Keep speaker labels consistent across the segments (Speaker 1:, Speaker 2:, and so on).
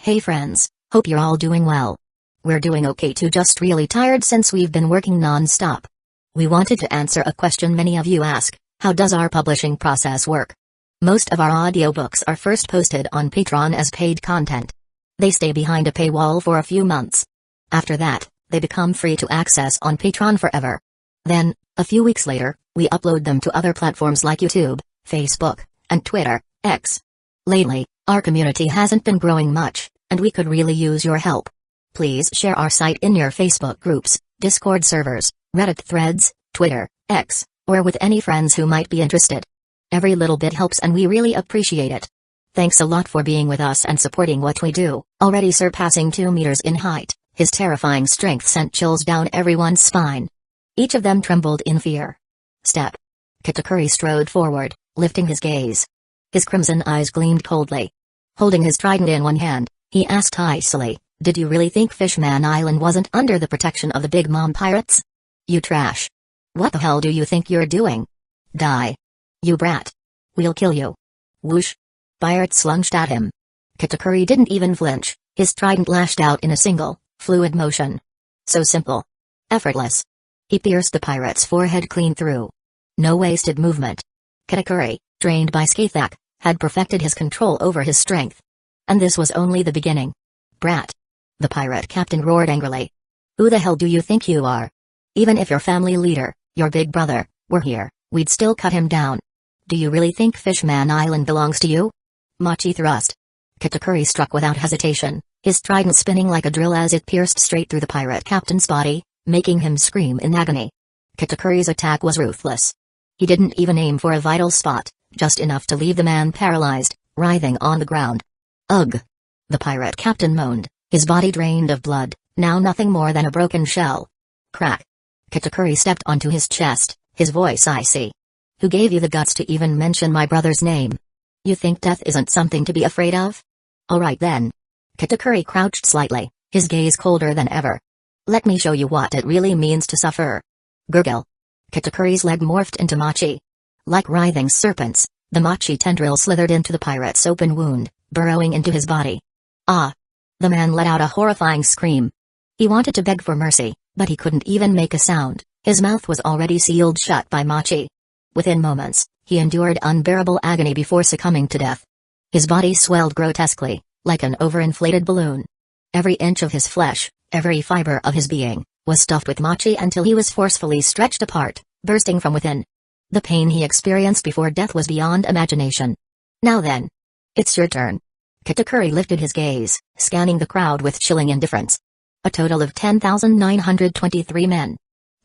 Speaker 1: Hey friends, hope you're all doing well. We're doing okay too, just really tired since we've been working non-stop. We wanted to answer a question many of you ask: how does our publishing process work? Most of our audiobooks are first posted on Patreon as paid content. They stay behind a paywall for a few months. After that, they become free to access on Patreon forever. Then, a few weeks later, we upload them to other platforms like YouTube, Facebook, and Twitter, X. Lately, our community hasn't been growing much, and we could really use your help. Please share our site in your Facebook groups, Discord servers, Reddit threads, Twitter, X, or with any friends who might be interested. Every little bit helps and we really appreciate it. Thanks a lot for being with us and supporting what we do. Already surpassing 2 meters in height, his terrifying strength sent chills down everyone's spine. Each of them trembled in fear. Step. Katakuri strode forward, lifting his gaze. His crimson eyes gleamed coldly. Holding his trident in one hand, he asked icily, "Did you really think Fishman Island wasn't under the protection of the Big Mom pirates? You trash. What the hell do you think you're doing? Die. You brat. We'll kill you." Whoosh. Pirates lunged at him. Katakuri didn't even flinch, his trident lashed out in a single, fluid motion. So simple. Effortless. He pierced the pirate's forehead clean through. No wasted movement. Katakuri, trained by Skathak, had perfected his control over his strength. And this was only the beginning. Brat. The pirate captain roared angrily. Who the hell do you think you are? Even if your family leader, your big brother, were here, we'd still cut him down. Do you really think Fishman Island belongs to you? Machi thrust. Katakuri struck without hesitation, his trident spinning like a drill as it pierced straight through the pirate captain's body, making him scream in agony. Katakuri's attack was ruthless. He didn't even aim for a vital spot, just enough to leave the man paralyzed, writhing on the ground. Ugh! The pirate captain moaned, his body drained of blood, now nothing more than a broken shell. Crack! Katakuri stepped onto his chest, his voice icy. Who gave you the guts to even mention my brother's name? You think death isn't something to be afraid of? Alright then. Katakuri crouched slightly, his gaze colder than ever. Let me show you what it really means to suffer. Gurgle. Katakuri's leg morphed into Machi. Like writhing serpents, the Machi tendril slithered into the pirate's open wound, burrowing into his body. Ah! The man let out a horrifying scream. He wanted to beg for mercy, but he couldn't even make a sound, his mouth was already sealed shut by Machi. Within moments, he endured unbearable agony before succumbing to death. His body swelled grotesquely, like an overinflated balloon. Every inch of his flesh, every fiber of his being, was stuffed with Machi until he was forcefully stretched apart, bursting from within. The pain he experienced before death was beyond imagination. Now then. It's your turn. Katakuri lifted his gaze, scanning the crowd with chilling indifference. A total of 10,923 men.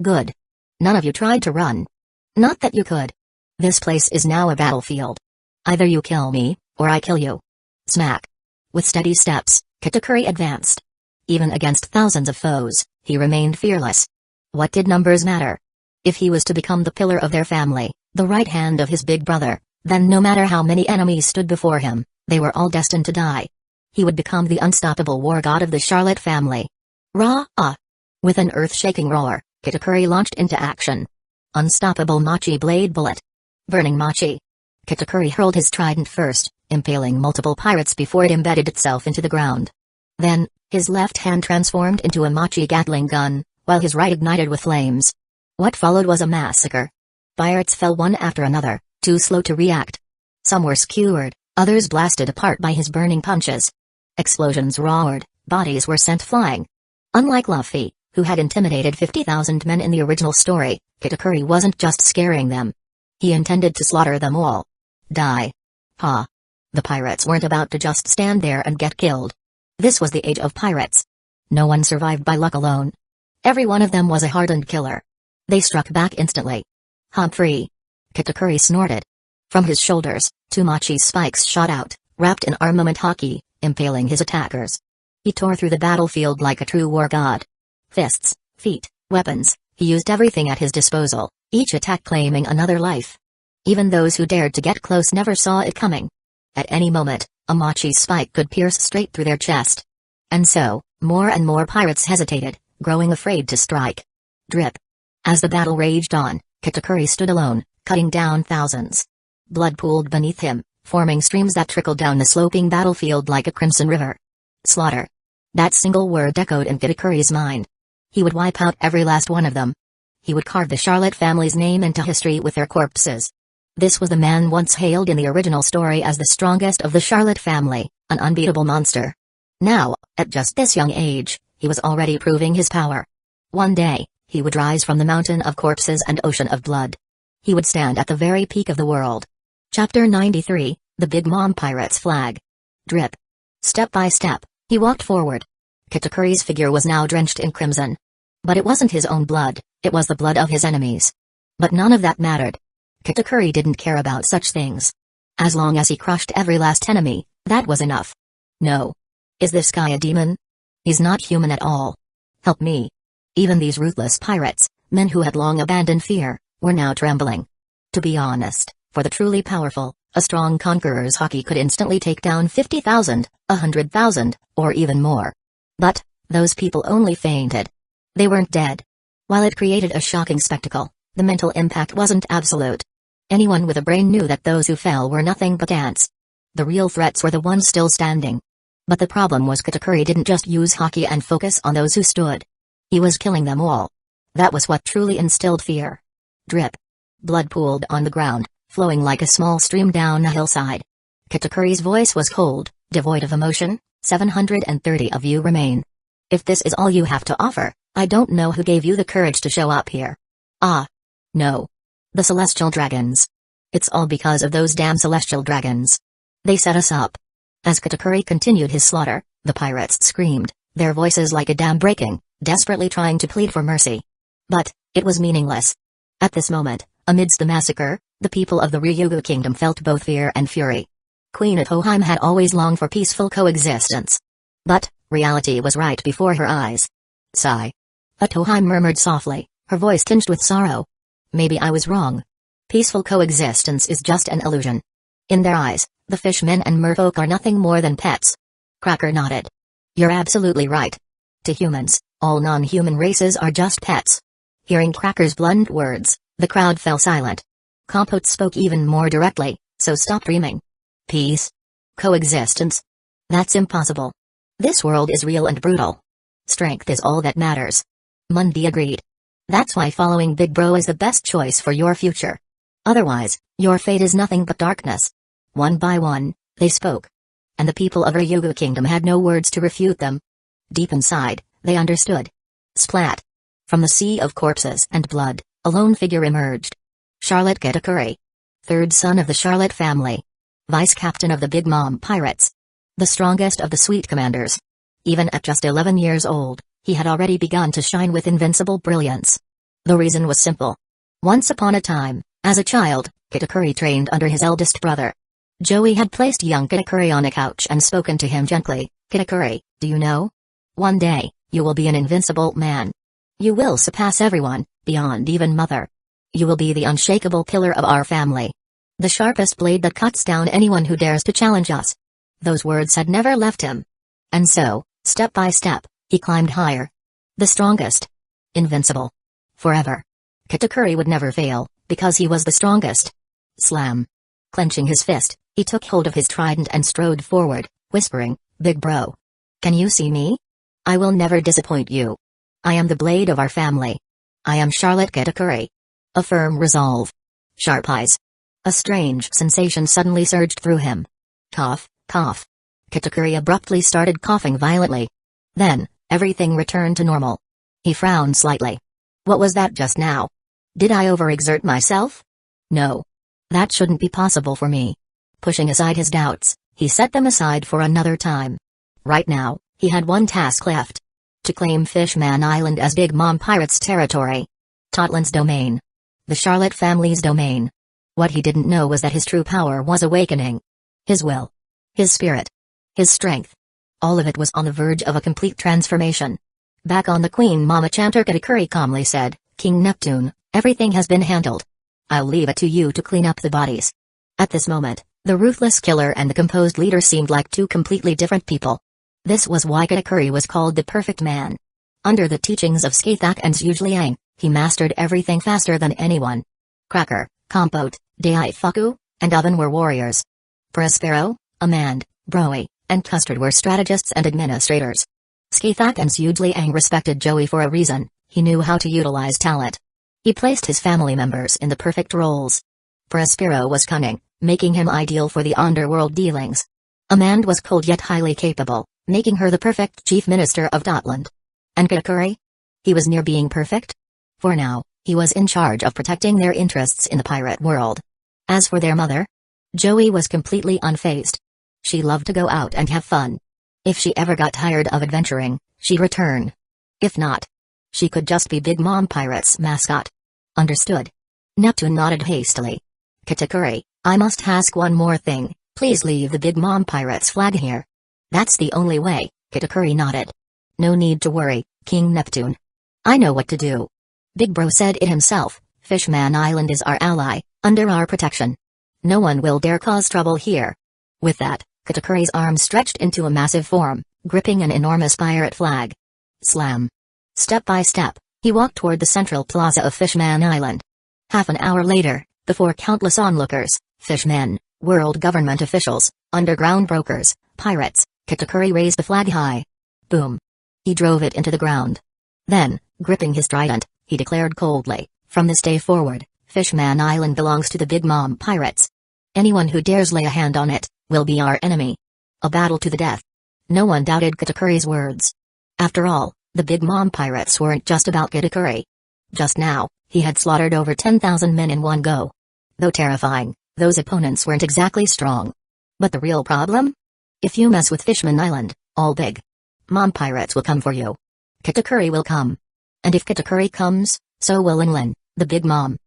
Speaker 1: Good. None of you tried to run. Not that you could. This place is now a battlefield. Either you kill me, or I kill you. Smack. With steady steps, Katakuri advanced. Even against thousands of foes, he remained fearless. What did numbers matter? If he was to become the pillar of their family, the right hand of his big brother, then no matter how many enemies stood before him, they were all destined to die. He would become the unstoppable war god of the Charlotte family. Rah-ah! With an earth-shaking roar, Katakuri launched into action. Unstoppable Machi blade bullet. Burning Machi. Katakuri hurled his trident first, impaling multiple pirates before it embedded itself into the ground. Then, his left hand transformed into a Machi Gatling gun, while his right ignited with flames. What followed was a massacre. Pirates fell one after another, too slow to react. Some were skewered, others blasted apart by his burning punches. Explosions roared, bodies were sent flying. Unlike Luffy, who had intimidated 50,000 men in the original story, Katakuri wasn't just scaring them. He intended to slaughter them all. Die. Ha. The pirates weren't about to just stand there and get killed. This was the age of pirates. No one survived by luck alone. Every one of them was a hardened killer. They struck back instantly. Humphrey. Katakuri snorted. From his shoulders, two Machi spikes shot out, wrapped in armament hockey, impaling his attackers. He tore through the battlefield like a true war god. Fists, feet, weapons, he used everything at his disposal, each attack claiming another life. Even those who dared to get close never saw it coming. At any moment, a Machi spike could pierce straight through their chest. And so, more and more pirates hesitated, growing afraid to strike. Drip. As the battle raged on, Katakuri stood alone, cutting down thousands. Blood pooled beneath him, forming streams that trickled down the sloping battlefield like a crimson river. Slaughter. That single word echoed in Kitakuri's mind. He would wipe out every last one of them. He would carve the Charlotte family's name into history with their corpses. This was the man once hailed in the original story as the strongest of the Charlotte family, an unbeatable monster. Now, at just this young age, he was already proving his power. One day, he would rise from the mountain of corpses and ocean of blood. He would stand at the very peak of the world. Chapter 93, The Big Mom Pirate's Flag. Drip. Step by step, he walked forward. Kitakuri's figure was now drenched in crimson. But it wasn't his own blood, it was the blood of his enemies. But none of that mattered. Kitakuri didn't care about such things. As long as he crushed every last enemy, that was enough. No. Is this guy a demon? He's not human at all. Help me. Even these ruthless pirates, men who had long abandoned fear, were now trembling. To be honest, for the truly powerful, a strong conqueror's haki could instantly take down 50,000, 100,000, or even more. But, those people only fainted. They weren't dead. While it created a shocking spectacle, the mental impact wasn't absolute. Anyone with a brain knew that those who fell were nothing but ants. The real threats were the ones still standing. But the problem was Kitakuri didn't just use haki and focus on those who stood. He was killing them all. That was what truly instilled fear. Drip. Blood pooled on the ground, flowing like a small stream down a hillside. Kitakuri's voice was cold, devoid of emotion. 730 of you remain. If this is all you have to offer, I don't know who gave you the courage to show up here. Ah. No. The celestial dragons. It's all because of those damn celestial dragons. They set us up. As Kitakuri continued his slaughter, the pirates screamed, their voices like a dam breaking, desperately trying to plead for mercy. But, it was meaningless. At this moment, amidst the massacre, the people of the Ryugu kingdom felt both fear and fury. Queen Itoheim had always longed for peaceful coexistence. But, reality was right before her eyes. Sigh. Itoheim murmured softly, her voice tinged with sorrow. Maybe I was wrong. Peaceful coexistence is just an illusion. In their eyes, the fishmen and merfolk are nothing more than pets. Cracker nodded. You're absolutely right. To humans, all non-human races are just pets. Hearing Cracker's blunt words, the crowd fell silent. Compote spoke even more directly, so stop dreaming. Peace? Coexistence? That's impossible. This world is real and brutal. Strength is all that matters. Mundi agreed. That's why following Big Bro is the best choice for your future. Otherwise, your fate is nothing but darkness. One by one, they spoke. And the people of Ryugu Kingdom had no words to refute them. Deep inside, they understood. Splat. From the sea of corpses and blood, a lone figure emerged. Charlotte Kitakuri. Third son of the Charlotte family. Vice captain of the Big Mom Pirates. The strongest of the Sweet Commanders. Even at just 11 years old, he had already begun to shine with invincible brilliance. The reason was simple. Once upon a time, as a child, Kitakuri trained under his eldest brother. Joey had placed young Kitakuri on a couch and spoken to him gently. Kitakuri, do you know? One day, you will be an invincible man. You will surpass everyone, beyond even mother. You will be the unshakable pillar of our family. The sharpest blade that cuts down anyone who dares to challenge us. Those words had never left him. And so, step by step, he climbed higher. The strongest. Invincible. Forever. Kitakuri would never fail, because he was the strongest. Slam. Clenching his fist, he took hold of his trident and strode forward, whispering, Big Bro. Can you see me? I will never disappoint you. I am the blade of our family. I am Charlotte Kitakuri. A firm resolve. Sharp eyes. A strange sensation suddenly surged through him. Cough, cough. Kitakuri abruptly started coughing violently. Then, everything returned to normal. He frowned slightly. What was that just now? Did I overexert myself? No. That shouldn't be possible for me. Pushing aside his doubts, he set them aside for another time. Right now, he had one task left. To claim Fishman Island as Big Mom Pirates territory. Totland's domain. The Charlotte family's domain. What he didn't know was that his true power was awakening. His will. His spirit. His strength. All of it was on the verge of a complete transformation. Back on the Queen Mama chanter, Kitakuri calmly said, King Neptune, everything has been handled. I'll leave it to you to clean up the bodies. At this moment, the ruthless killer and the composed leader seemed like two completely different people. This was why Kitakuri was called the perfect man. Under the teachings of Skathak and Zhuliang, he mastered everything faster than anyone. Cracker, Compote, Daifuku, and Oven were warriors. Prospero, Amand, Broe, and Custard were strategists and administrators. Skeethak and Sujliang respected Joey for a reason: he knew how to utilize talent. He placed his family members in the perfect roles. Prospero was cunning, making him ideal for the underworld dealings. Amand was cold yet highly capable, making her the perfect chief minister of Dotland. And Katakuri? He was near being perfect? For now, he was in charge of protecting their interests in the pirate world. As for their mother, Joey was completely unfazed. She loved to go out and have fun. If she ever got tired of adventuring, she'd return. If not, she could just be Big Mom Pirate's mascot. Understood. Neptune nodded hastily. Katakuri, I must ask one more thing. Please leave the Big Mom Pirate's flag here. That's the only way, Katakuri nodded. No need to worry, King Neptune. I know what to do. Big Bro said it himself, Fishman Island is our ally, under our protection. No one will dare cause trouble here. With that, Katakuri's arm stretched into a massive form, gripping an enormous pirate flag. Slam. Step by step, he walked toward the central plaza of Fishman Island. Half an hour later, before countless onlookers, fishmen, world government officials, underground brokers, pirates, Katakuri raised the flag high. Boom. He drove it into the ground. Then, gripping his trident, he declared coldly, from this day forward, Fishman Island belongs to the Big Mom Pirates. Anyone who dares lay a hand on it, will be our enemy. A battle to the death. No one doubted Katakuri's words. After all, the Big Mom Pirates weren't just about Katakuri. Just now, he had slaughtered over 10,000 men in one go. Though terrifying, those opponents weren't exactly strong. But the real problem? If you mess with Fishman Island, all Big Mom Pirates will come for you. Katakuri will come. And if Katakuri comes, so will Linlin, the Big Mom.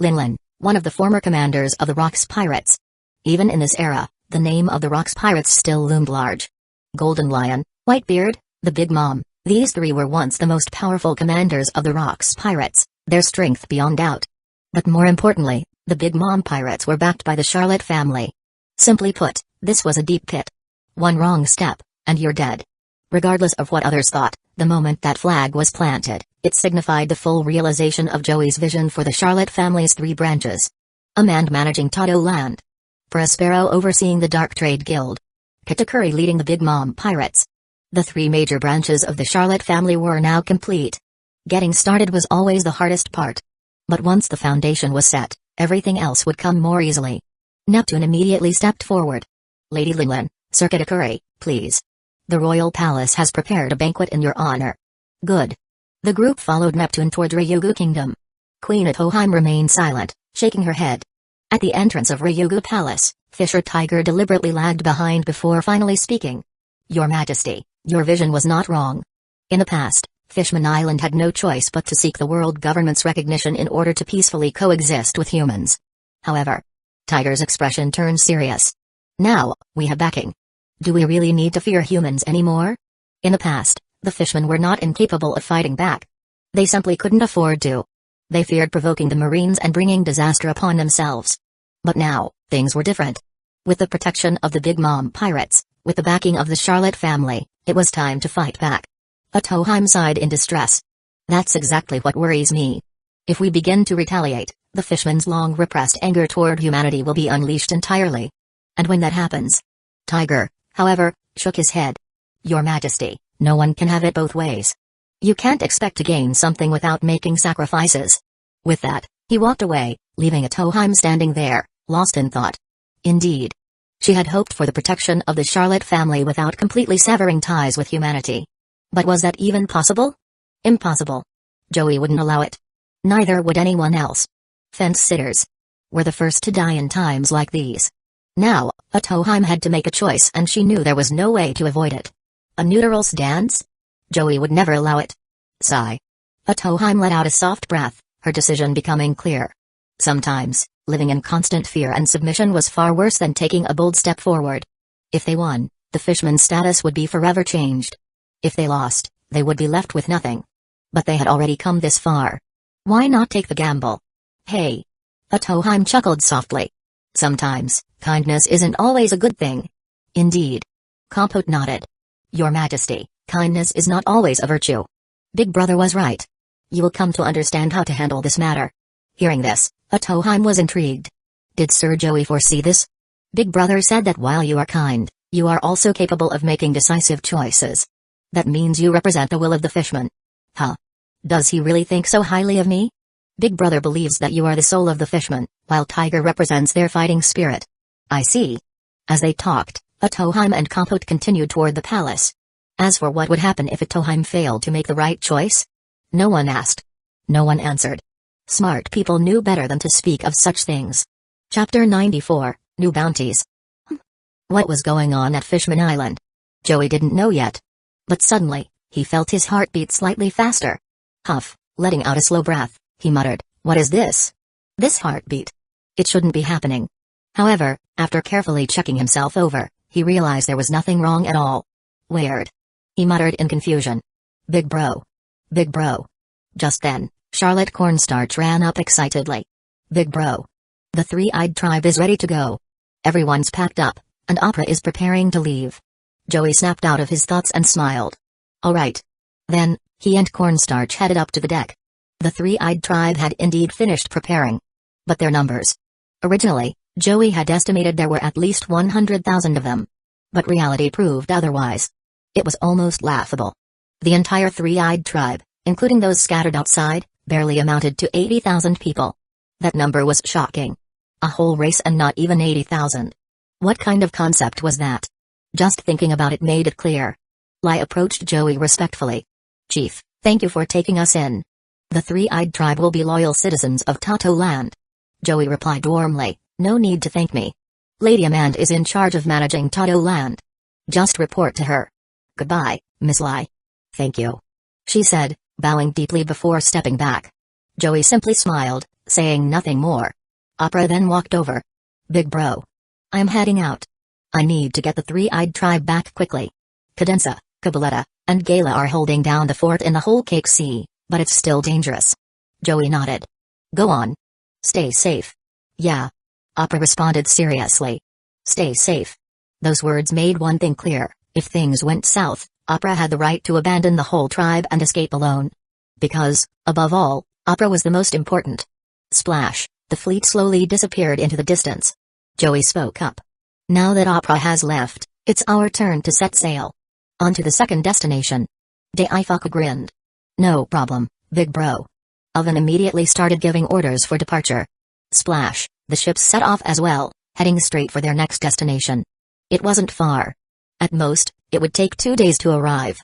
Speaker 1: Linlin, one of the former commanders of the Rocks Pirates. Even in this era, the name of the Rocks Pirates still loomed large. Golden Lion, Whitebeard, the Big Mom, these three were once the most powerful commanders of the Rocks Pirates, their strength beyond doubt. But more importantly, the Big Mom Pirates were backed by the Charlotte family. Simply put, this was a deep pit. One wrong step, and you're dead. Regardless of what others thought, the moment that flag was planted, it signified the full realization of Joey's vision for the Charlotte family's three branches. Amand managing Todo Land. Prospero overseeing the Dark Trade Guild. Katakuri leading the Big Mom Pirates. The three major branches of the Charlotte family were now complete. Getting started was always the hardest part. But once the foundation was set, everything else would come more easily. Neptune immediately stepped forward. Lady Linlin, Sir Katakuri, please. The royal palace has prepared a banquet in your honor. Good. The group followed Neptune toward Ryugu Kingdom. Queen Atoheim remained silent, shaking her head. At the entrance of Ryugu Palace, Fisher Tiger deliberately lagged behind before finally speaking. Your Majesty, your vision was not wrong. In the past, Fishman Island had no choice but to seek the world government's recognition in order to peacefully coexist with humans. However, Tiger's expression turned serious. Now, we have backing. Do we really need to fear humans anymore? In the past, the fishmen were not incapable of fighting back. They simply couldn't afford to. They feared provoking the Marines and bringing disaster upon themselves. But now, things were different. With the protection of the Big Mom Pirates, with the backing of the Charlotte family, it was time to fight back. Atoheim sighed in distress. That's exactly what worries me. If we begin to retaliate, the fishmen's long-repressed anger toward humanity will be unleashed entirely. And when that happens... Tiger, however, shook his head. Your Majesty, no one can have it both ways. You can't expect to gain something without making sacrifices. With that, he walked away, leaving Atoheim standing there, lost in thought. Indeed. She had hoped for the protection of the Charlotte family without completely severing ties with humanity. But was that even possible? Impossible. Joey wouldn't allow it. Neither would anyone else. Fence-sitters were the first to die in times like these. Now, Atoheim had to make a choice and she knew there was no way to avoid it. A neutral stance? Joey would never allow it. Sigh. Atoheim let out a soft breath, her decision becoming clear. Sometimes, living in constant fear and submission was far worse than taking a bold step forward. If they won, the fishman's status would be forever changed. If they lost, they would be left with nothing. But they had already come this far. Why not take the gamble? Hey. Atoheim chuckled softly. Sometimes, kindness isn't always a good thing. Indeed. Compote nodded. Your Majesty, kindness is not always a virtue. Big Brother was right. You will come to understand how to handle this matter. Hearing this, Atoheim was intrigued. Did Sir Joey foresee this? Big Brother said that while you are kind, You are also capable of making decisive choices. That means you represent the will of the fishman. Huh? Does he really think so highly of me? Big Brother believes that you are the soul of the fishman, while Tiger represents their fighting spirit. I see. As they talked, Atoheim and Kapote continued toward the palace. As for what would happen if Atoheim failed to make the right choice? No one asked. No one answered. Smart people knew better than to speak of such things. Chapter 94, New Bounties. What was going on at Fishman Island? Joey didn't know yet. But suddenly, he felt his heart beat slightly faster. Huff, letting out a slow breath, he muttered, "What is this? This heartbeat? It shouldn't be happening." However, after carefully checking himself over, he realized there was nothing wrong at all. Weird. He muttered in confusion. Big bro. Big bro. Just then, Charlotte Cornstarch ran up excitedly. Big bro. The three-eyed tribe is ready to go. Everyone's packed up, and Opera is preparing to leave. Joey snapped out of his thoughts and smiled. All right. Then, he and Cornstarch headed up to the deck. The three-eyed tribe had indeed finished preparing. But their numbers. Originally, Joey had estimated there were at least 100,000 of them. But reality proved otherwise. It was almost laughable. The entire three-eyed tribe, including those scattered outside, barely amounted to 80,000 people. That number was shocking. A whole race and not even 80,000. What kind of concept was that? Just thinking about it made it clear. Lai approached Joey respectfully. Chief, thank you for taking us in. The three-eyed tribe will be loyal citizens of Tato Land. Joey replied warmly, no need to thank me. Lady Amand is in charge of managing Tato Land. Just report to her. Goodbye, Miss Lai. Thank you, she said, bowing deeply before stepping back. Joey simply smiled, saying nothing more. Opera then walked over. Big bro. I'm heading out. I need to get the three-eyed tribe back quickly. Cadenza, Cabaletta, and Gala are holding down the fort in the Whole Cake Sea, but it's still dangerous. Joey nodded. Go on. Stay safe. Yeah. Opera responded seriously. Stay safe. Those words made one thing clear: if things went south, Opera had the right to abandon the whole tribe and escape alone. Because, above all, Opera was the most important. Splash, the fleet slowly disappeared into the distance. Joey spoke up. Now that Opera has left, it's our turn to set sail. On to the second destination. Daifuku grinned. No problem, big bro. Oven immediately started giving orders for departure. Splash, the ships set off as well, heading straight for their next destination. It wasn't far. At most, it would take 2 days to arrive.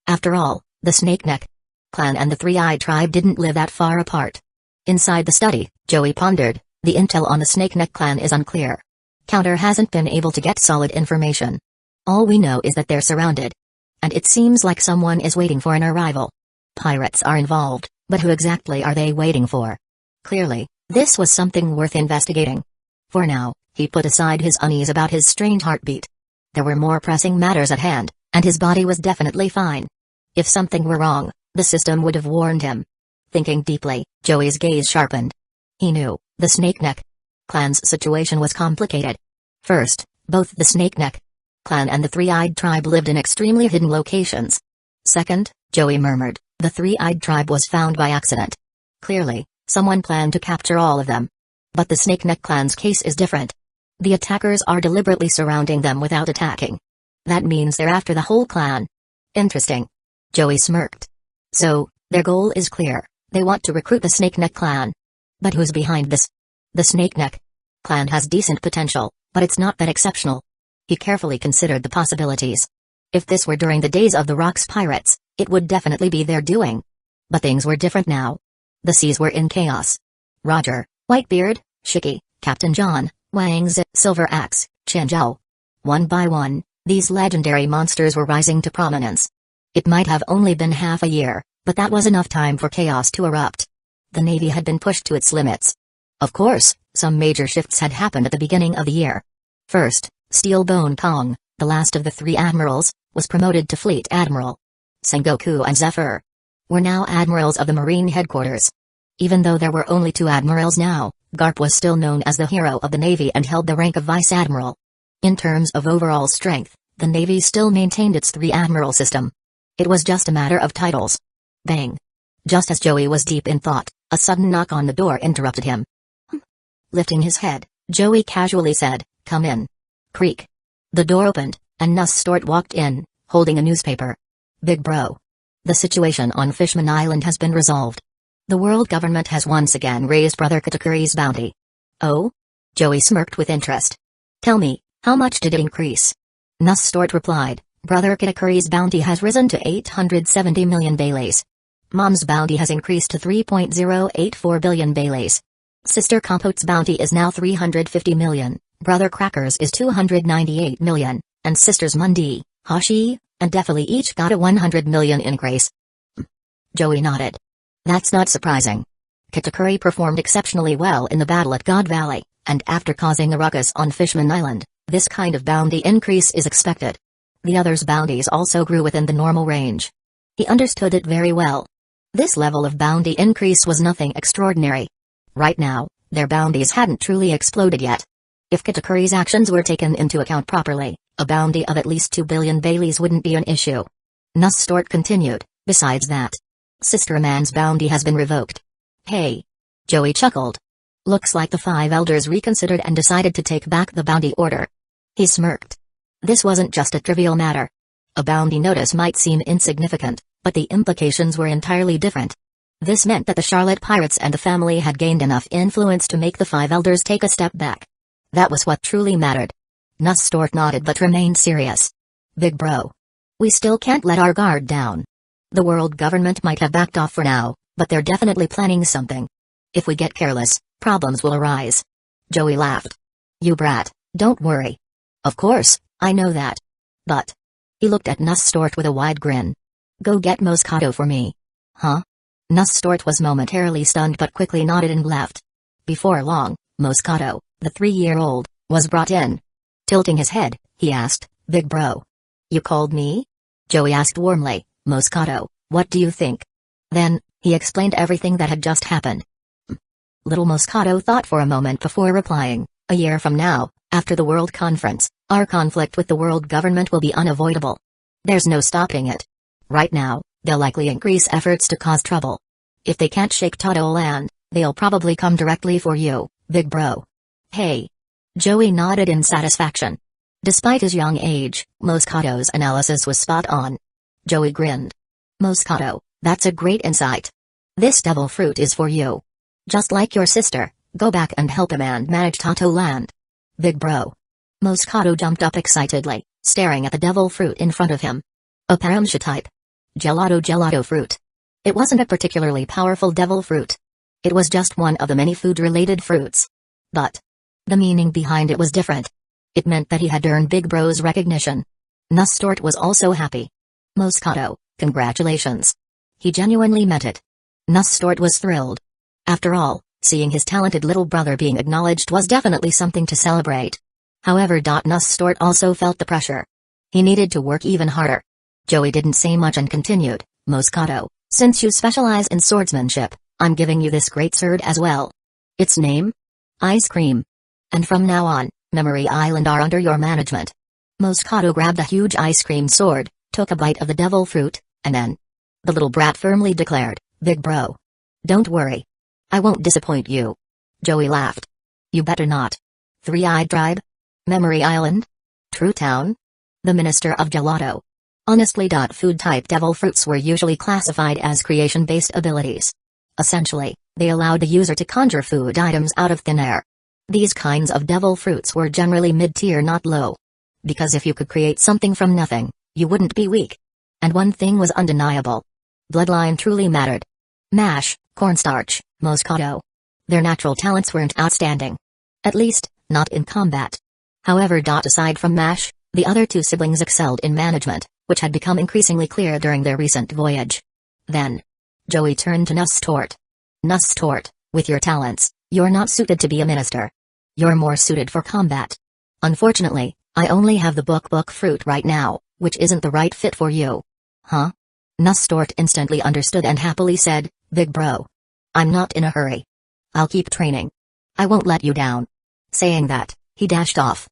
Speaker 1: After all, the Snake Neck clan and the Three-Eyed tribe didn't live that far apart. Inside the study, Joey pondered, the intel on the Snake Neck clan is unclear. Counter hasn't been able to get solid information. All we know is that they're surrounded. And it seems like someone is waiting for an arrival. Pirates are involved, but who exactly are they waiting for? Clearly, this was something worth investigating. For now, he put aside his unease about his strained heartbeat. There were more pressing matters at hand, and his body was definitely fine. If something were wrong, the system would have warned him. Thinking deeply, Joey's gaze sharpened. He knew, the Snake Neck clan's situation was complicated. First, both the Snake Neck clan and the Three-Eyed tribe lived in extremely hidden locations. Second, Joey murmured, the Three-Eyed tribe was found by accident. Clearly, someone planned to capture all of them. But the Snake Neck clan's case is different. The attackers are deliberately surrounding them without attacking. That means they're after the whole clan. Interesting. Joey smirked. So, their goal is clear. They want to recruit the Snake Neck clan. But who's behind this? The Snake Neck clan has decent potential, but it's not that exceptional. He carefully considered the possibilities. If this were during the days of the Rocks pirates, it would definitely be their doing. But things were different now. The seas were in chaos. Roger, Whitebeard, Shiki, Captain John, Wang Zi, Silver Axe, Chen Zhao. One by one, these legendary monsters were rising to prominence. It might have only been half a year, but that was enough time for chaos to erupt. The Navy had been pushed to its limits. Of course, some major shifts had happened at the beginning of the year. First, Steelbone Kong, the last of the 3 admirals, was promoted to Fleet Admiral. Sengoku and Zephyr were now admirals of the Marine headquarters. Even though there were only 2 admirals now, Garp was still known as the hero of the Navy and held the rank of Vice Admiral. In terms of overall strength, the Navy still maintained its 3-admiral system. It was just a matter of titles. Bang! Just as Joey was deep in thought, a sudden knock on the door interrupted him. Lifting his head, Joey casually said, "Come in." Creak. The door opened, and Nuss Stort walked in, holding a newspaper. Big bro. The situation on Fishman Island has been resolved. The world government has once again raised Brother Katakuri's bounty. Oh? Joey smirked with interest. Tell me, how much did it increase? Nuss Stort replied, Brother Katakuri's bounty has risen to 870 million Baileys. Mom's bounty has increased to 3.084 billion Baileys. Sister Compote's bounty is now 350 million, Brother Cracker's is 298 million, and Sisters Mundi, Hashi, and Defili each got a 100 million increase. Joey nodded. That's not surprising. Katakuri performed exceptionally well in the battle at God Valley, and after causing a ruckus on Fishman Island, this kind of bounty increase is expected. The others' bounties also grew within the normal range. He understood it very well. This level of bounty increase was nothing extraordinary. Right now, their bounties hadn't truly exploded yet. If Katakuri's actions were taken into account properly, a bounty of at least 2 billion Baileys wouldn't be an issue. Nuss Stort continued, besides that, Sister Aman's bounty has been revoked. Hey. Joey chuckled. Looks like the 5 elders reconsidered and decided to take back the bounty order. He smirked. This wasn't just a trivial matter. A bounty notice might seem insignificant, but the implications were entirely different. This meant that the Charlotte Pirates and the family had gained enough influence to make the 5 elders take a step back. That was what truly mattered. Nuss Stort nodded but remained serious. Big bro. We still can't let our guard down. The world government might have backed off for now, but they're definitely planning something. If we get careless, problems will arise. Joey laughed. You brat, don't worry. Of course, I know that. But. He looked at Nuss Stort with a wide grin. Go get Moscato for me. Huh? Nuss Stort was momentarily stunned but quickly nodded and left. Before long, Moscato, the 3-year-old, was brought in. Tilting his head, he asked, Big bro. You called me? Joey asked warmly, Moscato, what do you think? Then, he explained everything that had just happened. Little Moscato thought for a moment before replying, a year from now, after the World Conference, our conflict with the world government will be unavoidable. There's no stopping it. Right now, they'll likely increase efforts to cause trouble. If they can't shake Toto Land, they'll probably come directly for you, big bro. Hey. Joey nodded in satisfaction. Despite his young age, Moscato's analysis was spot on. Joey grinned. Moscato, that's a great insight. This devil fruit is for you. Just like your sister, go back and help him and manage Toto Land. Big bro. Moscato jumped up excitedly, staring at the devil fruit in front of him. A Paramsha type. Gelato fruit. It wasn't a particularly powerful devil fruit. It was just one of the many food-related fruits. But the meaning behind it was different. It meant that he had earned Big Bro's recognition. Nuss Stort was also happy. Moscato, congratulations. He genuinely meant it. Nuss Stort was thrilled. After all, seeing his talented little brother being acknowledged was definitely something to celebrate. However, Nuss Stort also felt the pressure. He needed to work even harder. Joey didn't say much and continued, Moscato, since you specialize in swordsmanship, I'm giving you this great sword as well. Its name? Ice Cream. And from now on, Memory Island are under your management. Moscato grabbed a huge ice cream sword, took a bite of the devil fruit, and then. The little brat firmly declared, Big bro. Don't worry. I won't disappoint you. Joey laughed. You better not. Three-Eyed Tribe? Memory Island? True Town? The Minister of Gelato. Honestly, food-type devil fruits were usually classified as creation-based abilities. Essentially, they allowed the user to conjure food items out of thin air. These kinds of devil fruits were generally mid-tier, not low. Because if you could create something from nothing, you wouldn't be weak. And one thing was undeniable. Bloodline truly mattered. Mash, cornstarch, Moscato. Their natural talents weren't outstanding. At least, not in combat. However, aside from Mash, the other two siblings excelled in management, which had become increasingly clear during their recent voyage. Then, Joey turned to Nuss Stort. Nuss Stort, with your talents, you're not suited to be a minister. You're more suited for combat. Unfortunately, I only have the book fruit right now, which isn't the right fit for you. Huh? Nuss Stort instantly understood and happily said, Big bro. I'm not in a hurry. I'll keep training. I won't let you down. Saying that, he dashed off.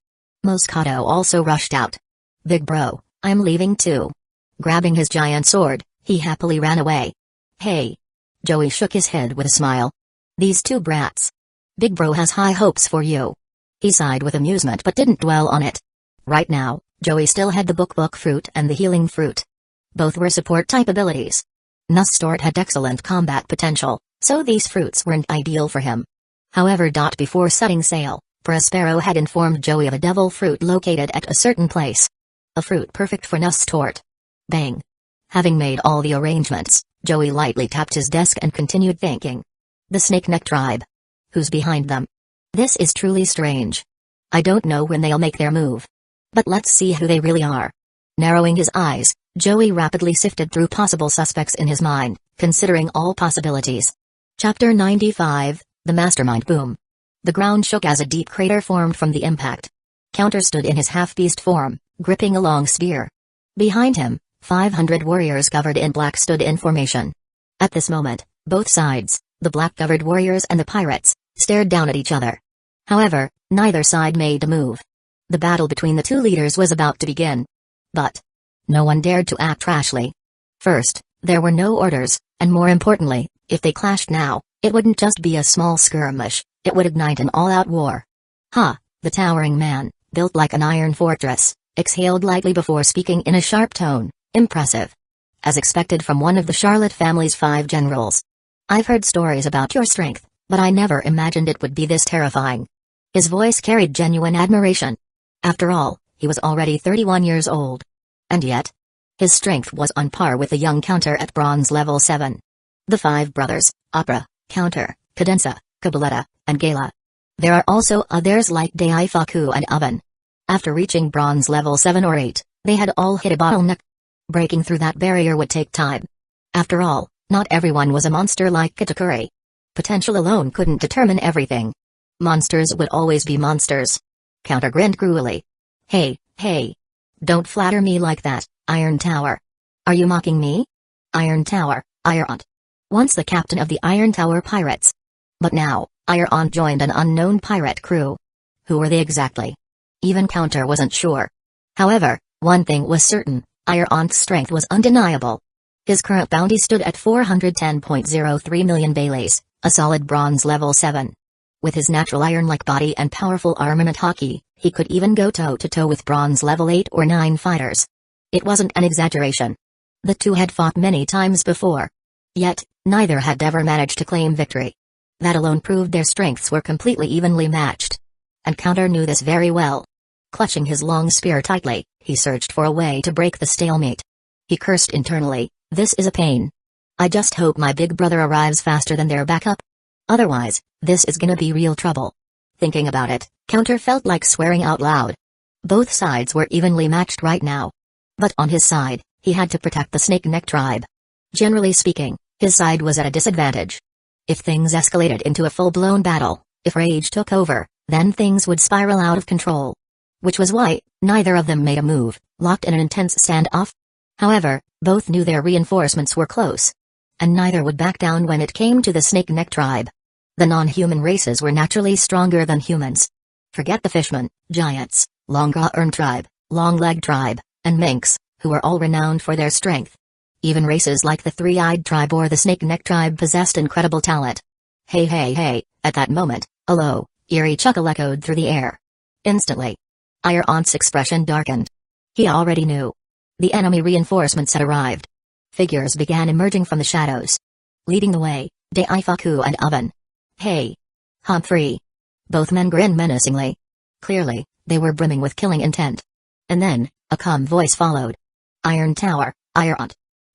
Speaker 1: Moscato also rushed out. Big bro, I'm leaving too. Grabbing his giant sword, he happily ran away. Hey. Joey shook his head with a smile. These two brats. Big bro has high hopes for you. He sighed with amusement but didn't dwell on it. Right now, Joey still had the book fruit and the healing fruit. Both were support-type abilities. Nustort had excellent combat potential, so these fruits weren't ideal for him. However, before setting sail, Prospero had informed Joey of a devil fruit located at a certain place. A fruit perfect for Nustort. Bang! Having made all the arrangements, Joey lightly tapped his desk and continued thinking. The Snake Neck Tribe. Who's behind them? This is truly strange. I don't know when they'll make their move. But let's see who they really are. Narrowing his eyes, Joey rapidly sifted through possible suspects in his mind, considering all possibilities. Chapter 95, The Mastermind Boom. The ground shook as a deep crater formed from the impact. Counter stood in his half-beast form, gripping a long spear. Behind him, 500 warriors covered in black stood in formation. At this moment, both sides, the black-covered warriors and the pirates, stared down at each other. However, neither side made a move. The battle between the two leaders was about to begin. But no one dared to act rashly. First, there were no orders, and more importantly, if they clashed now, it wouldn't just be a small skirmish, it would ignite an all-out war. The towering man, built like an iron fortress, exhaled lightly before speaking in a sharp tone. Impressive. As expected from one of the Charlotte family's 5 generals. I've heard stories about your strength, but I never imagined it would be this terrifying. His voice carried genuine admiration. After all, he was already 31 years old. And yet, his strength was on par with the young Counter at bronze level 7. The 5 brothers, Opera, Counter, Cadenza, Cabaletta, and Gala. There are also others like Daifaku and Oven. After reaching bronze level 7 or 8, they had all hit a bottleneck. Breaking through that barrier would take time. After all, not everyone was a monster like Katakuri. Potential alone couldn't determine everything. Monsters would always be monsters. Counter grinned cruelly. Hey. Don't flatter me like that, Iron Tower. Are you mocking me? Iron Tower, Iron. Once the captain of the Iron Tower pirates. But now, Iron joined an unknown pirate crew. Who were they exactly? Even Counter wasn't sure. However, one thing was certain, Iron's strength was undeniable. His current bounty stood at 410.03 million Baileys, a solid bronze level 7. With his natural iron-like body and powerful armament hockey, he could even go toe-to-toe with bronze level 8 or 9 fighters. It wasn't an exaggeration. The two had fought many times before. Yet, neither had ever managed to claim victory. That alone proved their strengths were completely evenly matched. And Counter knew this very well. Clutching his long spear tightly, he searched for a way to break the stalemate. He cursed internally, this is a pain. I just hope my big brother arrives faster than their backup. Otherwise, this is gonna be real trouble. Thinking about it, Counter felt like swearing out loud. Both sides were evenly matched right now. But on his side, he had to protect the Snake Neck Tribe. Generally speaking, his side was at a disadvantage. If things escalated into a full-blown battle, if rage took over, then things would spiral out of control. Which was why neither of them made a move, locked in an intense standoff. However, both knew their reinforcements were close. And neither would back down when it came to the Snake Neck Tribe. The non-human races were naturally stronger than humans. Forget the fishmen, giants, Long-Arm Tribe, Long-Leg Tribe, and Minks, who were all renowned for their strength. Even races like the Three-Eyed Tribe or the Snake Neck Tribe possessed incredible talent. Hey, at that moment, a low, eerie chuckle echoed through the air. Instantly, Iron's expression darkened. He already knew. The enemy reinforcements had arrived. Figures began emerging from the shadows. Leading the way, Daifaku and Oven. Hey! Humphrey! Both men grinned menacingly. Clearly, they were brimming with killing intent. And then, a calm voice followed. Iron Tower, Iron.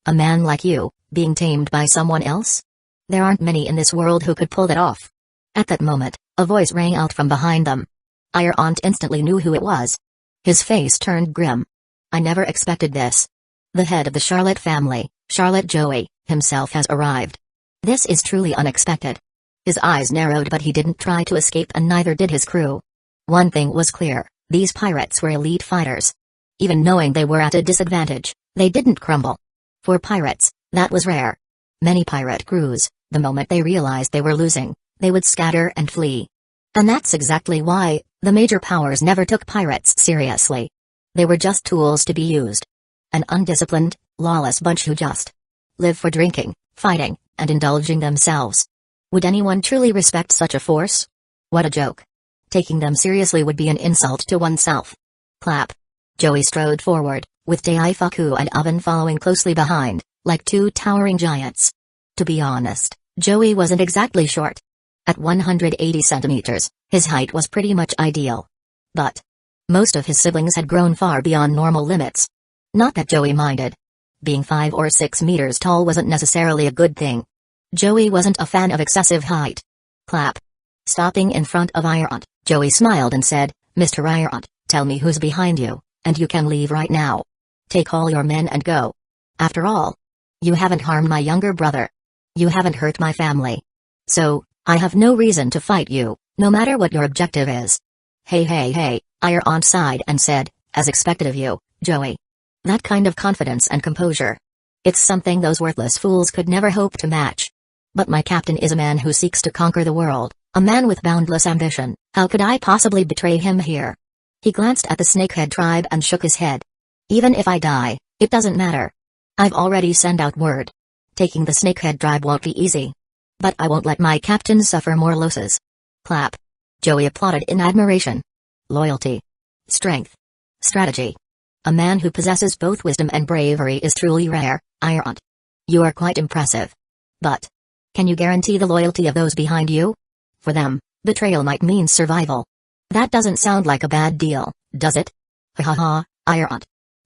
Speaker 1: A man like you, being tamed by someone else? There aren't many in this world who could pull that off. At that moment, a voice rang out from behind them. Iron instantly knew who it was. His face turned grim. I never expected this. The head of the Charlotte family, Charlotte Joey, himself has arrived. This is truly unexpected. His eyes narrowed, but he didn't try to escape, and neither did his crew. One thing was clear, these pirates were elite fighters. Even knowing they were at a disadvantage, they didn't crumble. For pirates, that was rare. Many pirate crews, the moment they realized they were losing, they would scatter and flee. And that's exactly why the major powers never took pirates seriously. They were just tools to be used. An undisciplined, lawless bunch who just live for drinking, fighting, and indulging themselves. Would anyone truly respect such a force? What a joke. Taking them seriously would be an insult to oneself. Clap. Joey strode forward, with Daifuku and Oven following closely behind, like two towering giants. To be honest, Joey wasn't exactly short. At 180 centimeters, his height was pretty much ideal. But most of his siblings had grown far beyond normal limits. Not that Joey minded. Being 5 or 6 meters tall wasn't necessarily a good thing. Joey wasn't a fan of excessive height. Clap. Stopping in front of Iront, Joey smiled and said, "Mr. Iront, tell me who's behind you, and you can leave right now. Take all your men and go. After all, you haven't harmed my younger brother. You haven't hurt my family. So, I have no reason to fight you, no matter what your objective is." Hey, Iront sighed and said, "As expected of you, Joey. That kind of confidence and composure. It's something those worthless fools could never hope to match. But my captain is a man who seeks to conquer the world, a man with boundless ambition. How could I possibly betray him here?" He glanced at the Snakehead tribe and shook his head. "Even if I die, it doesn't matter. I've already sent out word. Taking the Snakehead tribe won't be easy. But I won't let my captain suffer more losses." Clap. Joey applauded in admiration. Loyalty. Strength. Strategy. A man who possesses both wisdom and bravery is truly rare, Iront. You are quite impressive. But can you guarantee the loyalty of those behind you? For them, betrayal might mean survival. That doesn't sound like a bad deal, does it? Ha ha ha, Iront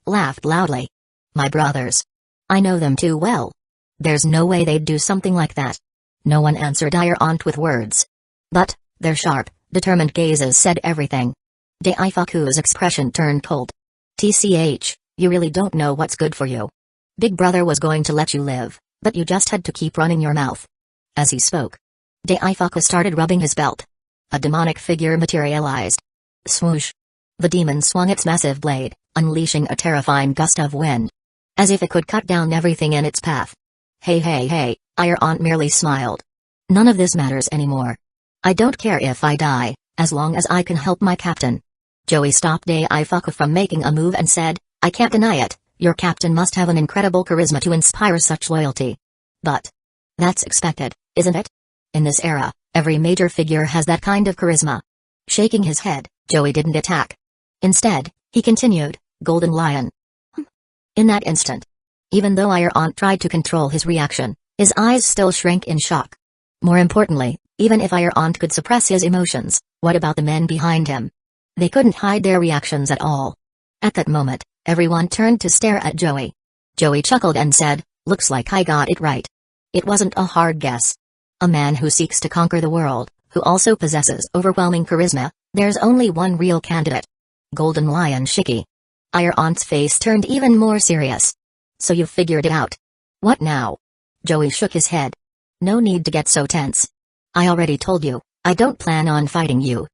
Speaker 1: laughed loudly. My brothers. I know them too well. There's no way they'd do something like that. No one answered Iront with words. But their sharp, determined gazes said everything. Daifuku's expression turned cold. TCH, you really don't know what's good for you. Big brother was going to let you live, but you just had to keep running your mouth. As he spoke, Daifuku started rubbing his belt. A demonic figure materialized. Swoosh. The demon swung its massive blade, unleashing a terrifying gust of wind. As if it could cut down everything in its path. Hey, Iront merely smiled. None of this matters anymore. I don't care if I die, as long as I can help my captain. Joey stopped Daifuku from making a move and said, I can't deny it, your captain must have an incredible charisma to inspire such loyalty. But that's expected, isn't it? In this era, every major figure has that kind of charisma. Shaking his head, Joey didn't attack. Instead, he continued, Golden Lion. In that instant, even though Iront tried to control his reaction, his eyes still shrank in shock. More importantly, even if Iront could suppress his emotions, what about the men behind him? They couldn't hide their reactions at all. At that moment, everyone turned to stare at Joey. Joey chuckled and said, looks like I got it right. It wasn't a hard guess. A man who seeks to conquer the world, who also possesses overwhelming charisma, there's only one real candidate. Golden Lion Shiki. Iront's face turned even more serious. So you've figured it out. What now? Joey shook his head. No need to get so tense. I already told you, I don't plan on fighting you.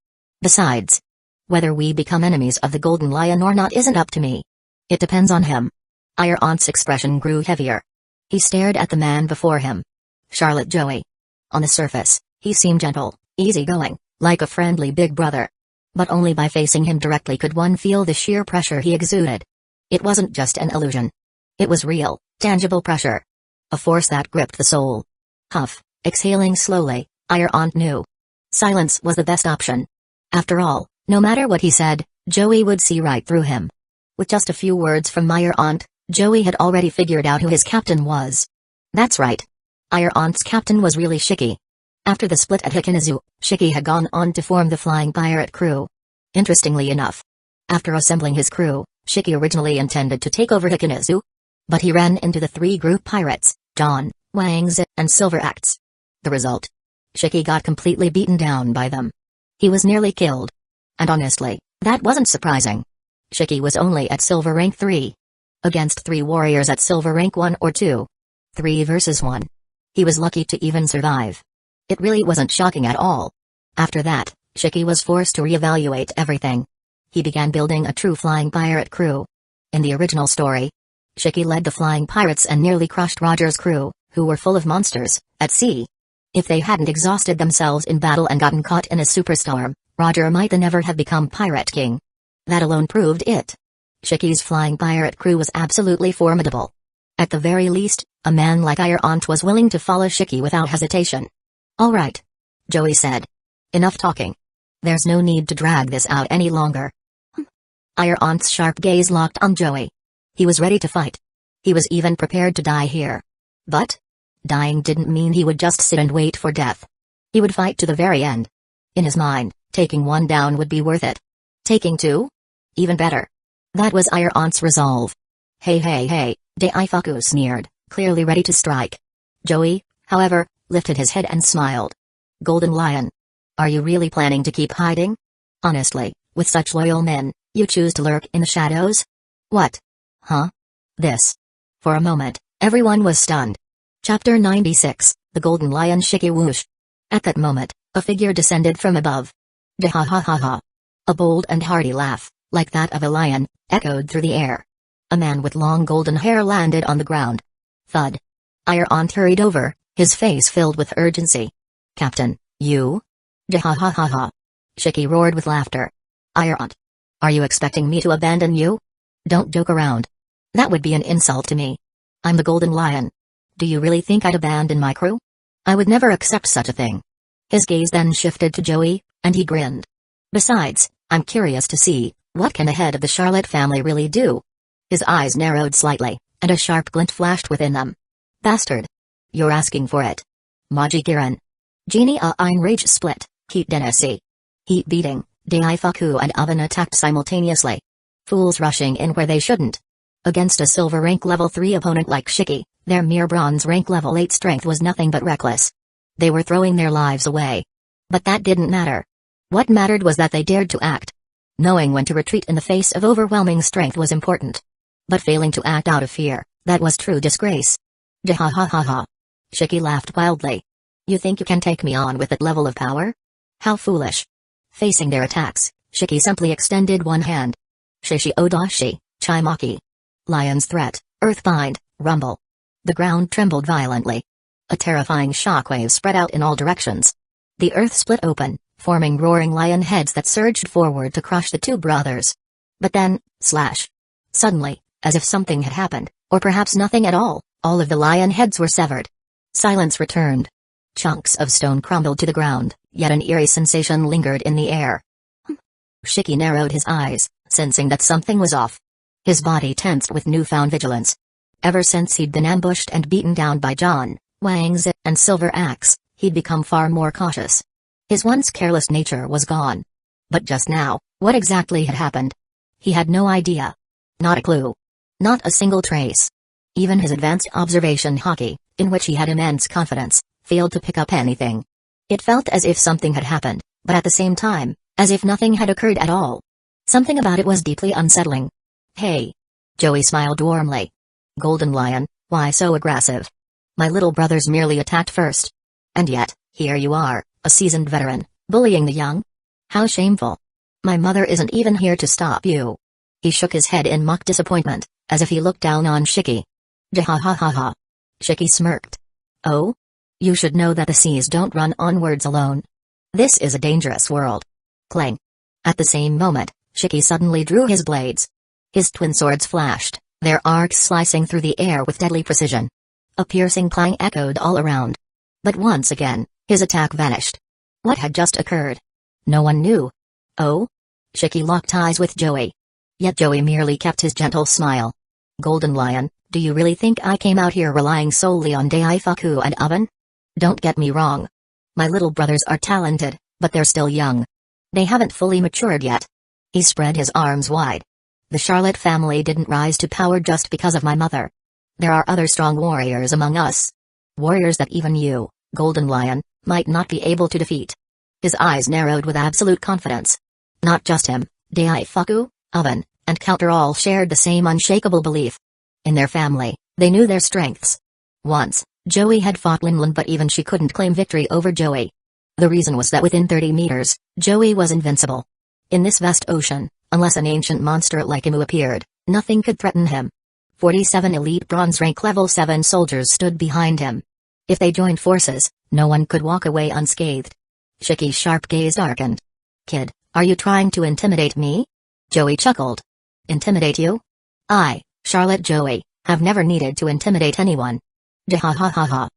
Speaker 1: Besides, whether we become enemies of the Golden Lion or not isn't up to me. It depends on him. Iront's expression grew heavier. He stared at the man before him. Charlotte Joey. On the surface, he seemed gentle, easygoing, like a friendly big brother. But only by facing him directly could one feel the sheer pressure he exuded. It wasn't just an illusion. It was real, tangible pressure. A force that gripped the soul. Huff, exhaling slowly, Iront knew. Silence was the best option. After all, no matter what he said, Joey would see right through him. With just a few words from Iront, Joey had already figured out who his captain was. That's right. Iront's captain was really Shiki. After the split at Hikinazu, Shiki had gone on to form the Flying Pirate crew. Interestingly enough, after assembling his crew, Shiki originally intended to take over Hikinazu. But he ran into the three group pirates, John, Wang Zi, and Silver Axe. The result? Shiki got completely beaten down by them. He was nearly killed. And honestly, that wasn't surprising. Shiki was only at Silver Rank 3. Against 3 warriors at Silver Rank 1 or 2. 3 versus 1. He was lucky to even survive. It really wasn't shocking at all. After that, Shiki was forced to reevaluate everything. He began building a true flying pirate crew. In the original story, Shiki led the flying pirates and nearly crushed Roger's crew, who were full of monsters, at sea. If they hadn't exhausted themselves in battle and gotten caught in a superstorm, Roger might never have become Pirate King. That alone proved it. Shiki's flying pirate crew was absolutely formidable. At the very least, a man like Iront was willing to follow Shiki without hesitation. All right. Joey said. Enough talking. There's no need to drag this out any longer. Our aunt's sharp gaze locked on Joey. He was ready to fight. He was even prepared to die here. But dying didn't mean he would just sit and wait for death. He would fight to the very end. In his mind, taking one down would be worth it. Taking two? Even better. That was our aunt's resolve. Hey, Daifuku sneered, clearly ready to strike. Joey, however, lifted his head and smiled. Golden Lion. Are you really planning to keep hiding? Honestly, with such loyal men, you choose to lurk in the shadows? What? Huh? This. For a moment, everyone was stunned. Chapter 96, The Golden Lion Shiki Whoosh. At that moment, a figure descended from above. Jahahaha. A bold and hearty laugh, like that of a lion, echoed through the air. A man with long golden hair landed on the ground. Thud. Our aunt hurried over, his face filled with urgency. Captain, you? Jahahaha. Shiki roared with laughter. Our aunt. Are you expecting me to abandon you? Don't joke around. That would be an insult to me. I'm the Golden Lion. Do you really think I'd abandon my crew? I would never accept such a thing. His gaze then shifted to Joey, and he grinned. Besides, I'm curious to see, what can the head of the Charlotte family really do? His eyes narrowed slightly, and a sharp glint flashed within them. Bastard. You're asking for it. Maji Giran. Genie ein rage split, heat denesi. Heat beating, Daifuku and Oven attacked simultaneously. Fools rushing in where they shouldn't. Against a silver rank level 3 opponent like Shiki, their mere bronze rank level 8 strength was nothing but reckless. They were throwing their lives away. But that didn't matter. What mattered was that they dared to act. Knowing when to retreat in the face of overwhelming strength was important. But failing to act out of fear, that was true disgrace. Jahahaha. Shiki laughed wildly. You think you can take me on with that level of power? How foolish. Facing their attacks, Shiki simply extended one hand. Shishi Odashi, Chaimaki. Lion's threat, Earthbind, rumble. The ground trembled violently. A terrifying shockwave spread out in all directions. The earth split open, forming roaring lion heads that surged forward to crush the two brothers. But then, slash. Suddenly, as if something had happened, or perhaps nothing at all of the lion heads were severed. Silence returned. Chunks of stone crumbled to the ground, yet an eerie sensation lingered in the air. Shiki narrowed his eyes, sensing that something was off. His body tensed with newfound vigilance. Ever since he'd been ambushed and beaten down by John, Wang's and Silver Axe, he'd become far more cautious. His once careless nature was gone. But just now, what exactly had happened? He had no idea. Not a clue. Not a single trace. Even his advanced observation hockey, in which he had immense confidence, failed to pick up anything. It felt as if something had happened, but at the same time, as if nothing had occurred at all. Something about it was deeply unsettling. Hey. Joey smiled warmly. Golden Lion, why so aggressive? My little brothers merely attacked first. And yet, here you are, a seasoned veteran, bullying the young? How shameful. My mother isn't even here to stop you. He shook his head in mock disappointment, as if he looked down on Shiki. Jahahaha. Shiki smirked. Oh? You should know that the seas don't run on words alone. This is a dangerous world. Clang. At the same moment, Shiki suddenly drew his blades. His twin swords flashed, their arcs slicing through the air with deadly precision. A piercing clang echoed all around. But once again, his attack vanished. What had just occurred? No one knew. Oh? Shiki locked eyes with Joey. Yet Joey merely kept his gentle smile. Golden Lion, do you really think I came out here relying solely on Daifuku and Oven? Don't get me wrong. My little brothers are talented, but they're still young. They haven't fully matured yet. He spread his arms wide. The Charlotte family didn't rise to power just because of my mother. There are other strong warriors among us. Warriors that even you, Golden Lion, might not be able to defeat. His eyes narrowed with absolute confidence. Not just him, Daifuku, Oven, and Counter all shared the same unshakable belief. In their family, they knew their strengths. Once, Joey had fought Linlin, but even she couldn't claim victory over Joey. The reason was that within 30 meters, Joey was invincible. In this vast ocean, unless an ancient monster like Imu appeared, nothing could threaten him. 47 elite bronze rank level 7 soldiers stood behind him. If they joined forces, no one could walk away unscathed. Shiki's sharp gaze darkened. Kid, are you trying to intimidate me? Joey chuckled. Intimidate you? I, Charlotte Joey, have never needed to intimidate anyone. Jahahaha.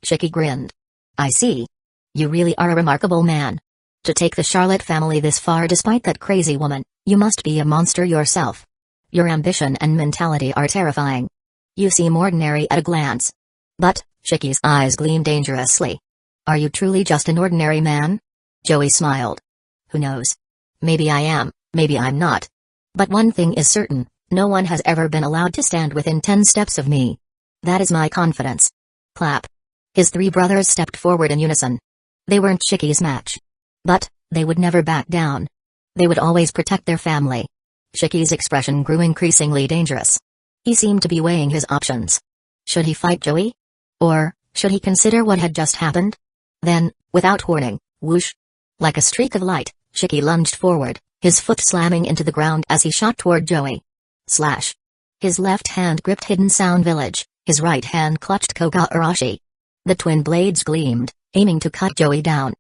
Speaker 1: Shiki grinned. I see. You really are a remarkable man. To take the Charlotte family this far despite that crazy woman, You must be a monster yourself. Your ambition and mentality are terrifying. You seem ordinary at a glance. But, Shiki's eyes gleamed dangerously. Are you truly just an ordinary man? Joey smiled. Who knows? Maybe I am, maybe I'm not. But one thing is certain, no one has ever been allowed to stand within 10 steps of me. That is my confidence. Clap. His 3 brothers stepped forward in unison. They weren't Shiki's match. But, they would never back down. They would always protect their family. Shiki's expression grew increasingly dangerous. He seemed to be weighing his options. Should he fight Joey? Or, should he consider what had just happened? Then, without warning, whoosh! Like a streak of light, Shiki lunged forward, his foot slamming into the ground as he shot toward Joey. Slash! His left hand gripped Hidden Sound Village, his right hand clutched Koga Arashi. The twin blades gleamed, aiming to cut Joey down.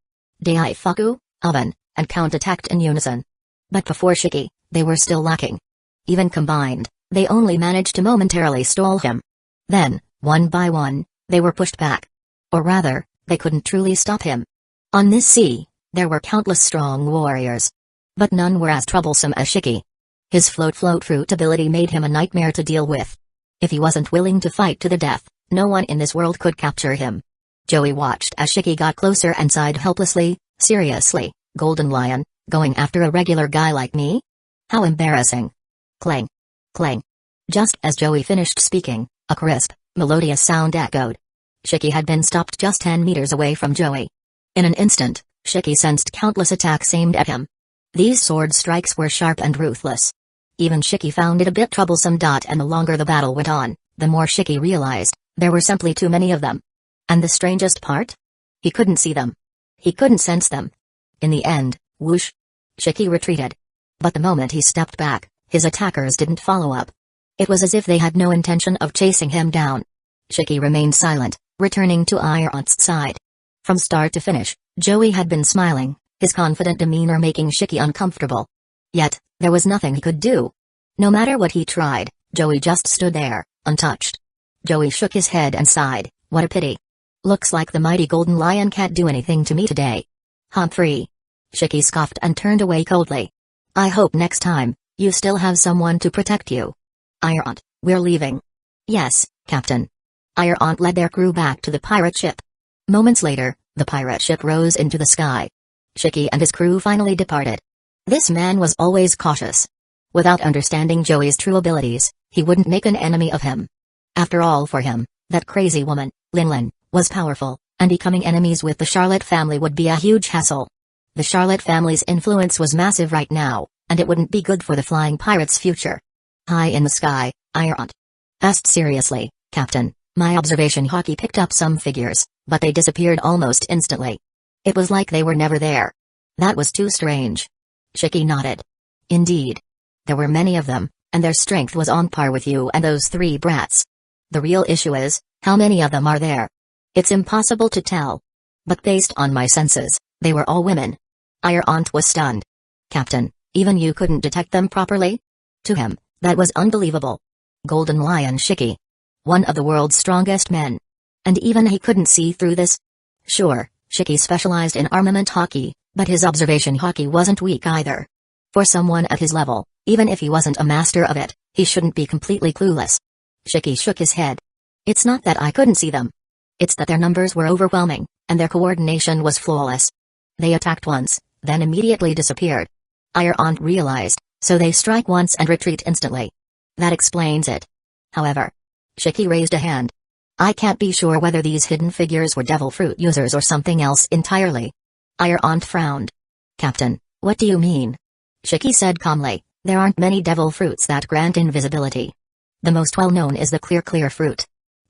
Speaker 1: Daifuku, Oven, and Count attacked in unison. But before Shiki, they were still lacking. Even combined, they only managed to momentarily stall him. Then, one by one, they were pushed back. Or rather, they couldn't truly stop him. On this sea, there were countless strong warriors. But none were as troublesome as Shiki. His float fruit ability made him a nightmare to deal with. If he wasn't willing to fight to the death, no one in this world could capture him. Joey watched as Shiki got closer and sighed helplessly. Seriously, Golden Lion, going after a regular guy like me? How embarrassing. Clang. Clang. Just as Joey finished speaking, a crisp, melodious sound echoed. Shiki had been stopped just 10 meters away from Joey. In an instant, Shiki sensed countless attacks aimed at him. These sword strikes were sharp and ruthless. Even Shiki found it a bit troublesome. And the longer the battle went on, the more Shiki realized, there were simply too many of them. And the strangest part? He couldn't see them. He couldn't sense them. In the end, whoosh! Shiki retreated. But the moment he stepped back, his attackers didn't follow up. It was as if they had no intention of chasing him down. Shiki remained silent, returning to Iron's side. From start to finish, Joey had been smiling, his confident demeanor making Shiki uncomfortable. Yet, there was nothing he could do. No matter what he tried, Joey just stood there, untouched. Joey shook his head and sighed, what a pity. Looks like the mighty Golden Lion can't do anything to me today. Humphrey. Shiki scoffed and turned away coldly. I hope next time, you still have someone to protect you. Iron, we're leaving. Yes, Captain. Iron led their crew back to the pirate ship. Moments later, the pirate ship rose into the sky. Shiki and his crew finally departed. This man was always cautious. Without understanding Joey's true abilities, he wouldn't make an enemy of him. After all, for him, that crazy woman, Linlin, was powerful, and becoming enemies with the Charlotte family would be a huge hassle. The Charlotte family's influence was massive right now, and it wouldn't be good for the flying pirates' future. High in the sky, Iron asked seriously, Captain, my observation hockey picked up some figures, but they disappeared almost instantly. It was like they were never there. That was too strange. Shiki nodded. Indeed. There were many of them, and their strength was on par with you and those 3 brats. The real issue is, how many of them are there? It's impossible to tell. But based on my senses, they were all women. Iron was stunned. Captain, even you couldn't detect them properly? To him, that was unbelievable. Golden Lion Shiki. One of the world's strongest men. And even he couldn't see through this? Sure, Shiki specialized in armament hockey, but his observation hockey wasn't weak either. For someone at his level, even if he wasn't a master of it, he shouldn't be completely clueless. Shiki shook his head. It's not that I couldn't see them. It's that their numbers were overwhelming, and their coordination was flawless. They attacked once, then immediately disappeared. Iron realized, so they strike once and retreat instantly. That explains it. However, Shiki raised a hand. I can't be sure whether these hidden figures were devil fruit users or something else entirely. Iron frowned. Captain, what do you mean? Shiki said calmly, there aren't many devil fruits that grant invisibility. The most well-known is the clear fruit.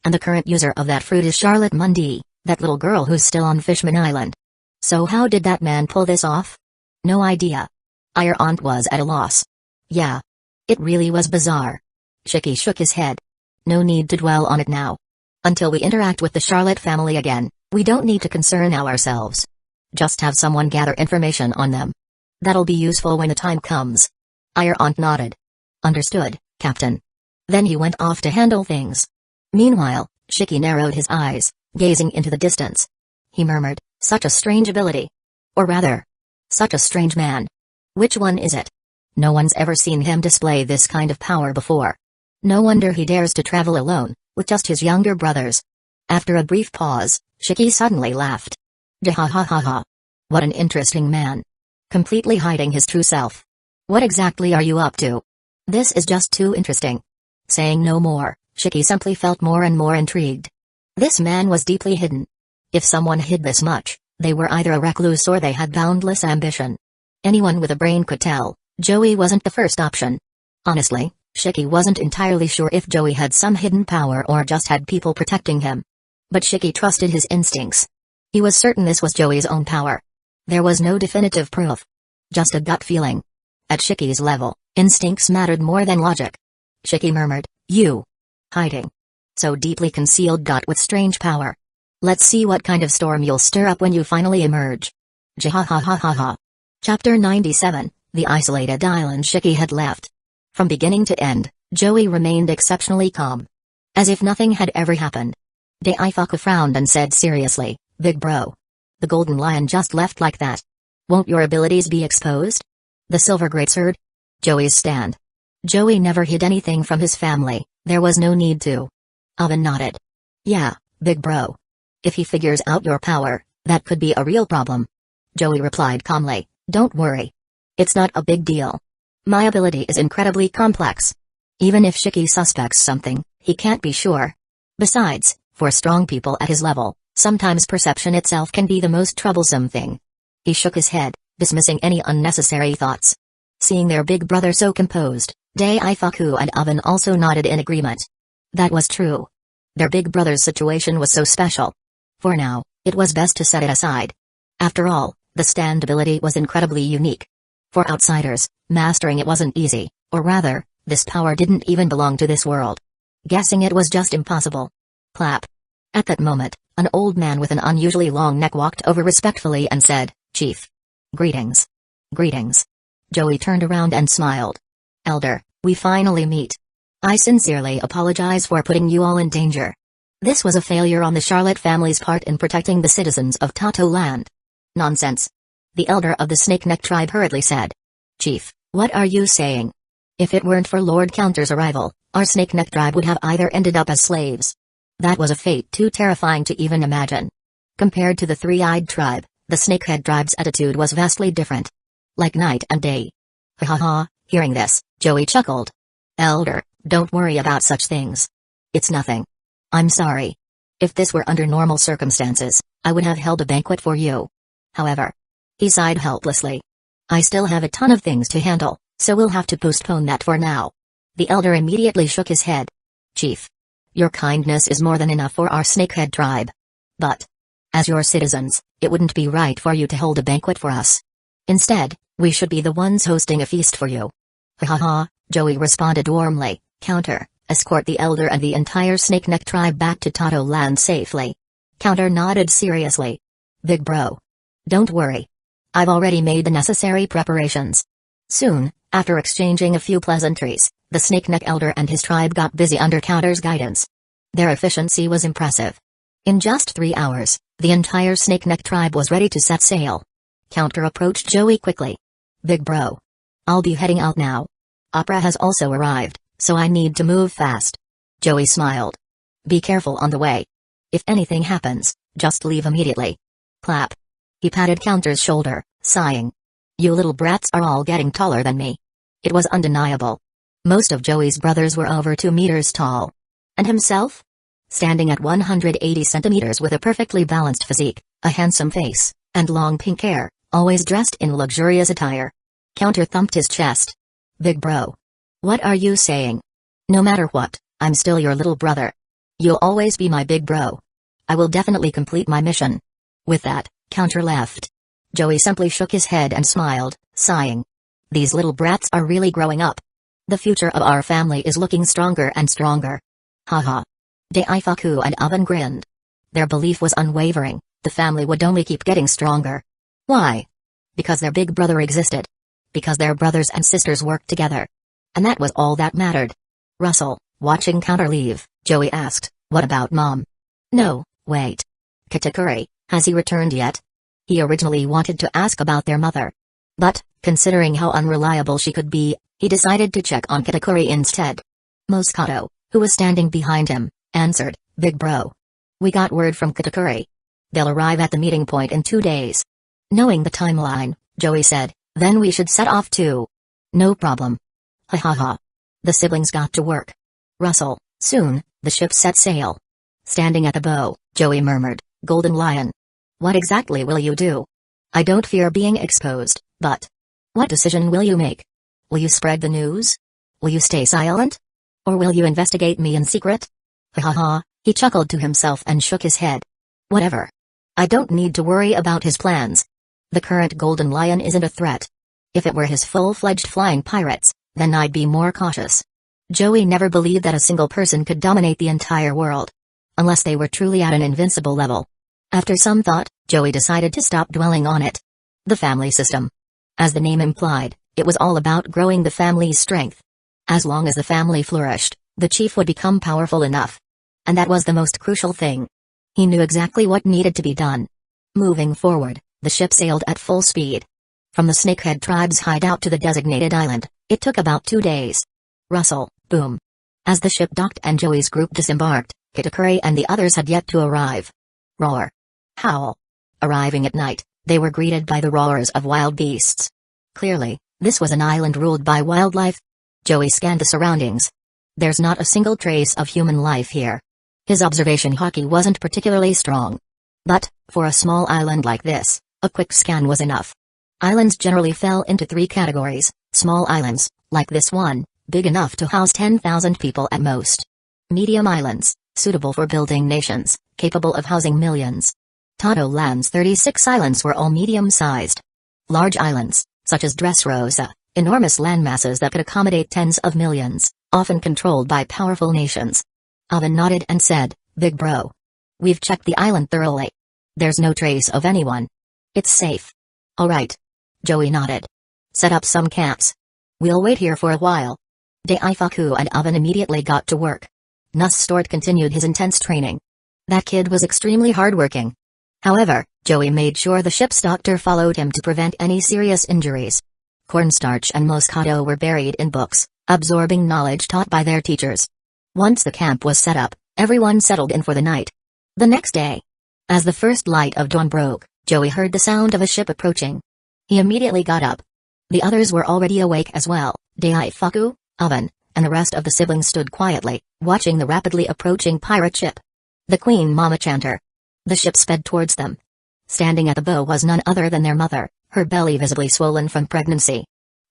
Speaker 1: And the current user of that fruit is Charlotte Mundy, that little girl who's still on Fishman Island. So how did that man pull this off? No idea. Iron was at a loss. Yeah. It really was bizarre. Shiki shook his head. No need to dwell on it now. Until we interact with the Charlotte family again, we don't need to concern ourselves. Just have someone gather information on them. That'll be useful when the time comes. Iron nodded. Understood, Captain. Then he went off to handle things. Meanwhile, Shiki narrowed his eyes, gazing into the distance. He murmured, such a strange ability. Or rather, such a strange man. Which one is it? No one's ever seen him display this kind of power before. No wonder he dares to travel alone, with just his younger brothers. After a brief pause, Shiki suddenly laughed. Ha ha ha ha. What an interesting man. Completely hiding his true self. What exactly are you up to? This is just too interesting. Saying no more, Shiki simply felt more and more intrigued. This man was deeply hidden. If someone hid this much, they were either a recluse or they had boundless ambition. Anyone with a brain could tell, Joey wasn't the first option. Honestly, Shiki wasn't entirely sure if Joey had some hidden power or just had people protecting him. But Shiki trusted his instincts. He was certain this was Joey's own power. There was no definitive proof. Just a gut feeling. At Shiki's level, instincts mattered more than logic. Shiki murmured, "You. Hiding. So deeply concealed. With strange power. Let's see what kind of storm you'll stir up when you finally emerge." Jahahahaha. Chapter 97, The Isolated Island Shiki had left. From beginning to end, Joey remained exceptionally calm. As if nothing had ever happened. Daifuku frowned and said seriously, "Big bro. The Golden Lion just left like that. Won't your abilities be exposed? The Silver Greatsword?" Joey's stand. Joey never hid anything from his family, there was no need to. Oven nodded. "Yeah, big bro. If he figures out your power, that could be a real problem." Joey replied calmly, "Don't worry. It's not a big deal. My ability is incredibly complex. Even if Shiki suspects something, he can't be sure. Besides, for strong people at his level, sometimes perception itself can be the most troublesome thing." He shook his head, dismissing any unnecessary thoughts. Seeing their big brother so composed, Daifuku and Oven also nodded in agreement. That was true. Their big brother's situation was so special. For now, it was best to set it aside. After all, the stand ability was incredibly unique. For outsiders, mastering it wasn't easy, or rather, this power didn't even belong to this world. Guessing it was just impossible. Clap. At that moment, an old man with an unusually long neck walked over respectfully and said, "Chief. Greetings." "Greetings." Joey turned around and smiled. "Elder, we finally meet. I sincerely apologize for putting you all in danger. This was a failure on the Charlotte family's part in protecting the citizens of Tato Land." "Nonsense." The elder of the Snake Neck tribe hurriedly said. "Chief, what are you saying? If it weren't for Lord Counter's arrival, our Snake Neck tribe would have either ended up as slaves." That was a fate too terrifying to even imagine. Compared to the Three-Eyed tribe, the Snakehead tribe's attitude was vastly different. Like night and day. Ha ha ha, hearing this, Joey chuckled. "Elder, don't worry about such things. It's nothing. I'm sorry. If this were under normal circumstances, I would have held a banquet for you. However," he sighed helplessly, "I still have a ton of things to handle, so we'll have to postpone that for now." The elder immediately shook his head. "Chief. Your kindness is more than enough for our Snakehead tribe. But, as your citizens, it wouldn't be right for you to hold a banquet for us. Instead, we should be the ones hosting a feast for you." "Ha ha ha," Joey responded warmly. "Counter, escort the elder and the entire Snake Neck tribe back to Tato Land safely." Counter nodded seriously. "Big bro. Don't worry. I've already made the necessary preparations." Soon, after exchanging a few pleasantries, the Snake Neck elder and his tribe got busy under Counter's guidance. Their efficiency was impressive. In just 3 hours, the entire Snake Neck tribe was ready to set sail. Counter approached Joey quickly. "Big bro. I'll be heading out now. Opera has also arrived, so I need to move fast." Joey smiled. "Be careful on the way. If anything happens, just leave immediately." Clap. He patted Counter's shoulder, sighing. "You little brats are all getting taller than me." It was undeniable. Most of Joey's brothers were over 2 meters tall. And himself? Standing at 180 centimeters with a perfectly balanced physique, a handsome face, and long pink hair, always dressed in luxurious attire. Counter thumped his chest. "Big bro. What are you saying? No matter what, I'm still your little brother. You'll always be my big bro. I will definitely complete my mission." With that, Counter left. Joey simply shook his head and smiled, sighing. These little brats are really growing up. The future of our family is looking stronger and stronger. Haha. Daifuku and Oven grinned. Their belief was unwavering, the family would only keep getting stronger. Why? Because their big brother existed. Because their brothers and sisters worked together. And that was all that mattered. Russell, watching Counter leave, Joey asked, "What about Mom?" "No, wait. Katakuri, has he returned yet?" He originally wanted to ask about their mother. But, considering how unreliable she could be, he decided to check on Katakuri instead. Moscato, who was standing behind him, answered, "Big bro. We got word from Katakuri. They'll arrive at the meeting point in 2 days." Knowing the timeline, Joey said, "Then we should set off too." "No problem." Ha ha ha. The siblings got to work. Russell, soon, the ship set sail. Standing at the bow, Joey murmured, "Golden Lion. What exactly will you do? I don't fear being exposed, but what decision will you make? Will you spread the news? Will you stay silent? Or will you investigate me in secret?" Ha ha ha, he chuckled to himself and shook his head. "Whatever. I don't need to worry about his plans. The current Golden Lion isn't a threat. If it were his full-fledged flying pirates, then I'd be more cautious." Joey never believed that a single person could dominate the entire world. Unless they were truly at an invincible level. After some thought, Joey decided to stop dwelling on it. The family system. As the name implied, it was all about growing the family's strength. As long as the family flourished, the chief would become powerful enough. And that was the most crucial thing. He knew exactly what needed to be done. Moving forward, the ship sailed at full speed. From the Snakehead tribe's hideout to the designated island, it took about 2 days. Rustle, boom. As the ship docked and Joey's group disembarked, Katakuri and the others had yet to arrive. Roar. Howl. Arriving at night, they were greeted by the roars of wild beasts. Clearly, this was an island ruled by wildlife. Joey scanned the surroundings. There's not a single trace of human life here. His observation hockey wasn't particularly strong. But, for a small island like this, a quick scan was enough. Islands generally fell into 3 categories: small islands, like this one, big enough to house 10,000 people at most. Medium islands, suitable for building nations, capable of housing millions. Tato Land's 36 islands were all medium-sized. Large islands, such as Dressrosa, enormous landmasses that could accommodate tens of millions, often controlled by powerful nations. Oven nodded and said, "Big bro. We've checked the island thoroughly. There's no trace of anyone. It's safe." "All right." Joey nodded. "Set up some camps. We'll wait here for a while." Daifuku and Oven immediately got to work. Nussstort continued his intense training. That kid was extremely hardworking. However, Joey made sure the ship's doctor followed him to prevent any serious injuries. Cornstarch and Moscato were buried in books, absorbing knowledge taught by their teachers. Once the camp was set up, everyone settled in for the night. The next day, as the first light of dawn broke, Joey heard the sound of a ship approaching. He immediately got up. The others were already awake as well. Daifuku, Oven, and the rest of the siblings stood quietly, watching the rapidly approaching pirate ship. The Queen Mama Chanter. The ship sped towards them. Standing at the bow was none other than their mother, her belly visibly swollen from pregnancy.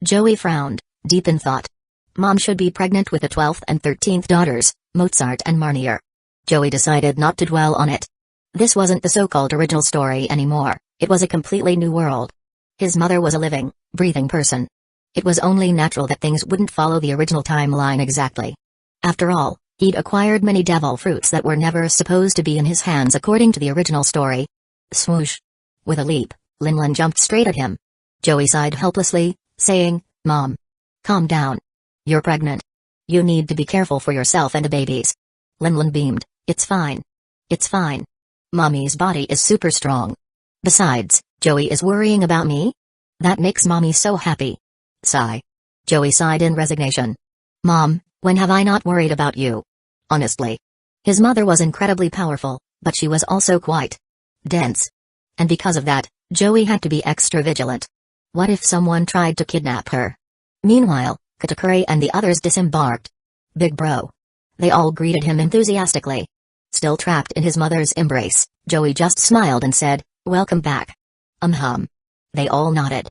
Speaker 1: Joey frowned, deep in thought. Mom should be pregnant with the 12th and 13th daughters, Mozart and Marnier. Joey decided not to dwell on it. This wasn't the so-called original story anymore, it was a completely new world. His mother was a living, breathing person. It was only natural that things wouldn't follow the original timeline exactly. After all, he'd acquired many devil fruits that were never supposed to be in his hands according to the original story. Swoosh. With a leap, Linlin jumped straight at him. Joey sighed helplessly, saying, "Mom. Calm down. You're pregnant. You need to be careful for yourself and the babies." Linlin beamed, "It's fine. It's fine. Mommy's body is super strong. Besides, Joey is worrying about me? That makes Mommy so happy." Sigh. Joey sighed in resignation. "Mom, when have I not worried about you? Honestly." His mother was incredibly powerful, but she was also quite dense. And because of that, Joey had to be extra vigilant. What if someone tried to kidnap her? Meanwhile, Katakuri and the others disembarked. "Big bro." They all greeted him enthusiastically. Still trapped in his mother's embrace, Joey just smiled and said, "Welcome back." Hum. They all nodded.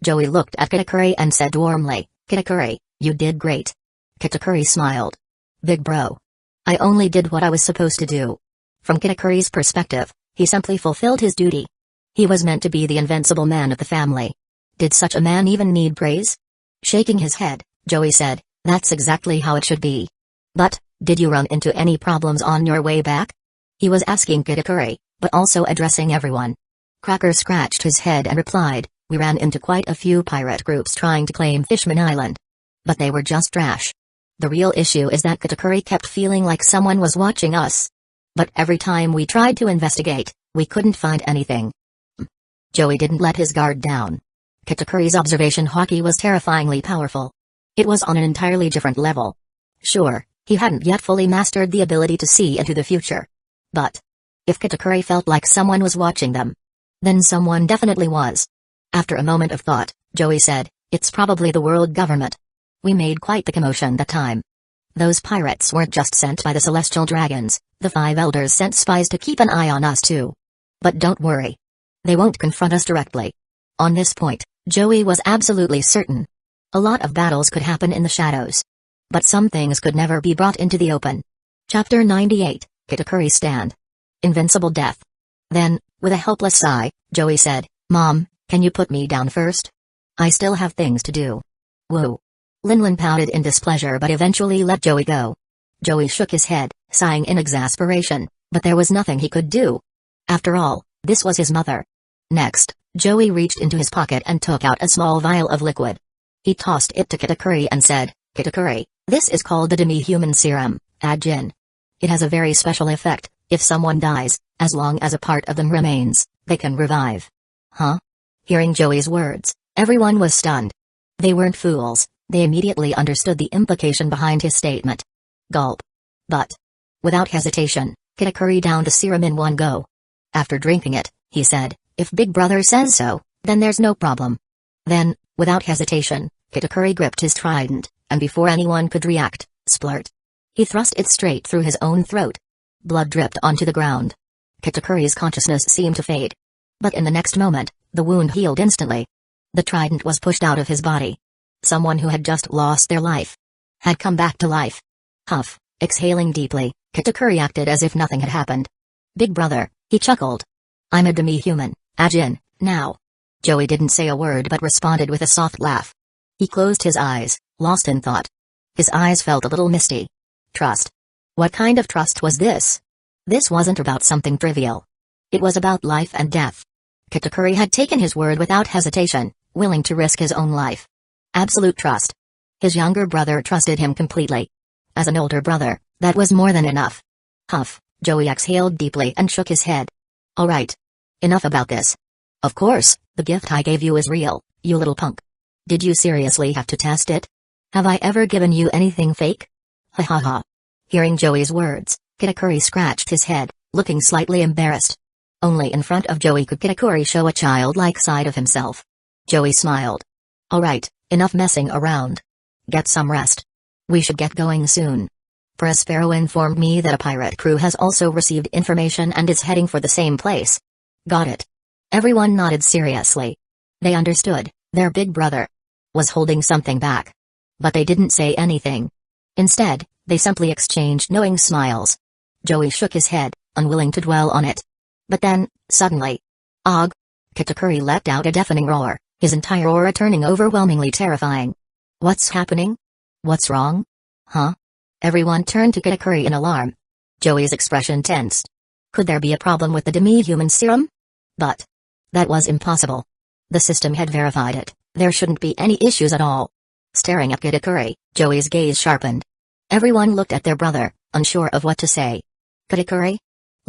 Speaker 1: Joey looked at Katakuri and said warmly, "Katakuri, you did great." Katakuri smiled. "Big bro. I only did what I was supposed to do." From Katakuri's perspective, he simply fulfilled his duty. He was meant to be the invincible man of the family. Did such a man even need praise? Shaking his head, Joey said, "That's exactly how it should be." "But, did you run into any problems on your way back?" He was asking Katakuri, but also addressing everyone. Cracker scratched his head and replied, "We ran into quite a few pirate groups trying to claim Fishman Island. But they were just trash. The real issue is that Katakuri kept feeling like someone was watching us. But every time we tried to investigate, we couldn't find anything." Joey didn't let his guard down. Kitakuri's observation hockey was terrifyingly powerful. It was on an entirely different level. Sure, he hadn't yet fully mastered the ability to see into the future. But if Kitakuri felt like someone was watching them, then someone definitely was. After a moment of thought, Joey said, "It's probably the world government. We made quite the commotion that time. Those pirates weren't just sent by the celestial dragons, the 5 elders sent spies to keep an eye on us too. But don't worry. They won't confront us directly." On this point, Joey was absolutely certain. A lot of battles could happen in the shadows. But some things could never be brought into the open. Chapter 98, Kitakuri's Stand. Invincible Death. Then, with a helpless sigh, Joey said, "Mom, can you put me down first? I still have things to do." Whoa. Linlin pouted in displeasure but eventually let Joey go. Joey shook his head, sighing in exasperation, but there was nothing he could do. After all, this was his mother. Next, Joey reached into his pocket and took out a small vial of liquid. He tossed it to Kitakuri and said, "Kitakuri, this is called the demi-human serum, Ajin. It has a very special effect. If someone dies, as long as a part of them remains, they can revive." Huh? Hearing Joey's words, everyone was stunned. They weren't fools, they immediately understood the implication behind his statement. Gulp. But without hesitation, Kitakuri downed the serum in one go. After drinking it, he said, "If Big Brother says so, then there's no problem." Then, without hesitation, Kitakuri gripped his trident, and before anyone could react, splurt. He thrust it straight through his own throat. Blood dripped onto the ground. Kitakuri's consciousness seemed to fade. But in the next moment, the wound healed instantly. The trident was pushed out of his body. Someone who had just lost their life had come back to life. Huff, exhaling deeply, Kitakuri acted as if nothing had happened. "Big Brother," he chuckled. "I'm a demi-human, Ajin, now." Joey didn't say a word but responded with a soft laugh. He closed his eyes, lost in thought. His eyes felt a little misty. Trust. What kind of trust was this? This wasn't about something trivial. It was about life and death. Kitakuri had taken his word without hesitation, willing to risk his own life. Absolute trust. His younger brother trusted him completely. As an older brother, that was more than enough. Huff, Joey exhaled deeply and shook his head. "All right. Enough about this. Of course, the gift I gave you is real, you little punk. Did you seriously have to test it? Have I ever given you anything fake?" Ha ha ha. Hearing Joey's words, Kitakuri scratched his head, looking slightly embarrassed. Only in front of Joey could Kitakuri show a childlike side of himself. Joey smiled. "All right, enough messing around. Get some rest. We should get going soon. Prospero informed me that a pirate crew has also received information and is heading for the same place." Got it. Everyone nodded seriously. They understood, their big brother was holding something back. But they didn't say anything. Instead, they simply exchanged knowing smiles. Joey shook his head, unwilling to dwell on it. But then, suddenly, "Og!" Kitakuri let out a deafening roar, his entire aura turning overwhelmingly terrifying. "What's happening? What's wrong? Huh?" Everyone turned to Kitakuri in alarm. Joey's expression tensed. Could there be a problem with the demi-human serum? But that was impossible. The system had verified it, there shouldn't be any issues at all. Staring at Kitakuri, Joey's gaze sharpened. Everyone looked at their brother, unsure of what to say. "Kitakuri?"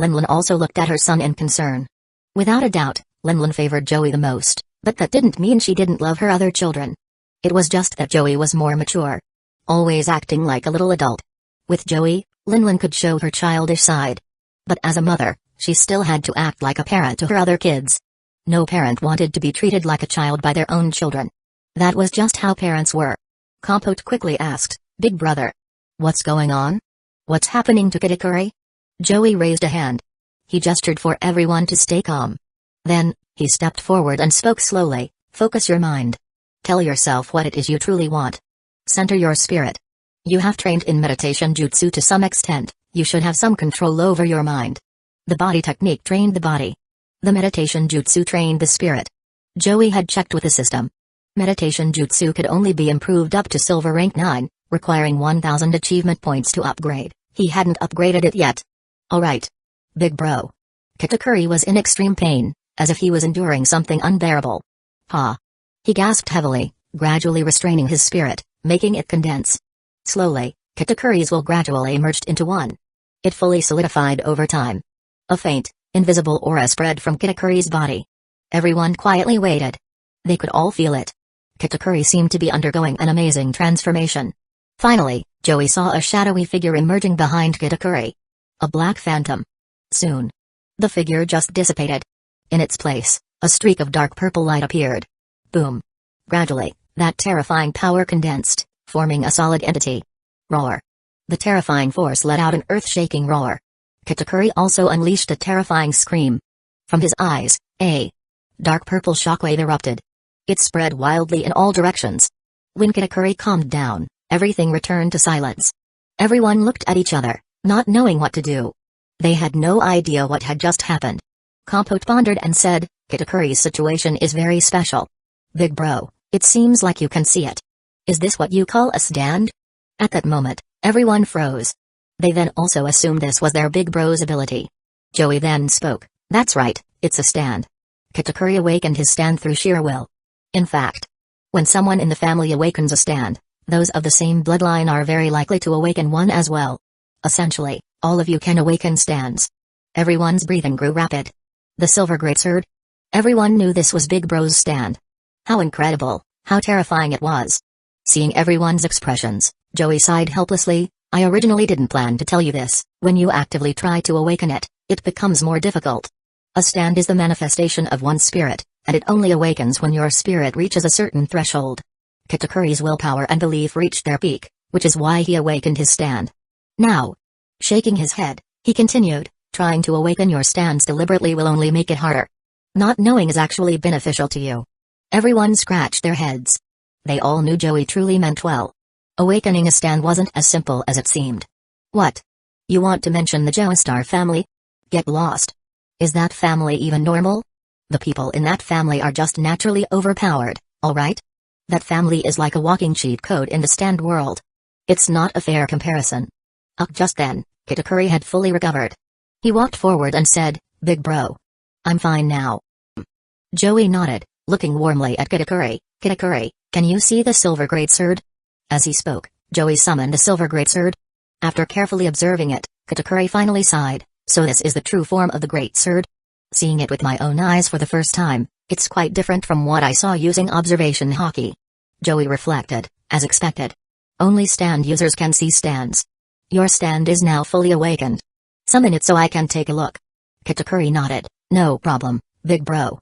Speaker 1: Linlin also looked at her son in concern. Without a doubt, Linlin favored Joey the most, but that didn't mean she didn't love her other children. It was just that Joey was more mature. Always acting like a little adult. With Joey, Linlin could show her childish side. But as a mother, she still had to act like a parent to her other kids. No parent wanted to be treated like a child by their own children. That was just how parents were. Compote quickly asked, "Big Brother. What's going on? What's happening to Kitakuri?" Joey raised a hand. He gestured for everyone to stay calm. Then, he stepped forward and spoke slowly, "Focus your mind. Tell yourself what it is you truly want. Center your spirit. You have trained in meditation jutsu to some extent, you should have some control over your mind. The body technique trained the body. The meditation jutsu trained the spirit." Joey had checked with the system. Meditation jutsu could only be improved up to silver rank 9, requiring 1,000 achievement points to upgrade. He hadn't upgraded it yet. "All right. Big bro." Kitakuri was in extreme pain, as if he was enduring something unbearable. "Ha." He gasped heavily, gradually restraining his spirit, making it condense. Slowly, Kitakuri's will gradually merged into one. It fully solidified over time. A faint, invisible aura spread from Kitakuri's body. Everyone quietly waited. They could all feel it. Katakuri seemed to be undergoing an amazing transformation. Finally, Joey saw a shadowy figure emerging behind Katakuri. A black phantom. Soon, the figure just dissipated. In its place, a streak of dark purple light appeared. Boom. Gradually, that terrifying power condensed, forming a solid entity. Roar. The terrifying force let out an earth-shaking roar. Katakuri also unleashed a terrifying scream. From his eyes, a dark purple shockwave erupted. It spread wildly in all directions. When Katakuri calmed down, everything returned to silence. Everyone looked at each other, not knowing what to do. They had no idea what had just happened. Compote pondered and said, Katakuri's situation is very special. Big bro, it seems like you can see it. Is this what you call a stand? At that moment, everyone froze. They then also assumed this was their big bro's ability. Joey then spoke, that's right, it's a stand. Katakuri awakened his stand through sheer will. In fact, when someone in the family awakens a stand, those of the same bloodline are very likely to awaken one as well. Essentially, all of you can awaken stands. Everyone's breathing grew rapid. The silver greatsword? Everyone knew this was Big Bro's stand. How incredible, how terrifying it was. Seeing everyone's expressions, Joey sighed helplessly. I originally didn't plan to tell you this. When you actively try to awaken it, it becomes more difficult. A stand is the manifestation of one's spirit, and it only awakens when your spirit reaches a certain threshold. Katakuri's willpower and belief reached their peak, which is why he awakened his stand. Now, shaking his head, he continued, trying to awaken your stands deliberately will only make it harder. Not knowing is actually beneficial to you. Everyone scratched their heads. They all knew Joey truly meant well. Awakening a stand wasn't as simple as it seemed. What? You want to mention the Joestar family? Get lost. Is that family even normal? The people in that family are just naturally overpowered, alright? That family is like a walking cheat code in the stand world. It's not a fair comparison. Just then, Katakuri had fully recovered. He walked forward and said, Big bro. I'm fine now. Joey nodded, looking warmly at Katakuri. Katakuri, can you see the silver greatsword? As he spoke, Joey summoned the silver greatsword. After carefully observing it, Katakuri finally sighed, so this is the true form of the greatsword? Seeing it with my own eyes for the first time, it's quite different from what I saw using observation hockey. Joey reflected, as expected. Only stand users can see stands. Your stand is now fully awakened. Summon it so I can take a look. Katakuri nodded, no problem, big bro.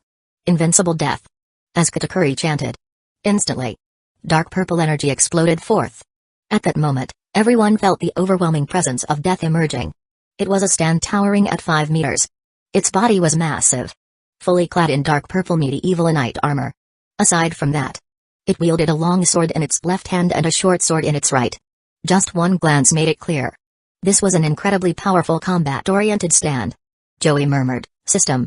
Speaker 1: Invincible death. As Katakuri chanted. Instantly, dark purple energy exploded forth. At that moment, everyone felt the overwhelming presence of death emerging. It was a stand towering at 5 meters. Its body was massive. Fully clad in dark purple medieval knight armor. Aside from that, it wielded a long sword in its left hand and a short sword in its right. Just one glance made it clear. This was an incredibly powerful combat-oriented stand. Joey murmured, System.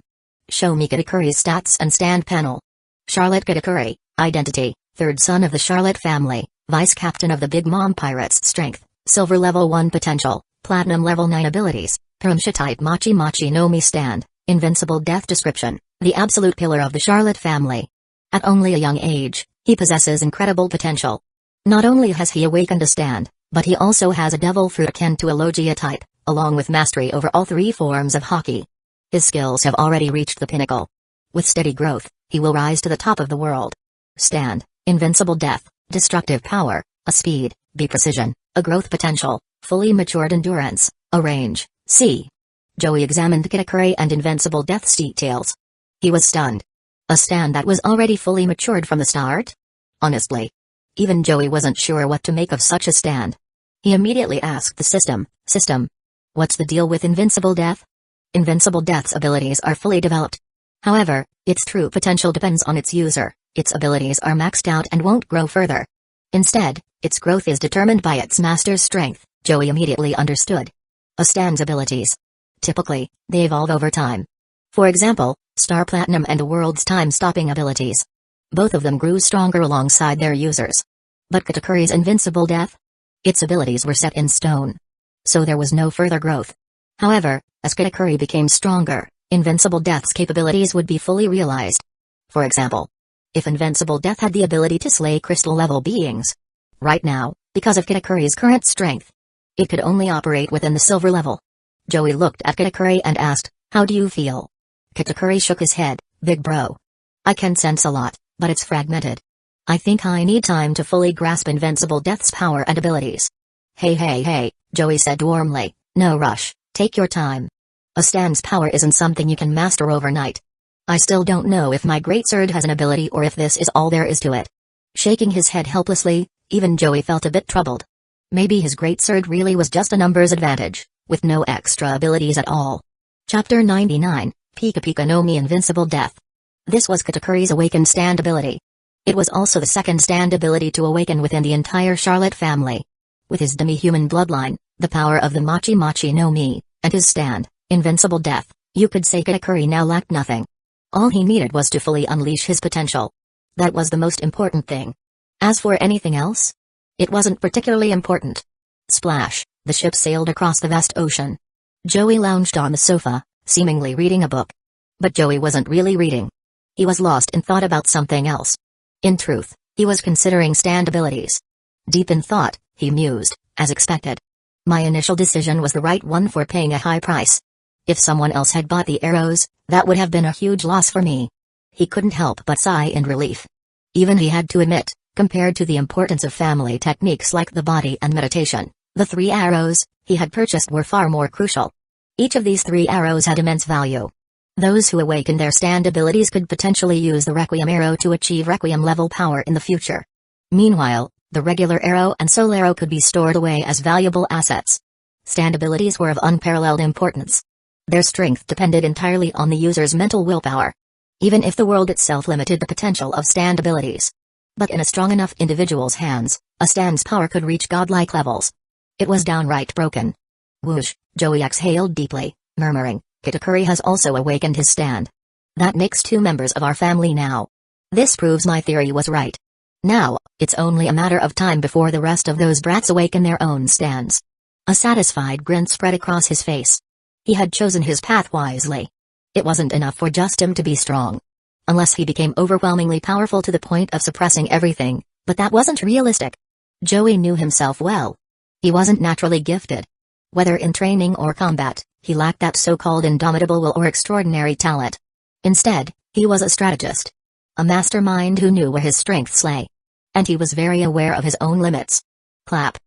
Speaker 1: Show me Katakuri's stats and stand panel. Charlotte Katakuri, Identity, third son of the Charlotte family, Vice Captain of the Big Mom Pirates. Strength, Silver Level 1 Potential, Platinum Level 9 Abilities, Permsha Type Machi Machi no Mi Stand, Invincible Death. Description, the absolute pillar of the Charlotte family. At only a young age, he possesses incredible potential. Not only has he awakened a stand, but he also has a devil fruit akin to a Logia type, along with mastery over all 3 forms of hockey. His skills have already reached the pinnacle. With steady growth, he will rise to the top of the world. Stand, Invincible Death, Destructive Power, a Speed, B Precision, a Growth Potential, Fully Matured Endurance, a Range, C. Joey examined Katakuri and Invincible Death's details. He was stunned. A stand that was already fully matured from the start? Honestly, even Joey wasn't sure what to make of such a stand. He immediately asked the system, what's the deal with Invincible Death? Invincible Death's abilities are fully developed. However, its true potential depends on its user. Its abilities are maxed out and won't grow further. Instead, its growth is determined by its master's strength. Joey immediately understood. A stand's abilities. Typically, they evolve over time. For example, Star Platinum and the World's time-stopping abilities. Both of them grew stronger alongside their users. But Katakuri's Invincible Death? Its abilities were set in stone. So there was no further growth. However, as Katakuri became stronger, Invincible Death's capabilities would be fully realized. For example, if Invincible Death had the ability to slay crystal-level beings. Right now, because of Katakuri's current strength, it could only operate within the silver level. Joey looked at Katakuri and asked, how do you feel? Katakuri shook his head, big bro. I can sense a lot, but it's fragmented. I think I need time to fully grasp Invincible Death's power and abilities. Hey, Joey said warmly, no rush, take your time. A stand's power isn't something you can master overnight. I still don't know if my great sword has an ability or if this is all there is to it. Shaking his head helplessly, even Joey felt a bit troubled. Maybe his great sword really was just a numbers advantage, with no extra abilities at all. Chapter 99, Pika Pika no Mi Invincible Death. This was Katakuri's awakened stand ability. It was also the second stand ability to awaken within the entire Charlotte family. With his demi-human bloodline, the power of the Machi Machi no Mi, and his stand, Invincible Death, you could say Katakuri now lacked nothing. All he needed was to fully unleash his potential. That was the most important thing. As for anything else? It wasn't particularly important. Splash, the ship sailed across the vast ocean. Joey lounged on the sofa, seemingly reading a book. But Joey wasn't really reading. He was lost in thought about something else. In truth, he was considering stand abilities. Deep in thought, he mused, as expected. My initial decision was the right one for paying a high price. If someone else had bought the arrows, that would have been a huge loss for me. He couldn't help but sigh in relief. Even he had to admit, compared to the importance of family techniques like the body and meditation, the 3 arrows he had purchased were far more crucial. Each of these 3 arrows had immense value. Those who awakened their stand abilities could potentially use the Requiem arrow to achieve Requiem level power in the future. Meanwhile, the regular arrow and soul arrow could be stored away as valuable assets. Stand abilities were of unparalleled importance. Their strength depended entirely on the user's mental willpower. Even if the world itself limited the potential of stand abilities. But in a strong enough individual's hands, a stand's power could reach godlike levels. It was downright broken. Whoosh, Joey exhaled deeply, murmuring, Katakuri has also awakened his stand. That makes 2 members of our family now. This proves my theory was right. Now, it's only a matter of time before the rest of those brats awaken their own stands. A satisfied grin spread across his face. He had chosen his path wisely. It wasn't enough for just him to be strong. Unless he became overwhelmingly powerful to the point of suppressing everything, but that wasn't realistic. Joey knew himself well. He wasn't naturally gifted. Whether in training or combat, he lacked that so-called indomitable will or extraordinary talent. Instead, he was a strategist. A mastermind who knew where his strengths lay. And he was very aware of his own limits. Clap.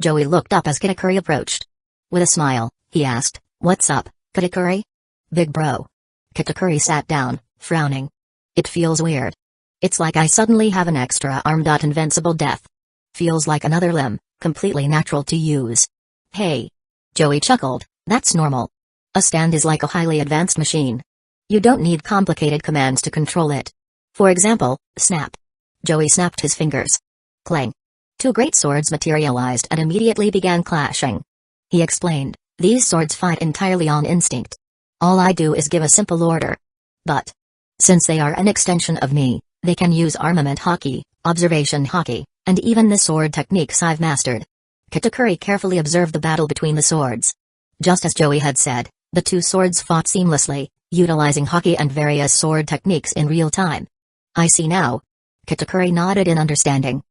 Speaker 1: Joey looked up as Katakuri approached. With a smile, he asked, "What's up, Katakuri?" "Big bro." Katakuri sat down, frowning. "It feels weird. It's like I suddenly have an extra arm. Invincible Death. Feels like another limb, completely natural to use." "Hey." Joey chuckled, "That's normal. A stand is like a highly advanced machine. You don't need complicated commands to control it. For example, snap." Joey snapped his fingers. Clang. 2 great swords materialized and immediately began clashing. He explained, "These swords fight entirely on instinct. All I do is give a simple order. But since they are an extension of me, they can use armament hockey, observation hockey, and even the sword techniques I've mastered." Katakuri carefully observed the battle between the swords. Just as Joey had said, the 2 swords fought seamlessly, utilizing hockey and various sword techniques in real time. "I see now." Katakuri nodded in understanding.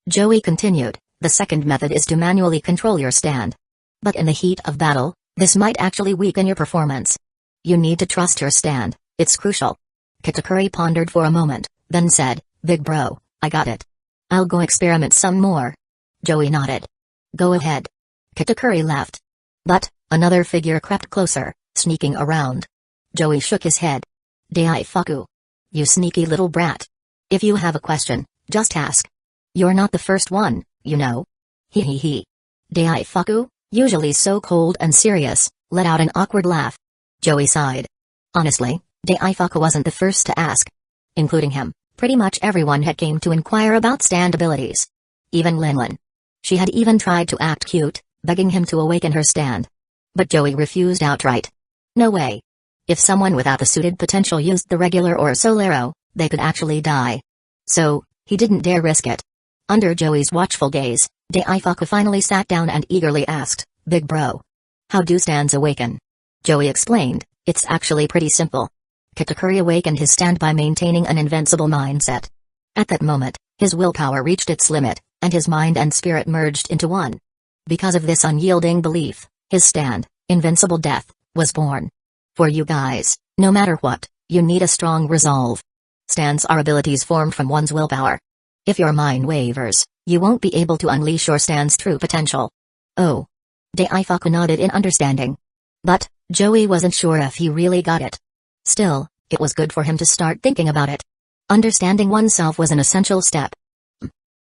Speaker 1: Joey continued, "The second method is to manually control your stand. But in the heat of battle, this might actually weaken your performance. You need to trust your stand, it's crucial." Katakuri pondered for a moment, then said, "Big bro, I got it. I'll go experiment some more." Joey nodded. "Go ahead." Katakuri laughed. But another figure crept closer, sneaking around. Joey shook his head. "Daifuku. You sneaky little brat. If you have a question, just ask. You're not the first one, you know." He. Daifuku, usually so cold and serious, let out an awkward laugh. Joey sighed. Honestly, Daifuku wasn't the first to ask. Including him, pretty much everyone had came to inquire about stand abilities. Even Linlin. She had even tried to act cute, begging him to awaken her stand. But Joey refused outright. No way. If someone without the suited potential used the regular or soul arrow, they could actually die. So, he didn't dare risk it. Under Joey's watchful gaze, Daifuku finally sat down and eagerly asked, "Big bro. How do stands awaken?" Joey explained, "It's actually pretty simple." Katakuri awakened his stand by maintaining an invincible mindset. At that moment, his willpower reached its limit, and his mind and spirit merged into one. Because of this unyielding belief, his stand, Invincible Death, was born. For you guys, no matter what, you need a strong resolve. Stands are abilities formed from one's willpower. If your mind wavers, you won't be able to unleash your stand's true potential. Oh. Daifuku nodded in understanding. But, Joey wasn't sure if he really got it. Still, it was good for him to start thinking about it. Understanding oneself was an essential step.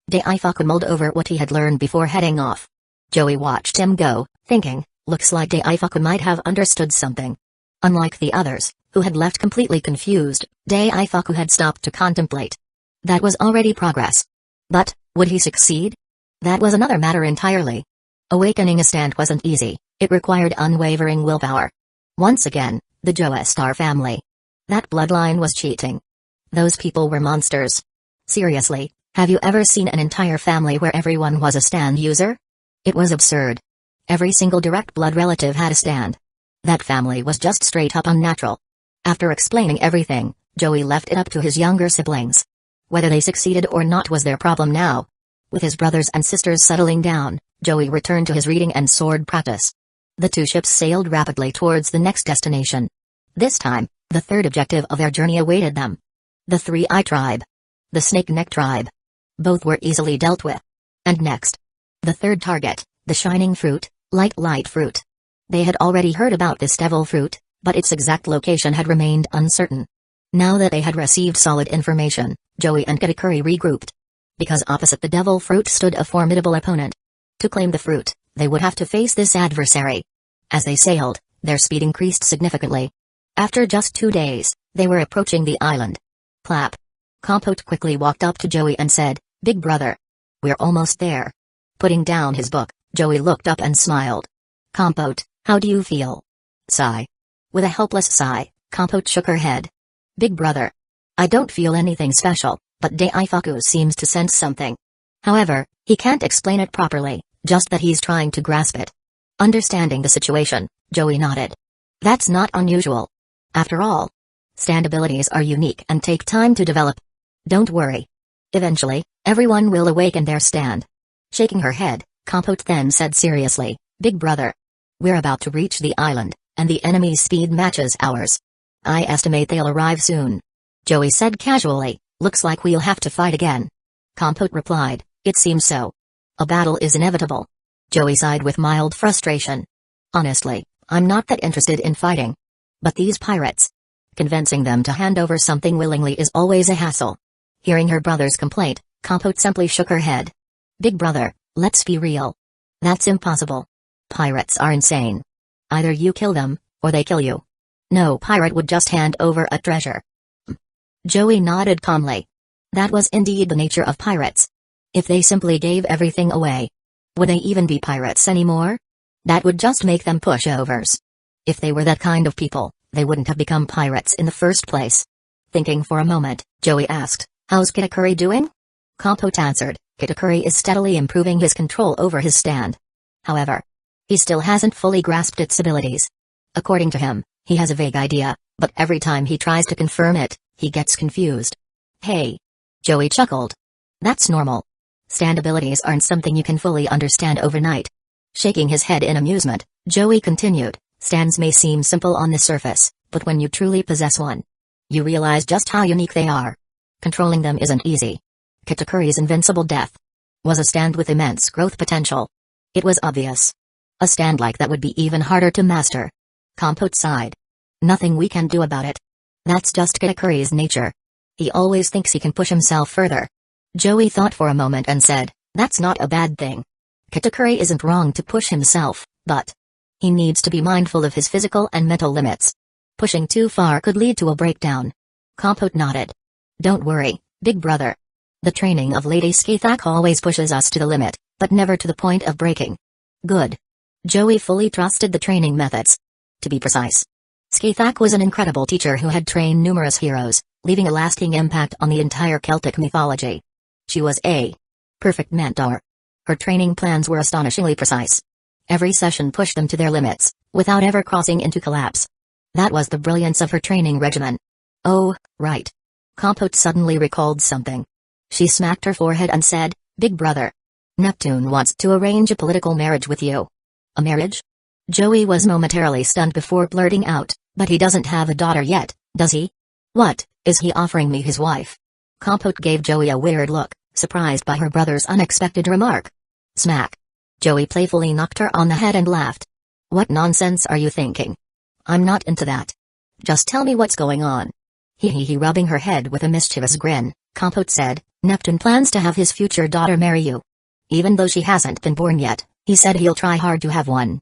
Speaker 1: Daifuku mulled over what he had learned before heading off. Joey watched him go, thinking, looks like Daifuku might have understood something. Unlike the others, who had left completely confused, Daifuku had stopped to contemplate. That was already progress. But, would he succeed? That was another matter entirely. Awakening a stand wasn't easy, it required unwavering willpower. Once again, the Joestar family. That bloodline was cheating. Those people were monsters. Seriously, have you ever seen an entire family where everyone was a stand user? It was absurd. Every single direct blood relative had a stand. That family was just straight up unnatural. After explaining everything, Joey left it up to his younger siblings. Whether they succeeded or not was their problem now. With his brothers and sisters settling down, Joey returned to his reading and sword practice. The two ships sailed rapidly towards the next destination. This time, the third objective of their journey awaited them. The Three-Eye Tribe. The Snake-Neck Tribe. Both were easily dealt with. And next. The third target, the Shining Fruit, Light Fruit. They had already heard about this devil fruit, but its exact location had remained uncertain. Now that they had received solid information, Joey and Katakuri regrouped. Because opposite the devil fruit stood a formidable opponent. To claim the fruit, they would have to face this adversary. As they sailed, their speed increased significantly. After just 2 days, they were approaching the island. Clap. Compote quickly walked up to Joey and said, "Big brother. We're almost there." Putting down his book, Joey looked up and smiled. "Compote, how do you feel?" Sigh. With a helpless sigh, Compote shook her head. "Big brother. I don't feel anything special, but Daifuku seems to sense something. However, he can't explain it properly, just that he's trying to grasp it." Understanding the situation, Joey nodded. That's not unusual. After all, stand abilities are unique and take time to develop. Don't worry. Eventually, everyone will awaken their stand. Shaking her head, Compote then said seriously, "Big brother. We're about to reach the island, and the enemy's speed matches ours. I estimate they'll arrive soon." Joey said casually, "Looks like we'll have to fight again." Compote replied, "It seems so. A battle is inevitable." Joey sighed with mild frustration. "Honestly, I'm not that interested in fighting. But these pirates. Convincing them to hand over something willingly is always a hassle." Hearing her brother's complaint, Compote simply shook her head. "Big brother, let's be real. That's impossible. Pirates are insane. Either you kill them, or they kill you. No pirate would just hand over a treasure." Joey nodded calmly. That was indeed the nature of pirates. If they simply gave everything away, would they even be pirates anymore? That would just make them pushovers. If they were that kind of people, they wouldn't have become pirates in the first place. Thinking for a moment, Joey asked, "How's Katakuri doing?" Compote answered, "Katakuri is steadily improving his control over his stand. However, he still hasn't fully grasped its abilities. According to him, he has a vague idea, but every time he tries to confirm it, he gets confused." "Hey." Joey chuckled. "That's normal. Stand abilities aren't something you can fully understand overnight." Shaking his head in amusement, Joey continued, "Stands may seem simple on the surface, but when you truly possess one, you realize just how unique they are. Controlling them isn't easy." Katakuri's invincible death was a stand with immense growth potential. It was obvious. A stand like that would be even harder to master. Compote sighed. "Nothing we can do about it. That's just Katakuri's nature. He always thinks he can push himself further." Joey thought for a moment and said, "That's not a bad thing. Katakuri isn't wrong to push himself, but he needs to be mindful of his physical and mental limits. Pushing too far could lead to a breakdown." Compote nodded. "Don't worry, big brother. The training of Lady Skathak always pushes us to the limit, but never to the point of breaking." Good. Joey fully trusted the training methods. To be precise, Skathak was an incredible teacher who had trained numerous heroes, leaving a lasting impact on the entire Celtic mythology. She was a perfect mentor. Her training plans were astonishingly precise. Every session pushed them to their limits, without ever crossing into collapse. That was the brilliance of her training regimen. Oh, right. Compote suddenly recalled something. She smacked her forehead and said, "Big brother. Neptune wants to arrange a political marriage with you." "A marriage?" Joey was momentarily stunned before blurting out, "But he doesn't have a daughter yet, does he?" "What, Is he offering me his wife? Compote gave Joey a weird look, surprised by her brother's unexpected remark. Smack. Joey playfully knocked her on the head and laughed. What nonsense are you thinking? I'm not into that. Just tell me what's going on. He rubbing her head with a mischievous grin, Compote said, Neptune plans to have his future daughter marry you. Even though she hasn't been born yet, he said he'll try hard to have one.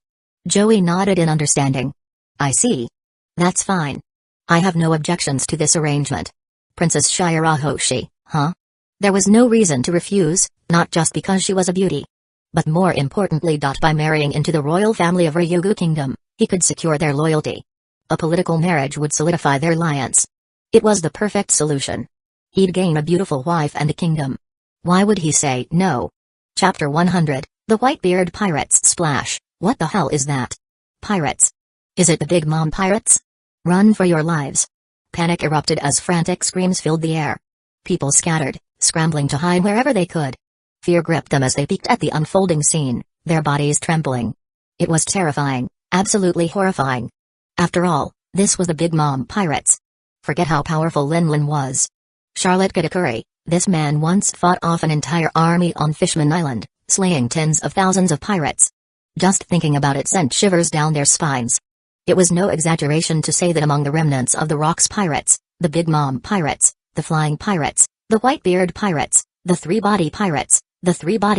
Speaker 1: Joey nodded in understanding. I see. That's fine. I have no objections to this arrangement. Princess Shirahoshi, huh? There was no reason to refuse, not just because she was a beauty. But more importantly, by marrying into the royal family of Ryugu Kingdom, he could secure their loyalty. A political marriage would solidify their alliance. It was the perfect solution. He'd gain a beautiful wife and a kingdom. Why would he say no? Chapter 100, The Whitebeard Pirates Splash. What the hell is that? Pirates. Is it the Big Mom Pirates? Run for your lives. Panic erupted as frantic screams filled the air. People scattered, scrambling to hide wherever they could. Fear gripped them as they peeked at the unfolding scene, their bodies trembling. It was terrifying, absolutely horrifying. After all, this was the Big Mom Pirates. Forget how powerful Linlin was. Charlotte Katakuri, this man once fought off an entire army on Fishman Island, slaying tens of thousands of pirates. Just thinking about it sent shivers down their spines. It was no exaggeration to say that among the remnants of the Rocks Pirates, the Big Mom Pirates, the Flying Pirates, the Whitebeard Pirates, the Three-Body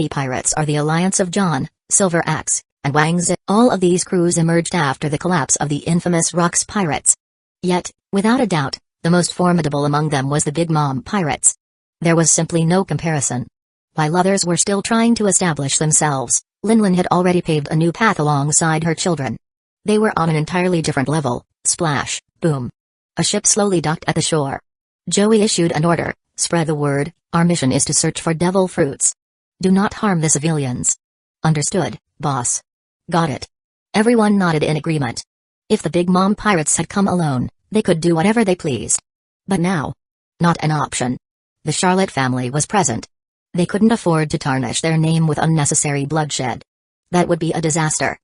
Speaker 1: Pirates are the alliance of John, Silver Axe, and Wang Zi. All of these crews emerged after the collapse of the infamous Rocks Pirates. Yet, without a doubt, the most formidable among them was the Big Mom Pirates. There was simply no comparison. While others were still trying to establish themselves, Linlin had already paved a new path alongside her children. They were on an entirely different level. Splash, boom. A ship slowly docked at the shore. Joey issued an order, spread the word, our mission is to search for devil fruits. Do not harm the civilians. Understood, boss. Got it. Everyone nodded in agreement. If the Big Mom Pirates had come alone, they could do whatever they pleased. But now? Not an option. The Charlotte family was present. They couldn't afford to tarnish their name with unnecessary bloodshed. That would be a disaster.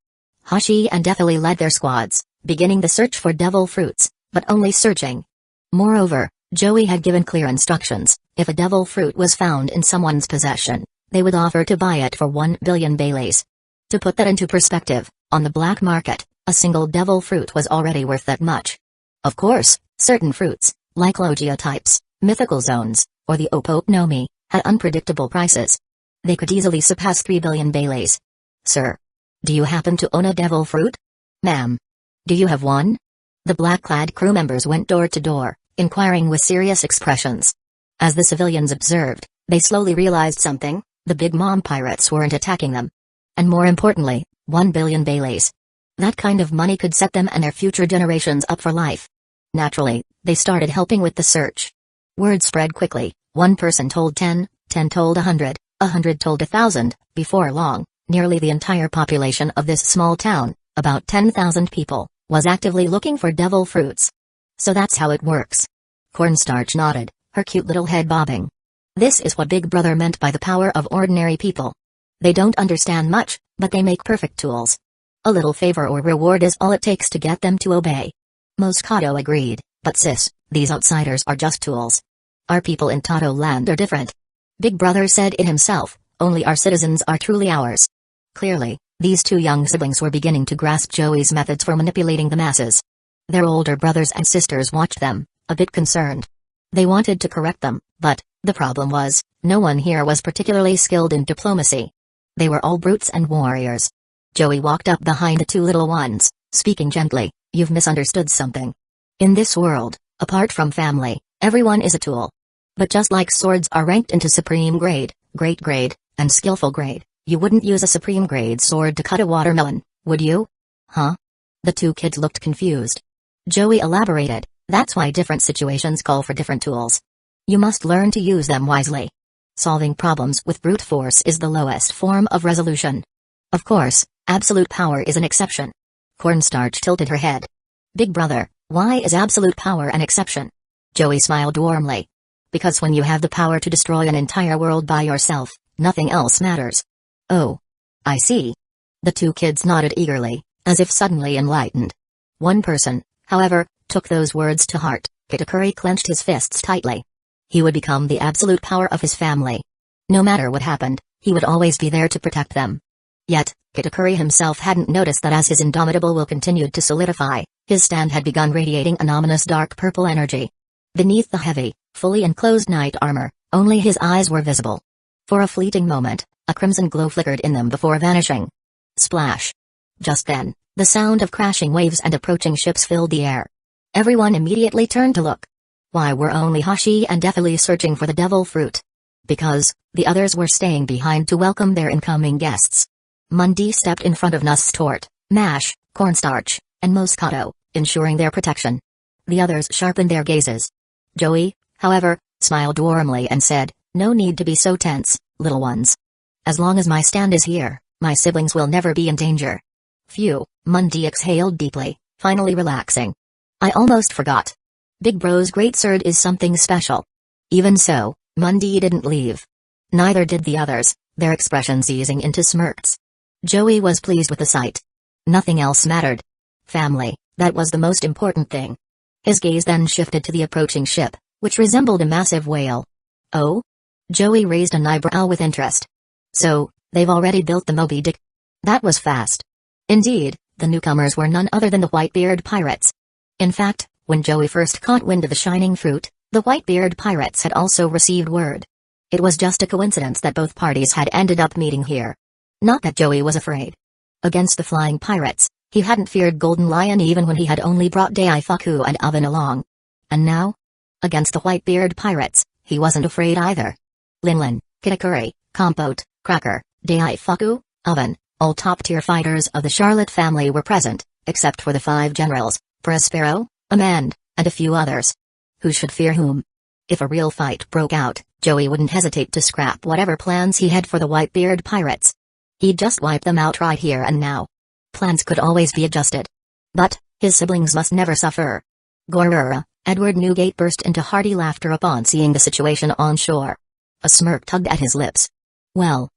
Speaker 1: Hashi and Defili led their squads, beginning the search for devil fruits, but only searching. Moreover, Joey had given clear instructions, if a devil fruit was found in someone's possession, they would offer to buy it for 1 billion Baileys. To put that into perspective, on the black market, a single devil fruit was already worth that much. Of course, certain fruits, like Logia types, mythical zones, or the Oponomi, had unpredictable prices. They could easily surpass 3 billion Baileys. Sir. Do you happen to own a devil fruit? Ma'am. Do you have one? The black-clad crew members went door to door, inquiring with serious expressions. As the civilians observed, they slowly realized something, the Big Mom Pirates weren't attacking them. And more importantly, 1 billion Baileys. That kind of money could set them and their future generations up for life. Naturally, they started helping with the search. Word spread quickly, one person told 10, 10 told 100, 100 told 1,000, before long. Nearly the entire population of this small town, about 10,000 people, was actively looking for devil fruits. So that's how it works. Cornstarch nodded, her cute little head bobbing. This is what Big Brother meant by the power of ordinary people. They don't understand much, but they make perfect tools. A little favor or reward is all it takes to get them to obey. Moscato agreed, but sis, these outsiders are just tools. Our people in Tato land are different. Big Brother said it himself, only our citizens are truly ours. Clearly, these two young siblings were beginning to grasp Joey's methods for manipulating the masses. Their older brothers and sisters watched them, a bit concerned. They wanted to correct them, but, the problem was, no one here was particularly skilled in diplomacy. They were all brutes and warriors. Joey walked up behind the two little ones, speaking gently, you've misunderstood something. In this world, apart from family, everyone is a tool. But just like swords are ranked into supreme grade, great grade, and skillful grade, you wouldn't use a supreme grade sword to cut a watermelon, would you? Huh? The two kids looked confused. Joey elaborated, that's why different situations call for different tools. You must learn to use them wisely. Solving problems with brute force is the lowest form of resolution. Of course, absolute power is an exception. Cornstarch tilted her head. Big Brother, why is absolute power an exception? Joey smiled warmly. Because when you have the power to destroy an entire world by yourself, nothing else matters. Oh. I see. The two kids nodded eagerly, as if suddenly enlightened. One person, however, took those words to heart. Kitakuri clenched his fists tightly. He would become the absolute power of his family. No matter what happened, he would always be there to protect them. Yet, Kitakuri himself hadn't noticed that as his indomitable will continued to solidify, his stand had begun radiating an ominous dark purple energy. Beneath the heavy, fully enclosed knight armor, only his eyes were visible. For a fleeting moment, a crimson glow flickered in them before vanishing. Splash! Just then, the sound of crashing waves and approaching ships filled the air. Everyone immediately turned to look. Why were only Hashi and Defili searching for the devil fruit? Because the others were staying behind to welcome their incoming guests. Mundi stepped in front of Nustort, Mash, Cornstarch, and Moscato, ensuring their protection. The others sharpened their gazes. Joey, however, smiled warmly and said, "No need to be so tense, little ones. As long as my stand is here, my siblings will never be in danger." Phew, Mundi exhaled deeply, finally relaxing. "I almost forgot. Big Bro's great sword is something special." Even so, Mundi didn't leave. Neither did the others, their expressions easing into smirks. Joey was pleased with the sight. Nothing else mattered. Family, that was the most important thing. His gaze then shifted to the approaching ship, which resembled a massive whale. "Oh?" Joey raised an eyebrow with interest. "So, they've already built the Moby Dick?" That was fast. Indeed, the newcomers were none other than the Whitebeard pirates. In fact, when Joey first caught wind of the shining fruit, the Whitebeard pirates had also received word. It was just a coincidence that both parties had ended up meeting here. Not that Joey was afraid. Against the flying pirates, he hadn't feared Golden Lion even when he had only brought Daifuku and Oven along. And now? Against the Whitebeard pirates, he wasn't afraid either. Linlin, Kitakuri, Compote, Cracker, Daifuku, Oven, all top-tier fighters of the Charlotte family were present, except for the 5 generals, Prospero, Amand, and a few others. Who should fear whom? If a real fight broke out, Joey wouldn't hesitate to scrap whatever plans he had for the Whitebeard pirates. He'd just wipe them out right here and now. Plans could always be adjusted. But his siblings must never suffer. Gorura, Edward Newgate burst into hearty laughter upon seeing the situation on shore. A smirk tugged at his lips. Well,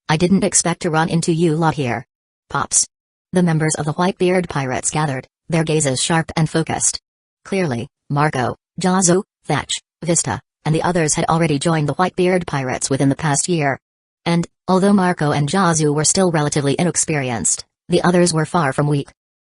Speaker 1: I didn't expect to run into you lot here. Pops. The members of the Whitebeard pirates gathered, their gazes sharp and focused. Clearly, Marco, Jazu, Thatch, Vista, and the others had already joined the Whitebeard pirates within the past year. And, although Marco and Jazu were still relatively inexperienced, the others were far from weak.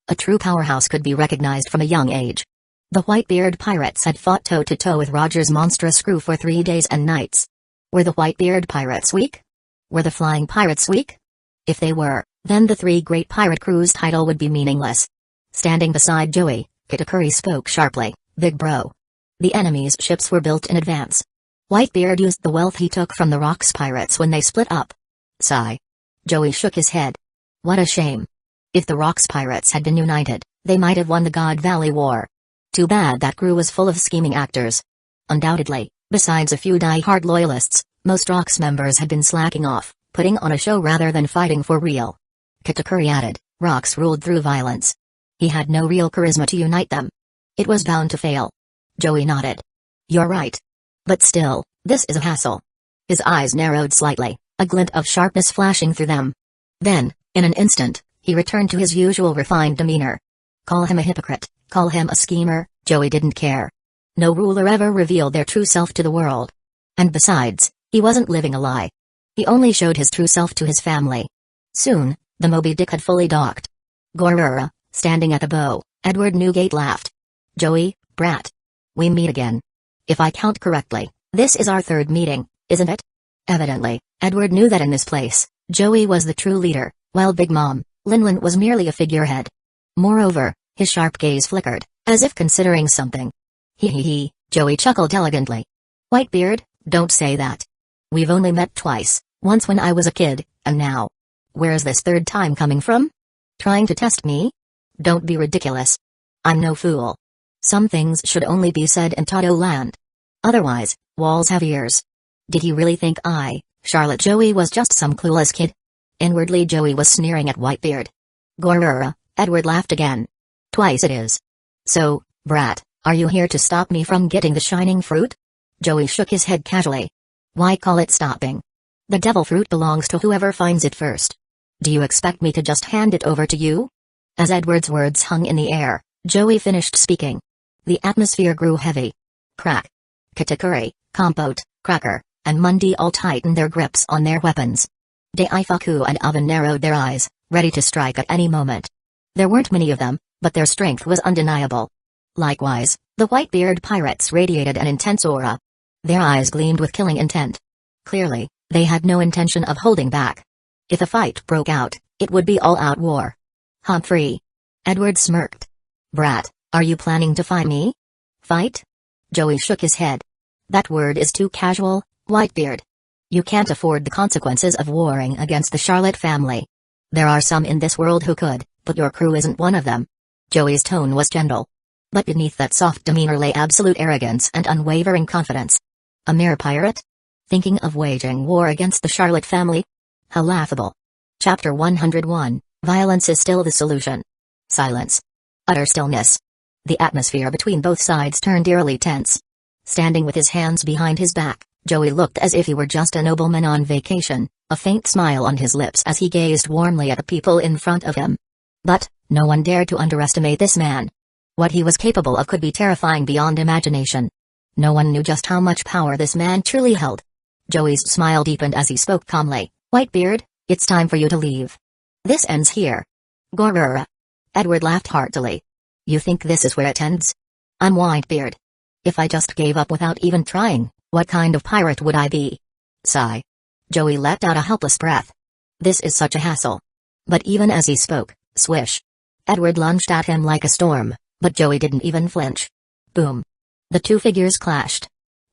Speaker 1: A true powerhouse could be recognized from a young age. The Whitebeard pirates had fought toe-to-toe with Roger's monstrous crew for 3 days and nights. Were the Whitebeard pirates weak? Were the flying pirates weak? If they were, then the 3 great pirate crews title would be meaningless. Standing beside Joey, Kitakuri spoke sharply, "Big Bro. The enemy's ships were built in advance. Whitebeard used the wealth he took from the Rocks pirates when they split up." Sigh. Joey shook his head. What a shame. If the Rocks pirates had been united, they might have won the God Valley War. Too bad that crew was full of scheming actors. Undoubtedly, besides a few die-hard loyalists, most Rocks members had been slacking off, putting on a show rather than fighting for real. Kitakuri added, Rocks ruled through violence. He had no real charisma to unite them. It was bound to fail. Joey nodded. You're right. But still, this is a hassle. His eyes narrowed slightly, a glint of sharpness flashing through them. Then, in an instant, he returned to his usual refined demeanor. Call him a hypocrite, call him a schemer, Joey didn't care. No ruler ever revealed their true self to the world. And besides, he wasn't living a lie. He only showed his true self to his family. Soon, the Moby Dick had fully docked. Gorura, standing at the bow, Edward Newgate laughed. Joey, brat. We meet again. If I count correctly, this is our 3rd meeting, isn't it? Evidently, Edward knew that in this place, Joey was the true leader, while Big Mom, Linlin was merely a figurehead. Moreover, his sharp gaze flickered, as if considering something. He, Joey chuckled elegantly. Whitebeard, don't say that. We've only met twice, once when I was a kid, and now. Where's this 3rd time coming from? Trying to test me? Don't be ridiculous. I'm no fool. Some things should only be said in Toto land. Otherwise, walls have ears. Did he really think Charlotte Joey was just some clueless kid? Inwardly Joey was sneering at Whitebeard. Gorura, Edward laughed again. Twice it is. So, brat, are you here to stop me from getting the shining fruit? Joey shook his head casually. Why call it stopping? The devil fruit belongs to whoever finds it first. Do you expect me to just hand it over to you? As Edward's words hung in the air, Joey finished speaking. The atmosphere grew heavy. Crack. Katakuri, Compote, Cracker, and Mundi all tightened their grips on their weapons. Daifuku and Oven narrowed their eyes, ready to strike at any moment. There weren't many of them, but their strength was undeniable. Likewise, the Whitebeard pirates radiated an intense aura. Their eyes gleamed with killing intent. Clearly, they had no intention of holding back. If a fight broke out, it would be all-out war. Humphrey. Edward smirked. Brat, are you planning to fight me? Fight? Joey shook his head. That word is too casual, Whitebeard. You can't afford the consequences of warring against the Charlotte family. There are some in this world who could, but your crew isn't one of them. Joey's tone was gentle. But beneath that soft demeanor lay absolute arrogance and unwavering confidence. A mere pirate? Thinking of waging war against the Charlotte family? How laughable. Chapter 101, Violence is still the solution. Silence. Utter stillness. The atmosphere between both sides turned eerily tense. Standing with his hands behind his back, Joey looked as if he were just a nobleman on vacation, a faint smile on his lips as he gazed warmly at the people in front of him. But, no one dared to underestimate this man. What he was capable of could be terrifying beyond imagination. No one knew just how much power this man truly held. Joey's smile deepened as he spoke calmly. Whitebeard, it's time for you to leave. This ends here. Gorrura. Edward laughed heartily. You think this is where it ends? I'm Whitebeard. If I just gave up without even trying, what kind of pirate would I be? Sigh. Joey let out a helpless breath. This is such a hassle. But even as he spoke, swish. Edward lunged at him like a storm, but Joey didn't even flinch. Boom. The two figures clashed.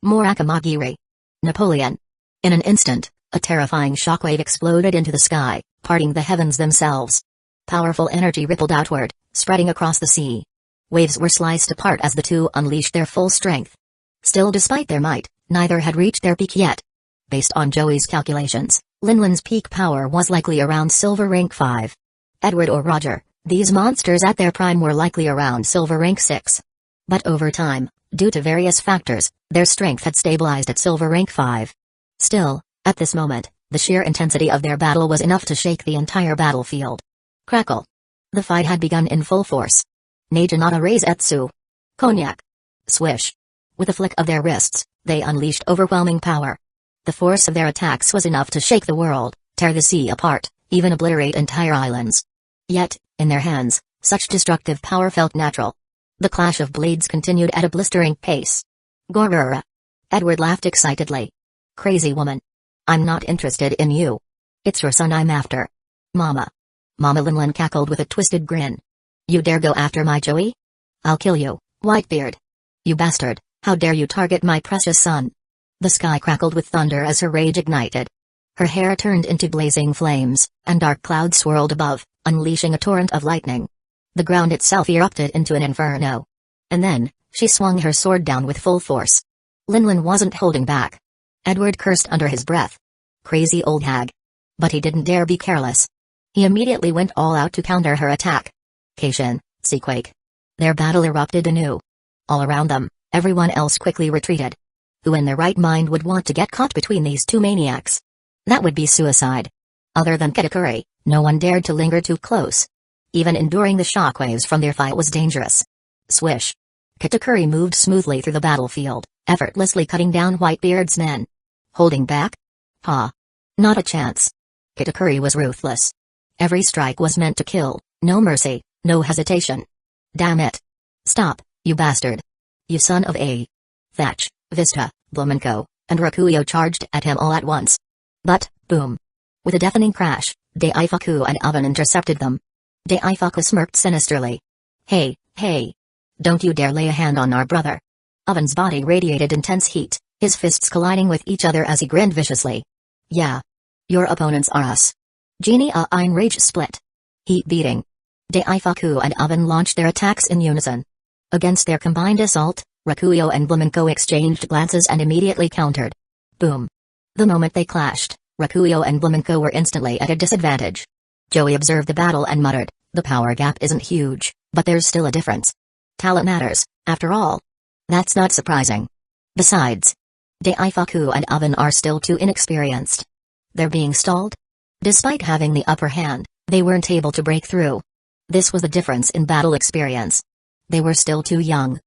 Speaker 1: Murakamagiri. Napoleon. In an instant, a terrifying shockwave exploded into the sky, parting the heavens themselves. Powerful energy rippled outward, spreading across the sea. Waves were sliced apart as the two unleashed their full strength. Still, despite their might, neither had reached their peak yet. Based on Joey's calculations, Linlin's peak power was likely around Silver Rank 5. Edward or Roger, these monsters at their prime were likely around Silver Rank 6. But over time, due to various factors, their strength had stabilized at Silver Rank 5. Still, at this moment, the sheer intensity of their battle was enough to shake the entire battlefield. Crackle. The fight had begun in full force. Naginata Raise Etsu. Cognac. Swish. With a flick of their wrists, they unleashed overwhelming power. The force of their attacks was enough to shake the world, tear the sea apart, even obliterate entire islands. Yet, in their hands, such destructive power felt natural. The clash of blades continued at a blistering pace. Gorrura. Edward laughed excitedly. Crazy woman. I'm not interested in you. It's your son I'm after. Mama. Mama Linlin cackled with a twisted grin. You dare go after my Joey? I'll kill you, Whitebeard. You bastard, how dare you target my precious son? The sky crackled with thunder as her rage ignited. Her hair turned into blazing flames, and dark clouds swirled above, unleashing a torrent of lightning. The ground itself erupted into an inferno. And then, she swung her sword down with full force. Linlin wasn't holding back. Edward cursed under his breath. Crazy old hag. But he didn't dare be careless. He immediately went all out to counter her attack. Keishin, Seaquake. Their battle erupted anew. All around them, everyone else quickly retreated. Who in their right mind would want to get caught between these two maniacs? That would be suicide. Other than Katakuri, no one dared to linger too close. Even enduring the shockwaves from their fight was dangerous. Swish. Katakuri moved smoothly through the battlefield, effortlessly cutting down Whitebeard's men. Holding back? Ha! Not a chance. Katakuri was ruthless. Every strike was meant to kill, no mercy, no hesitation. Damn it. Stop, you bastard. You son of a... Thatch, Vista, Blumenko, and Rakuyo charged at him all at once. But, boom. With a deafening crash, Daifuku and Oven intercepted them. Daifuku smirked sinisterly. Hey, hey. Don't you dare lay a hand on our brother. Oven's body radiated intense heat, his fists colliding with each other as he grinned viciously. Yeah. Your opponents are us. Genie Ein rage split. Heat beating. Daifuku and Oven launched their attacks in unison. Against their combined assault, Rakuyo and Blumenko exchanged glances and immediately countered. Boom. The moment they clashed, Rakuyo and Blumenko were instantly at a disadvantage. Joey observed the battle and muttered, the power gap isn't huge, but there's still a difference. Talent matters, after all. That's not surprising. Besides, Daifuku and Oven are still too inexperienced. They're being stalled? Despite having the upper hand, they weren't able to break through. This was the difference in battle experience. They were still too young.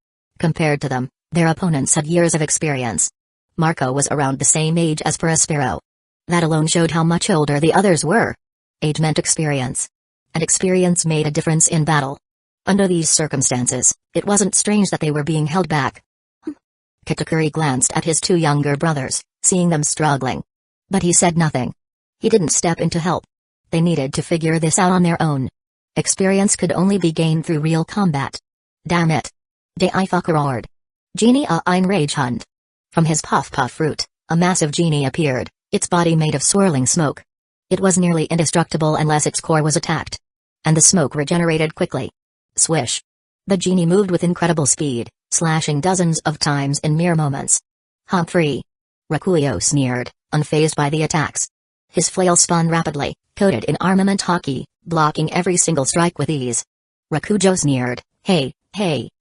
Speaker 1: Compared to them, their opponents had years of experience. Marco was around the same age as Prospero. That alone showed how much older the others were. Age meant experience. And experience made a difference in battle. Under these circumstances, it wasn't strange that they were being held back. Katakuri glanced at his two younger brothers, seeing them struggling. But he said nothing. He didn't step in to help. They needed to figure this out on their own. Experience could only be gained through real combat. Damn it. Daifuku roared. Genie ein rage hunt. From his puff-puff fruit, a massive genie appeared, its body made of swirling smoke. It was nearly indestructible unless its core was attacked. And the smoke regenerated quickly. Swish. The genie moved with incredible speed, slashing dozens of times in mere moments. Humphrey. Rakuyo sneered, unfazed by the attacks. His flail spun rapidly, coated in armament hockey, blocking every single strike with ease. Rakujo sneered, hey,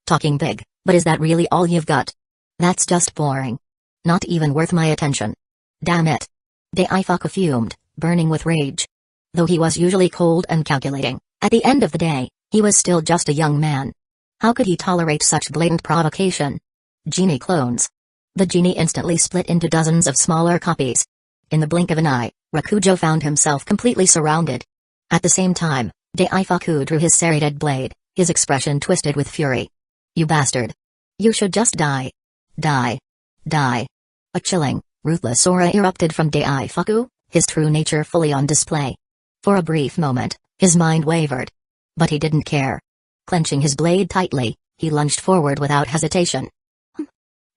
Speaker 1: talking big, but is that really all you've got? That's just boring. Not even worth my attention. Damn it. Daifuku fumed, burning with rage. Though he was usually cold and calculating, at the end of the day, he was still just a young man. How could he tolerate such blatant provocation? Genie clones. The genie instantly split into dozens of smaller copies. In the blink of an eye, Rakujo found himself completely surrounded. At the same time, Daifuku drew his serrated blade, his expression twisted with fury. You bastard. You should just die. Die. Die. A chilling, ruthless aura erupted from Daifuku, his true nature fully on display. For a brief moment, his mind wavered. But he didn't care. Clenching his blade tightly, he lunged forward without hesitation.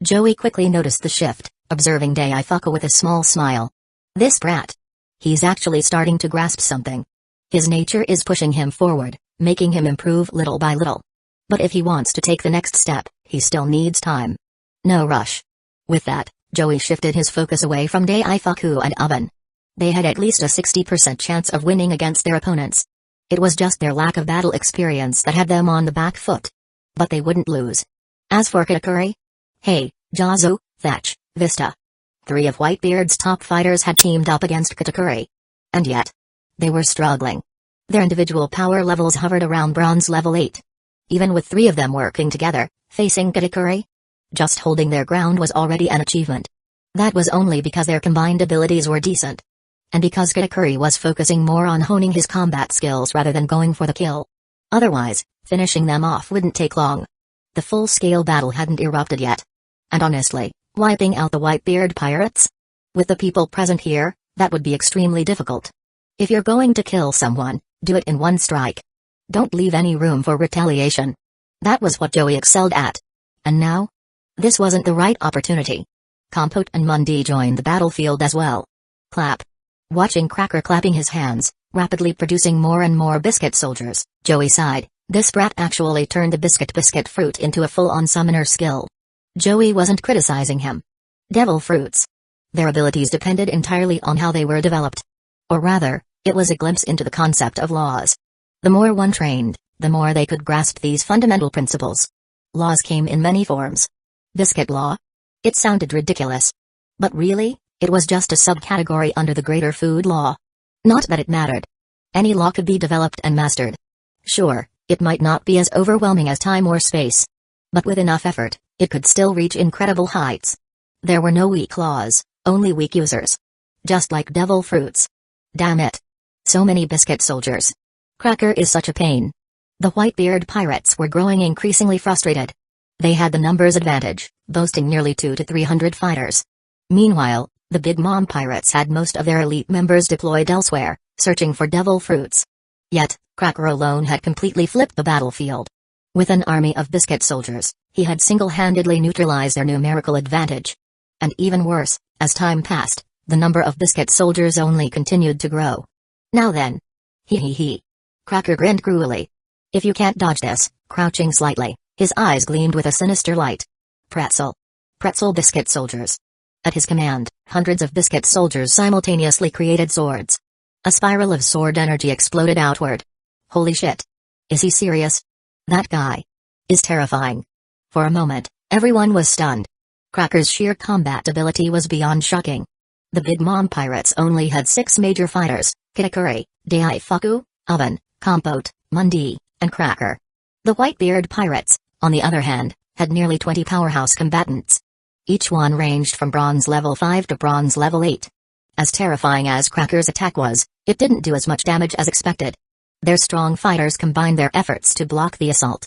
Speaker 1: Joey quickly noticed the shift, observing Daifuku with a small smile. This brat. He's actually starting to grasp something. His nature is pushing him forward, making him improve little by little. But if he wants to take the next step, he still needs time. No rush. With that, Joey shifted his focus away from Daifuku and Oven. They had at least a 60% chance of winning against their opponents. It was just their lack of battle experience that had them on the back foot. But they wouldn't lose. As for Katakuri? Hey, Jazu, Thatch, Vista. 3 of Whitebeard's top fighters had teamed up against Katakuri. And yet, they were struggling. Their individual power levels hovered around bronze level 8. Even with 3 of them working together, facing Katakuri, just holding their ground was already an achievement. That was only because their combined abilities were decent. And because Katakuri was focusing more on honing his combat skills rather than going for the kill. Otherwise, finishing them off wouldn't take long. The full-scale battle hadn't erupted yet. And honestly, wiping out the Whitebeard pirates? With the people present here, that would be extremely difficult. If you're going to kill someone, do it in one strike. Don't leave any room for retaliation. That was what Joey excelled at. And now? This wasn't the right opportunity. Compote and Mundi joined the battlefield as well. Clap. Watching Cracker clapping his hands, rapidly producing more and more biscuit soldiers, Joey sighed. This brat actually turned the biscuit fruit into a full-on summoner skill. Joey wasn't criticizing him. Devil fruits. Their abilities depended entirely on how they were developed. Or rather, it was a glimpse into the concept of laws. The more one trained, the more they could grasp these fundamental principles. Laws came in many forms. Biscuit law? It sounded ridiculous. But really, it was just a subcategory under the greater food law. Not that it mattered. Any law could be developed and mastered. Sure, it might not be as overwhelming as time or space. But with enough effort, it could still reach incredible heights. There were no weak laws, only weak users. Just like devil fruits. Damn it. So many biscuit soldiers. Cracker is such a pain. The Whitebeard pirates were growing increasingly frustrated. They had the numbers advantage, boasting nearly 200 to 300 fighters. Meanwhile, the Big Mom pirates had most of their elite members deployed elsewhere, searching for devil fruits. Yet, Cracker alone had completely flipped the battlefield. With an army of biscuit soldiers, he had single-handedly neutralized their numerical advantage. And even worse, as time passed, the number of biscuit soldiers only continued to grow. Now then. Hee. Cracker grinned cruelly. If you can't dodge this, crouching slightly, his eyes gleamed with a sinister light. Pretzel biscuit soldiers. At his command, hundreds of biscuit soldiers simultaneously created swords. A spiral of sword energy exploded outward. Holy shit. Is he serious? That guy is terrifying. For a moment, everyone was stunned. Cracker's sheer combat ability was beyond shocking. The Big Mom pirates only had 6 major fighters: Katakuri, Daifuku, Oven, Compote, Mundi, and Cracker. The Whitebeard pirates, on the other hand, had nearly 20 powerhouse combatants. Each one ranged from bronze level 5 to bronze level 8. As terrifying as Cracker's attack was, it didn't do as much damage as expected. Their strong fighters combined their efforts to block the assault.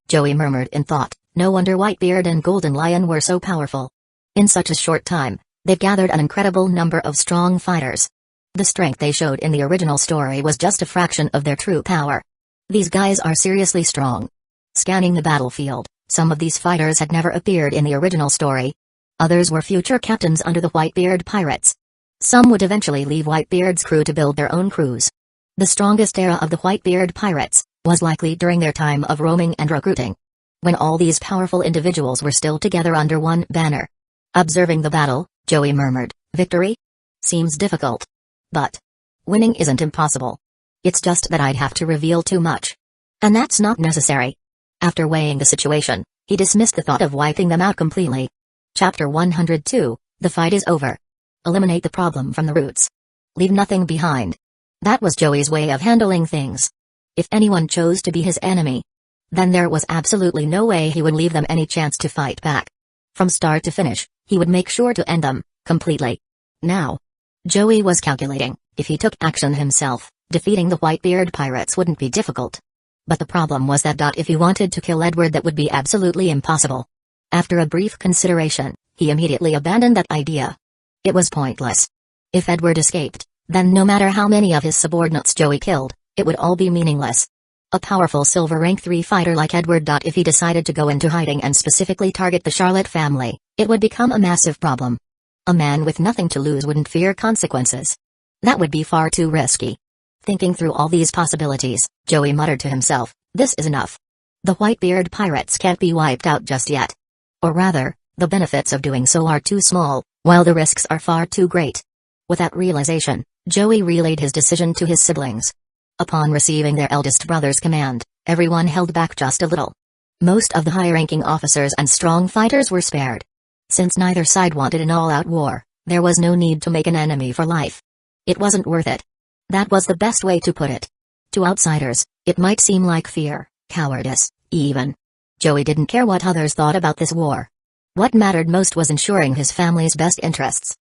Speaker 1: Joey murmured in thought, no wonder Whitebeard and Golden Lion were so powerful. In such a short time, they've gathered an incredible number of strong fighters. The strength they showed in the original story was just a fraction of their true power. These guys are seriously strong. Scanning the battlefield, some of these fighters had never appeared in the original story. Others were future captains under the Whitebeard pirates. Some would eventually leave Whitebeard's crew to build their own crews. The strongest era of the Whitebeard pirates was likely during their time of roaming and recruiting, when all these powerful individuals were still together under one banner. Observing the battle, Joey murmured, "Victory? Seems difficult. But winning isn't impossible. It's just that I'd have to reveal too much. And that's not necessary." After weighing the situation, he dismissed the thought of wiping them out completely. Chapter 102, The Fight is Over. Eliminate the problem from the roots. Leave nothing behind. That was Joey's way of handling things. If anyone chose to be his enemy, then there was absolutely no way he would leave them any chance to fight back. From start to finish, he would make sure to end them, completely. Now, Joey was calculating, if he took action himself, defeating the Whitebeard pirates wouldn't be difficult. But the problem was that if he wanted to kill Edward, that would be absolutely impossible. After a brief consideration, he immediately abandoned that idea. It was pointless. If Edward escaped, then no matter how many of his subordinates Joey killed, it would all be meaningless. A powerful silver rank 3 fighter like Edward. If he decided to go into hiding and specifically target the Charlotte family, it would become a massive problem. A man with nothing to lose wouldn't fear consequences. That would be far too risky. Thinking through all these possibilities, Joey muttered to himself, this is enough. The Whitebeard pirates can't be wiped out just yet. Or rather, the benefits of doing so are too small, while the risks are far too great. With that realization, Joey relayed his decision to his siblings. Upon receiving their eldest brother's command, everyone held back just a little. Most of the high-ranking officers and strong fighters were spared. Since neither side wanted an all-out war, there was no need to make an enemy for life. It wasn't worth it. That was the best way to put it. To outsiders, it might seem like fear, cowardice, even. Joey didn't care what others thought about this war. What mattered most was ensuring his family's best interests.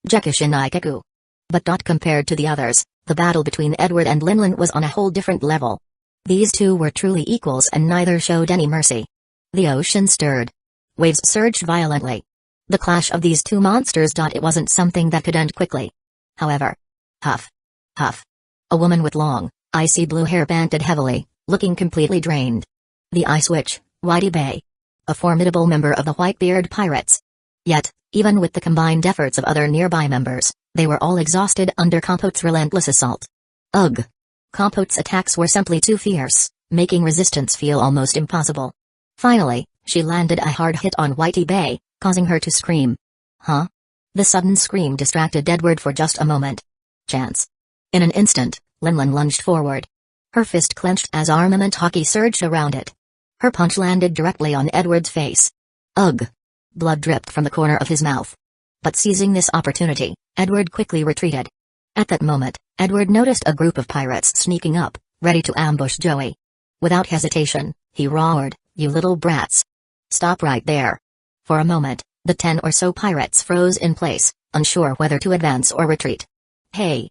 Speaker 1: Jekishin Ikeku. But compared to the others, the battle between Edward and Linlin was on a whole different level. These two were truly equals and neither showed any mercy. The ocean stirred. Waves surged violently. The clash of these two monsters. It wasn't something that could end quickly. However. Huff. Huff. A woman with long, icy blue hair panted heavily, looking completely drained. The Ice Witch, Whitey Bay. A formidable member of the Whitebeard pirates. Yet, even with the combined efforts of other nearby members, they were all exhausted under Compote's relentless assault. Ugh! Compote's attacks were simply too fierce, making resistance feel almost impossible. Finally, she landed a hard hit on Whitey Bay, causing her to scream. Huh? The sudden scream distracted Edward for just a moment. Chance. In an instant, Linlin lunged forward. Her fist clenched as armament hockey surged around it. Her punch landed directly on Edward's face. Ugh! Blood dripped from the corner of his mouth. But seizing this opportunity, Edward quickly retreated. At that moment, Edward noticed a group of pirates sneaking up, ready to ambush Joey. Without hesitation, he roared, "You little brats! Stop right there!" For a moment, the 10 or so pirates froze in place, unsure whether to advance or retreat. Hey!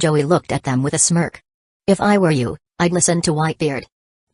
Speaker 1: Joey looked at them with a smirk. If I were you, I'd listen to Whitebeard.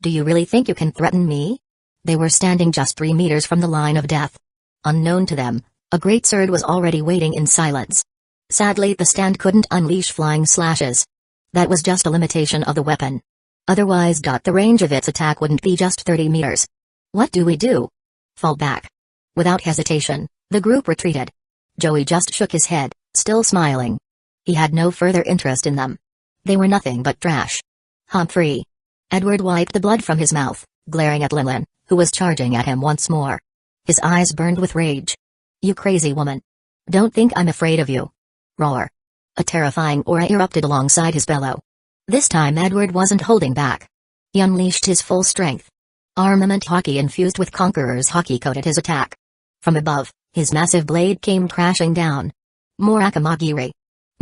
Speaker 1: Do you really think you can threaten me? They were standing just 3 meters from the line of death. Unknown to them, a great sword was already waiting in silence. Sadly, the stand couldn't unleash flying slashes. That was just a limitation of the weapon. Otherwise, the range of its attack wouldn't be just 30 meters. What do we do? Fall back. Without hesitation, the group retreated. Joey just shook his head, still smiling. He had no further interest in them. They were nothing but trash. Humphrey. Edward wiped the blood from his mouth, glaring at Linlin, who was charging at him once more. His eyes burned with rage. You crazy woman. Don't think I'm afraid of you. Roar. A terrifying aura erupted alongside his bellow. This time Edward wasn't holding back. He unleashed his full strength. Armament hockey infused with Conqueror's hockey coated his attack. From above, his massive blade came crashing down. Morakamagiri.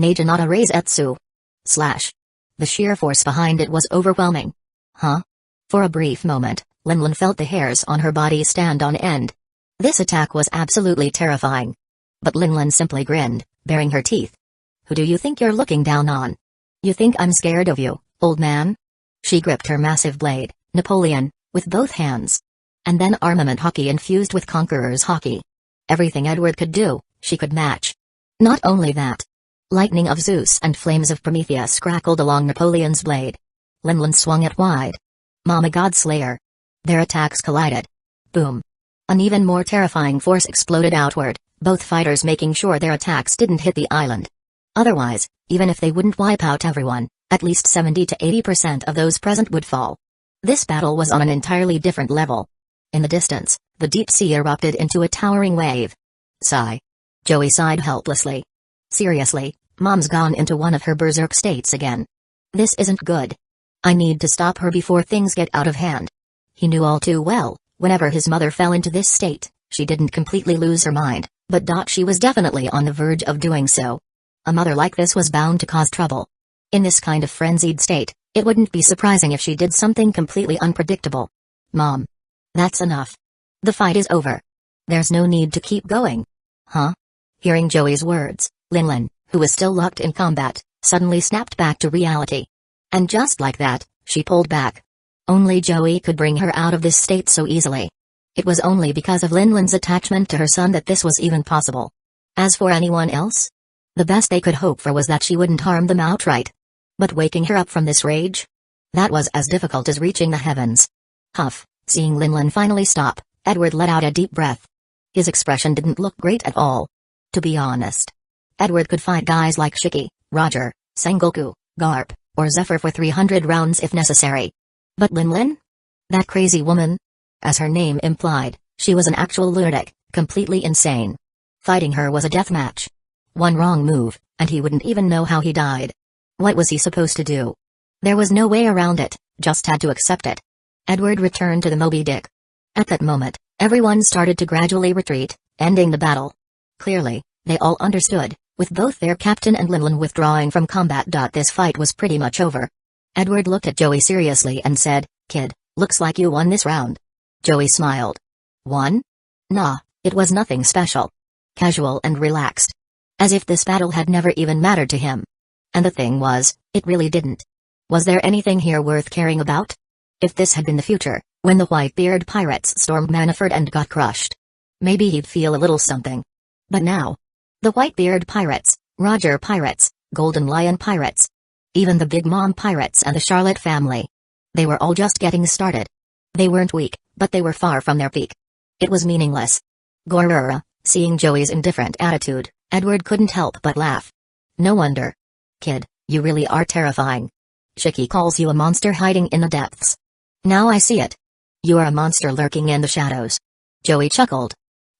Speaker 1: Naginata Reisetsu. Slash. The sheer force behind it was overwhelming. Huh? For a brief moment, Linlin felt the hairs on her body stand on end. This attack was absolutely terrifying. But Linlin simply grinned, baring her teeth. Who do you think you're looking down on? You think I'm scared of you, old man? She gripped her massive blade, Napoleon, with both hands. And then armament hockey infused with conqueror's hockey. Everything Edward could do, she could match. Not only that. Lightning of Zeus and flames of Prometheus crackled along Napoleon's blade. Linlin swung it wide. Mama Godslayer. Their attacks collided. Boom. An even more terrifying force exploded outward, both fighters making sure their attacks didn't hit the island. Otherwise, even if they wouldn't wipe out everyone, at least 70 to 80% of those present would fall. This battle was on an entirely different level. In the distance, the deep sea erupted into a towering wave. Sigh. Joey sighed helplessly. Seriously, Mom's gone into one of her berserk states again. This isn't good. I need to stop her before things get out of hand. He knew all too well, whenever his mother fell into this state, she didn't completely lose her mind, but she was definitely on the verge of doing so. A mother like this was bound to cause trouble. In this kind of frenzied state, it wouldn't be surprising if she did something completely unpredictable. Mom. That's enough. The fight is over. There's no need to keep going. Huh? Hearing Joey's words, Linlin, who was still locked in combat, suddenly snapped back to reality. And just like that, she pulled back. Only Joey could bring her out of this state so easily. It was only because of Linlin's attachment to her son that this was even possible. As for anyone else? The best they could hope for was that she wouldn't harm them outright. But waking her up from this rage? That was as difficult as reaching the heavens. Huff, seeing Linlin finally stop, Edward let out a deep breath. His expression didn't look great at all. To be honest. Edward could fight guys like Shiki, Roger, Sengoku, Garp, or Zephyr for 300 rounds if necessary. But Linlin? That crazy woman? As her name implied, she was an actual lunatic, completely insane. Fighting her was a death match. One wrong move, and he wouldn't even know how he died. What was he supposed to do? There was no way around it, just had to accept it. Edward returned to the Moby Dick. At that moment, everyone started to gradually retreat, ending the battle. Clearly, they all understood, with both their captain and Linlin withdrawing from combat. This fight was pretty much over. Edward looked at Joey seriously and said, "Kid, looks like you won this round." Joey smiled. Won? Nah, it was nothing special. Casual and relaxed. As if this battle had never even mattered to him. And the thing was, it really didn't. Was there anything here worth caring about? If this had been the future, when the Whitebeard pirates stormed Manafort and got crushed, maybe he'd feel a little something. But now, the Whitebeard pirates, Roger pirates, Golden Lion pirates, even the Big Mom pirates and the Charlotte family. They were all just getting started. They weren't weak, but they were far from their peak. It was meaningless. Gorura, seeing Joey's indifferent attitude, Edward couldn't help but laugh. No wonder. Kid, you really are terrifying. Shiki calls you a monster hiding in the depths. Now I see it. You are a monster lurking in the shadows. Joey chuckled.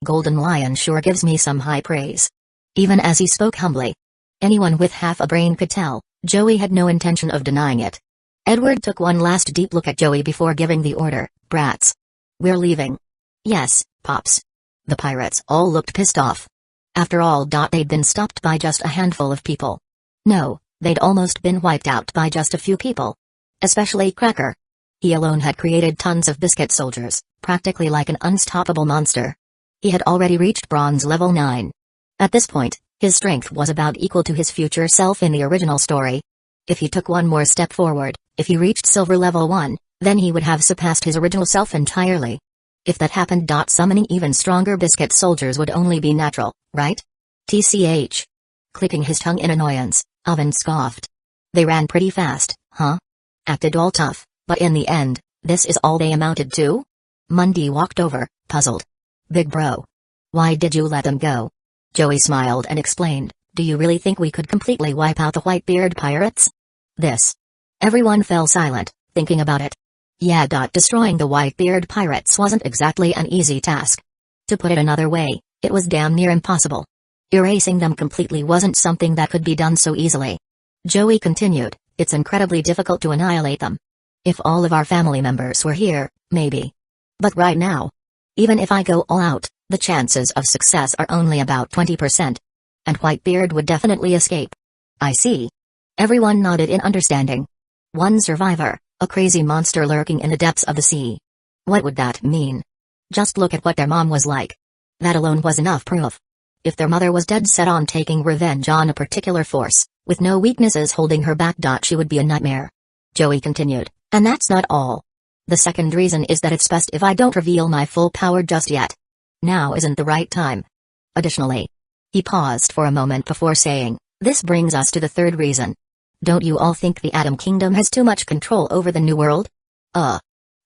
Speaker 1: Golden Lion sure gives me some high praise. Even as he spoke humbly. Anyone with half a brain could tell, Joey had no intention of denying it. Edward took one last deep look at Joey before giving the order, "Brats. We're leaving." "Yes, Pops." The pirates all looked pissed off. After all, they'd been stopped by just a handful of people. No, they'd almost been wiped out by just a few people. Especially Cracker. He alone had created tons of biscuit soldiers, practically like an unstoppable monster. He had already reached bronze level 9. At this point, his strength was about equal to his future self in the original story. If he took one more step forward, if he reached silver level 1, then he would have surpassed his original self entirely. If that happened, summoning even stronger biscuit soldiers would only be natural, right? TCH. Clicking his tongue in annoyance, Oven scoffed. They ran pretty fast, huh? Acted all tough, but in the end, this is all they amounted to? Mundy walked over, puzzled. Big bro. Why did you let them go? Joey smiled and explained, "Do you really think we could completely wipe out the Whitebeard pirates?" This. Everyone fell silent, thinking about it. Yeah. Destroying the Whitebeard pirates wasn't exactly an easy task. To put it another way, it was damn near impossible. Erasing them completely wasn't something that could be done so easily. Joey continued, "It's incredibly difficult to annihilate them. If all of our family members were here, maybe. But right now, even if I go all out, the chances of success are only about 20%. And Whitebeard would definitely escape." "I see." Everyone nodded in understanding. One survivor, a crazy monster lurking in the depths of the sea. What would that mean? Just look at what their mom was like. That alone was enough proof. If their mother was dead set on taking revenge on a particular force, with no weaknesses holding her back, she would be a nightmare. Joey continued, and that's not all. The second reason is that it's best if I don't reveal my full power just yet. Now isn't the right time. Additionally, he paused for a moment before saying, this brings us to the third reason. Don't you all think the Atom Kingdom has too much control over the New World?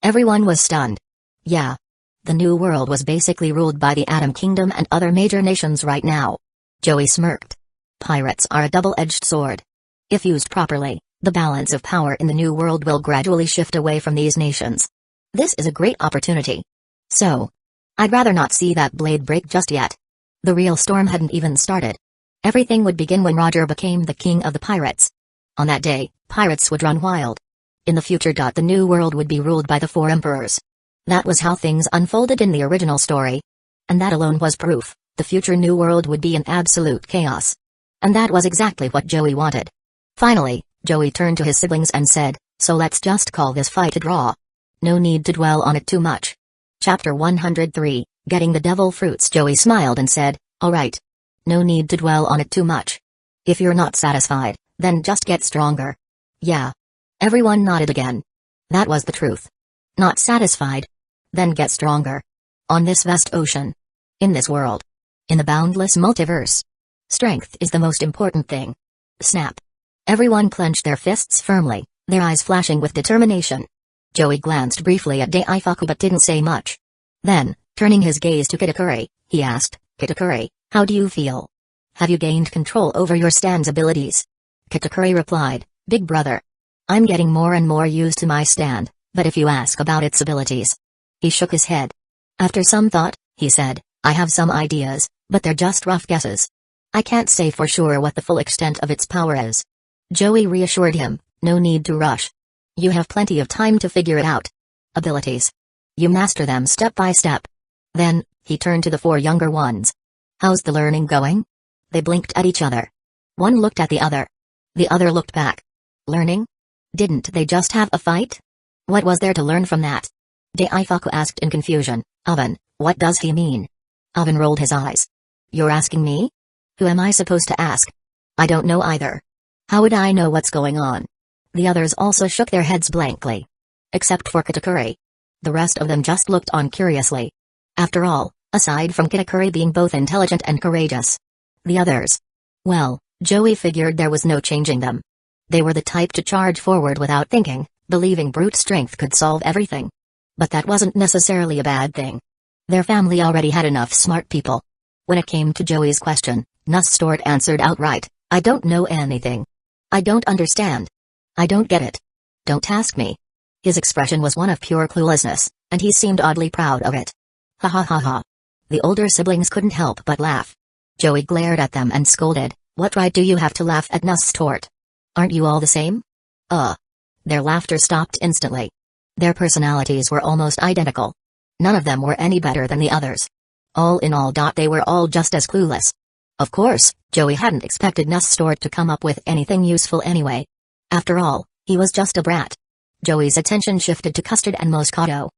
Speaker 1: Everyone was stunned. Yeah. The New World was basically ruled by the Atom Kingdom and other major nations right now. Joey smirked. Pirates are a double-edged sword. If used properly, the balance of power in the New World will gradually shift away from these nations. This is a great opportunity. So, I'd rather not see that blade break just yet. The real storm hadn't even started. Everything would begin when Roger became the king of the pirates. On that day, pirates would run wild. In the future, the New World would be ruled by the 4 emperors. That was how things unfolded in the original story. And that alone was proof, the future New World would be in absolute chaos. And that was exactly what Joey wanted. Finally, Joey turned to his siblings and said, so let's just call this fight a draw. No need to dwell on it too much. Chapter 103, Getting the Devil Fruits. Joey smiled and said, alright. No need to dwell on it too much. If you're not satisfied, then just get stronger. Yeah. Everyone nodded again. That was the truth. Not satisfied? Then get stronger. On this vast ocean. In this world. In the boundless multiverse. Strength is the most important thing. Snap. Everyone clenched their fists firmly, their eyes flashing with determination. Joey glanced briefly at Daifuku but didn't say much. Then, turning his gaze to Kitakuri, he asked, Kitakuri, how do you feel? Have you gained control over your stand's abilities? Kitakuri replied, Big brother. I'm getting more and more used to my stand, but if you ask about its abilities. He shook his head. After some thought, he said, I have some ideas, but they're just rough guesses. I can't say for sure what the full extent of its power is. Joey reassured him, no need to rush. You have plenty of time to figure it out. Abilities. You master them step by step. Then, he turned to the 4 younger ones. How's the learning going? They blinked at each other. One looked at the other. The other looked back. Learning? Didn't they just have a fight? What was there to learn from that? Daifuku asked in confusion. Oven, what does he mean? Oven rolled his eyes. You're asking me? Who am I supposed to ask? I don't know either. How would I know what's going on? The others also shook their heads blankly. Except for Kitakuri. The rest of them just looked on curiously. After all, aside from Kitakuri being both intelligent and courageous. The others. Well, Joey figured there was no changing them. They were the type to charge forward without thinking, believing brute strength could solve everything. But that wasn't necessarily a bad thing. Their family already had enough smart people. When it came to Joey's question, Nustort answered outright, I don't know anything. I don't understand. I don't get it. Don't ask me. His expression was one of pure cluelessness, and he seemed oddly proud of it. Ha ha ha ha. The older siblings couldn't help but laugh. Joey glared at them and scolded, what right do you have to laugh at Nustort? Aren't you all the same? Their laughter stopped instantly. Their personalities were almost identical. None of them were any better than the others. All in all, they were all just as clueless. Of course, Joey hadn't expected Nustort to come up with anything useful anyway. After all, he was just a brat. Joey's attention shifted to Custard and Moscato.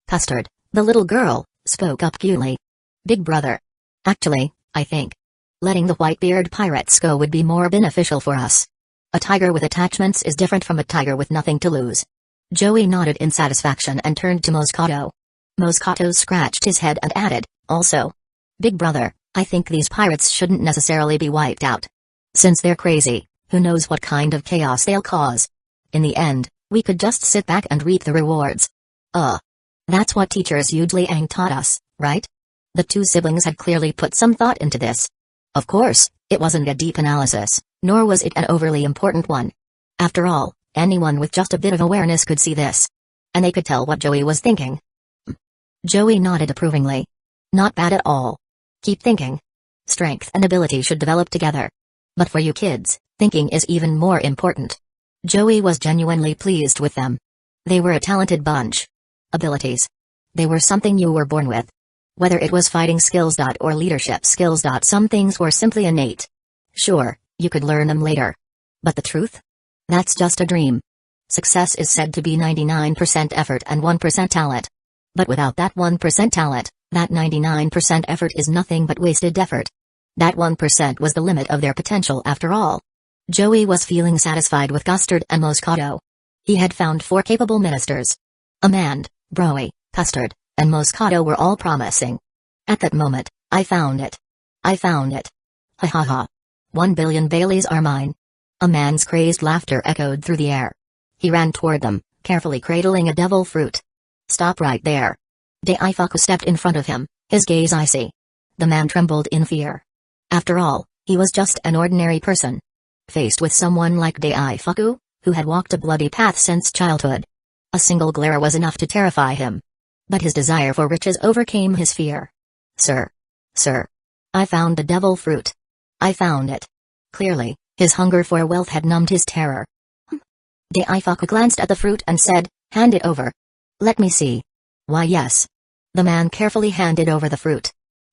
Speaker 1: Custard, the little girl, spoke up cutely. Big brother. Actually, I think letting the Whitebeard pirates go would be more beneficial for us. A tiger with attachments is different from a tiger with nothing to lose. Joey nodded in satisfaction and turned to Moscato. Moscato scratched his head and added, also. Big brother, I think these pirates shouldn't necessarily be wiped out. Since they're crazy, who knows what kind of chaos they'll cause. In the end, we could just sit back and reap the rewards. That's what teachers Yudli Ang taught us, right? The 2 siblings had clearly put some thought into this. Of course, it wasn't a deep analysis, nor was it an overly important one. After all, anyone with just a bit of awareness could see this. And they could tell what Joey was thinking. Joey nodded approvingly. Not bad at all. Keep thinking. Strength and ability should develop together. But for you kids, thinking is even more important. Joey was genuinely pleased with them. They were a talented bunch. Abilities. They were something you were born with. Whether it was fighting skills or leadership skills, some things were simply innate. Sure, you could learn them later. But the truth? That's just a dream. Success is said to be 99% effort and 1% talent. But without that 1% talent, that 99% effort is nothing but wasted effort. That 1% was the limit of their potential after all. Joey was feeling satisfied with Custard and Moscato. He had found 4 capable ministers. Amand, Broy, Custard, and Moscato were all promising. At that moment, I found it. I found it. Ha ha ha. 1 billion Baileys are mine. A man's crazed laughter echoed through the air. He ran toward them, carefully cradling a devil fruit. Stop right there. Daifuku stepped in front of him, his gaze icy. The man trembled in fear. After all, he was just an ordinary person. Faced with someone like Daifuku, who had walked a bloody path since childhood. A single glare was enough to terrify him. But his desire for riches overcame his fear. Sir. Sir. I found the devil fruit. I found it. Clearly, his hunger for wealth had numbed his terror. Daifuku glanced at the fruit and said, hand it over. Let me see. Why yes. The man carefully handed over the fruit.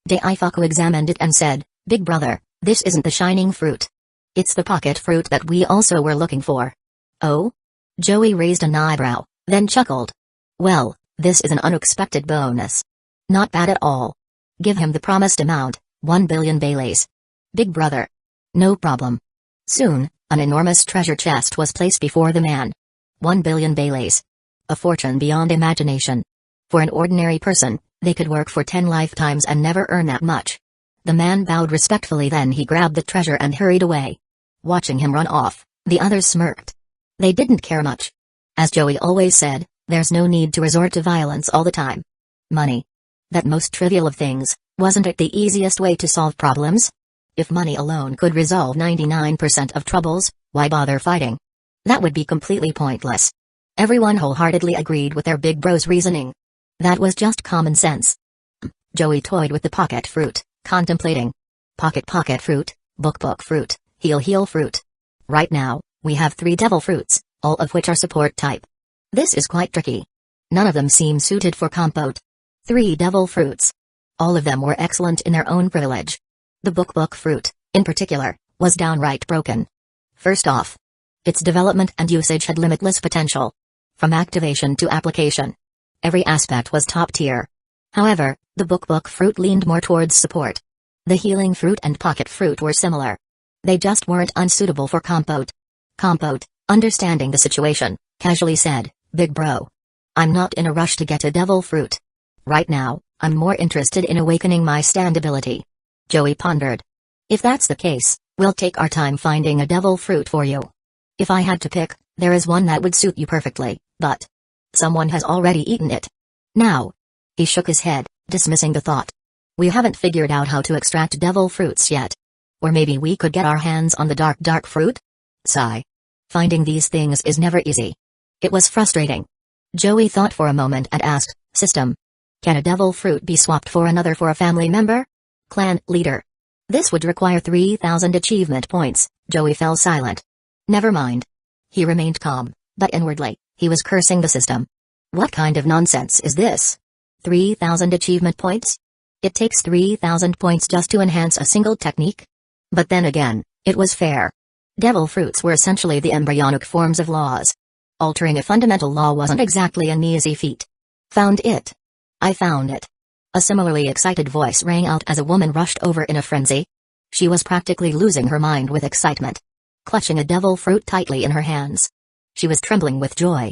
Speaker 1: Daifuku examined it and said, Big brother, this isn't the shining fruit. It's the pocket fruit that we also were looking for. Oh? Joey raised an eyebrow, then chuckled. Well, this is an unexpected bonus. Not bad at all. Give him the promised amount, 1 billion Baileys. Big brother. No problem. Soon, an enormous treasure chest was placed before the man. 1 billion Baileys. A fortune beyond imagination. For an ordinary person, they could work for 10 lifetimes and never earn that much. The man bowed respectfully, then he grabbed the treasure and hurried away. Watching him run off, the others smirked. They didn't care much. As Joey always said, there's no need to resort to violence all the time. Money. That most trivial of things, wasn't it the easiest way to solve problems? If money alone could resolve 99% of troubles, why bother fighting? That would be completely pointless. Everyone wholeheartedly agreed with their big bro's reasoning. That was just common sense. Joey toyed with the pocket fruit, contemplating. Pocket fruit, book fruit, heel fruit. Right now, we have 3 devil fruits, all of which are support type. This is quite tricky. None of them seem suited for compote. 3 devil fruits. All of them were excellent in their own privilege. The book fruit, in particular, was downright broken. First off, its development and usage had limitless potential. From activation to application, every aspect was top tier. However, the book fruit leaned more towards support. The healing fruit and pocket fruit were similar. They just weren't unsuitable for compote. Compote, understanding the situation, casually said, Big bro. I'm not in a rush to get a devil fruit. Right now, I'm more interested in awakening my stand ability. Joey pondered. If that's the case, we'll take our time finding a devil fruit for you. If I had to pick, there is one that would suit you perfectly, but someone has already eaten it. Now. He shook his head, dismissing the thought. We haven't figured out how to extract devil fruits yet. Or maybe we could get our hands on the dark fruit? Sigh. Finding these things is never easy. It was frustrating. Joey thought for a moment and asked, System. Can a devil fruit be swapped for another for a family member? Clan leader. This would require 3,000 achievement points. Joey fell silent. Never mind. He remained calm, but inwardly, he was cursing the system. What kind of nonsense is this? 3,000 achievement points? It takes 3,000 points just to enhance a single technique? But then again, it was fair. Devil fruits were essentially the embryonic forms of laws. Altering a fundamental law wasn't exactly an easy feat. Found it. I found it. A similarly excited voice rang out as a woman rushed over in a frenzy. She was practically losing her mind with excitement. Clutching a devil fruit tightly in her hands. She was trembling with joy.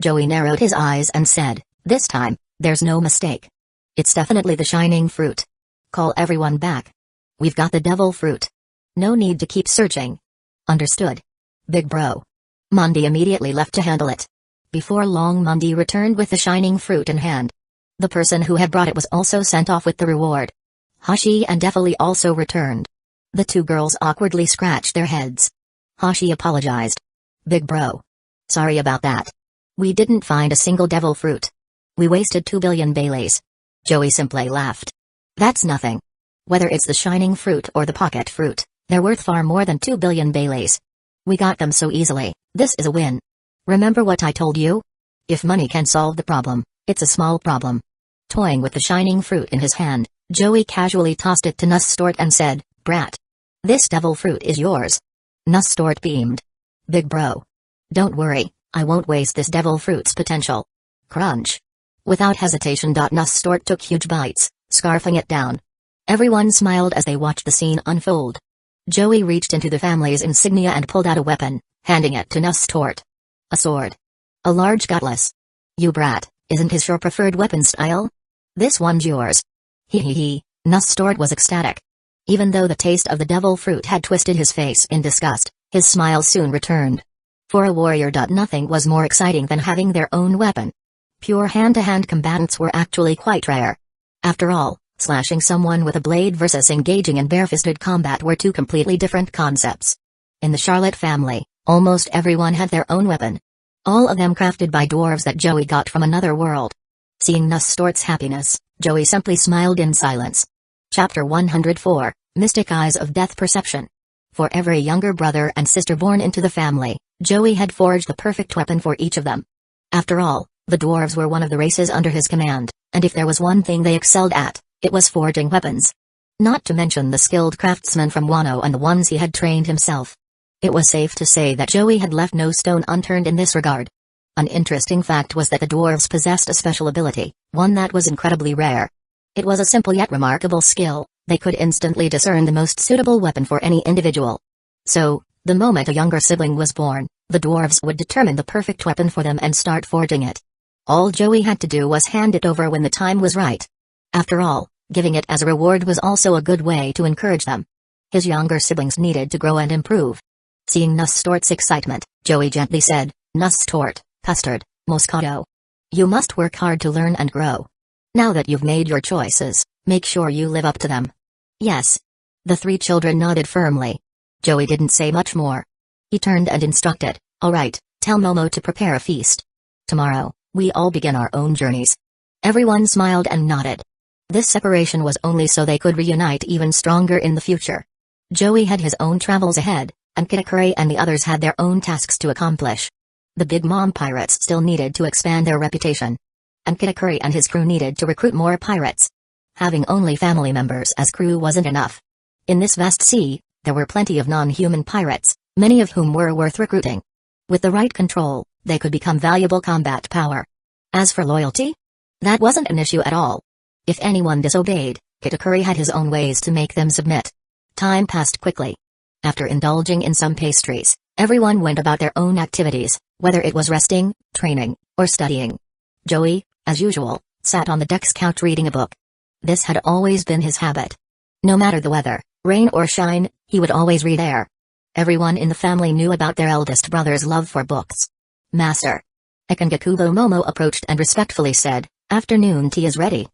Speaker 1: Joey narrowed his eyes and said, This time, there's no mistake. It's definitely the shining fruit. Call everyone back. We've got the devil fruit. No need to keep searching. Understood. Big bro. Mundi immediately left to handle it. Before long, Mundi returned with the shining fruit in hand. The person who had brought it was also sent off with the reward. Hashi and Defali also returned. The 2 girls awkwardly scratched their heads. Hashi apologized. Big bro. Sorry about that. We didn't find a single devil fruit. We wasted 2 billion Baileys. Joey simply laughed. That's nothing. Whether it's the shining fruit or the pocket fruit, they're worth far more than 2 billion Baileys. We got them so easily, this is a win. Remember what I told you? If money can solve the problem, it's a small problem. Toying with the shining fruit in his hand, Joey casually tossed it to Nussstort and said, Brat. This devil fruit is yours. Nussstort beamed. Big bro. Don't worry, I won't waste this devil fruit's potential. Crunch. Without hesitation, Nussstort took huge bites, scarfing it down. Everyone smiled as they watched the scene unfold. Joey reached into the family's insignia and pulled out a weapon, handing it to Nussstort. A sword. A large cutlass. You brat, isn't his your preferred weapon style? This one's yours. He. Nussstort was ecstatic. Even though the taste of the devil fruit had twisted his face in disgust, his smile soon returned. For a warrior, nothing was more exciting than having their own weapon. Pure hand-to-hand combatants were actually quite rare. After all, slashing someone with a blade versus engaging in bare-fisted combat were two completely different concepts. In the Charlotte family, almost everyone had their own weapon. All of them crafted by dwarves that Joey got from another world. Seeing Nusstort's happiness, Joey simply smiled in silence. Chapter 104, Mystic Eyes of Death Perception. For every younger brother and sister born into the family, Joey had forged the perfect weapon for each of them. After all, the dwarves were one of the races under his command, and if there was one thing they excelled at, it was forging weapons. Not to mention the skilled craftsmen from Wano and the ones he had trained himself. It was safe to say that Joey had left no stone unturned in this regard. An interesting fact was that the dwarves possessed a special ability, one that was incredibly rare. It was a simple yet remarkable skill. They could instantly discern the most suitable weapon for any individual. So, the moment a younger sibling was born, the dwarves would determine the perfect weapon for them and start forging it. All Joey had to do was hand it over when the time was right. After all, giving it as a reward was also a good way to encourage them. His younger siblings needed to grow and improve. Seeing Nusstort's excitement, Joey gently said, Nussstort, Custard, Moscato. You must work hard to learn and grow. Now that you've made your choices, make sure you live up to them. Yes. The three children nodded firmly. Joey didn't say much more. He turned and instructed, all right, tell Momo to prepare a feast. Tomorrow, we all begin our own journeys. Everyone smiled and nodded. This separation was only so they could reunite even stronger in the future. Joey had his own travels ahead, and Kitakuri and the others had their own tasks to accomplish. The Big Mom pirates still needed to expand their reputation. And Kitakuri and his crew needed to recruit more pirates. Having only family members as crew wasn't enough. In this vast sea, there were plenty of non-human pirates, many of whom were worth recruiting. With the right control, they could become valuable combat power. As for loyalty? That wasn't an issue at all. If anyone disobeyed, Kitakuri had his own ways to make them submit. Time passed quickly. After indulging in some pastries, everyone went about their own activities, whether it was resting, training, or studying. Joey, as usual, sat on the deck's couch reading a book. This had always been his habit. No matter the weather, rain or shine, he would always read there. Everyone in the family knew about their eldest brother's love for books. Master. Ikengakubo Momo approached and respectfully said, afternoon tea is ready.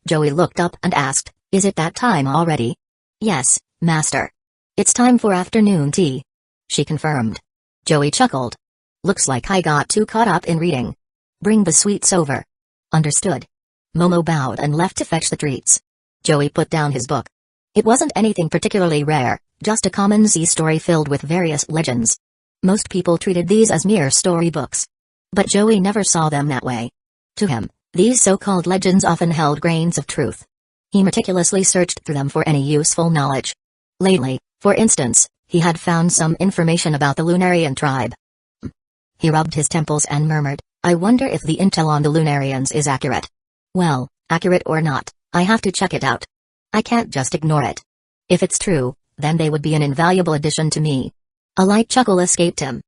Speaker 1: Joey looked up and asked, is it that time already? Yes, Master. It's time for afternoon tea. She confirmed. Joey chuckled. Looks like I got too caught up in reading. Bring the sweets over. Understood. Momo bowed and left to fetch the treats. Joey put down his book. It wasn't anything particularly rare, just a common sea story filled with various legends. Most people treated these as mere storybooks. But Joey never saw them that way. To him, these so-called legends often held grains of truth. He meticulously searched through them for any useful knowledge. Lately, for instance, he had found some information about the Lunarian tribe. He rubbed his temples and murmured, I wonder if the intel on the Lunarians is accurate. Well, accurate or not, I have to check it out. I can't just ignore it. If it's true, then they would be an invaluable addition to me. A light chuckle escaped him.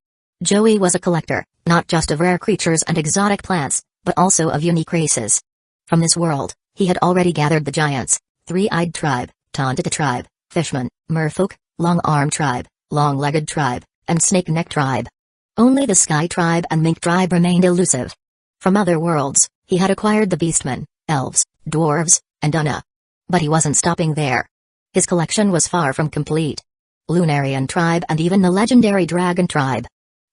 Speaker 1: Joey was a collector, not just of rare creatures and exotic plants, but also of unique races. From this world, he had already gathered the giants, three-eyed tribe, Tontita tribe, fishman, merfolk, long-armed tribe, long-legged tribe, and snake-neck tribe. Only the sky tribe and mink tribe remained elusive. From other worlds, he had acquired the beastmen, elves, dwarves, and Unna. But he wasn't stopping there. His collection was far from complete. Lunarian tribe and even the legendary dragon tribe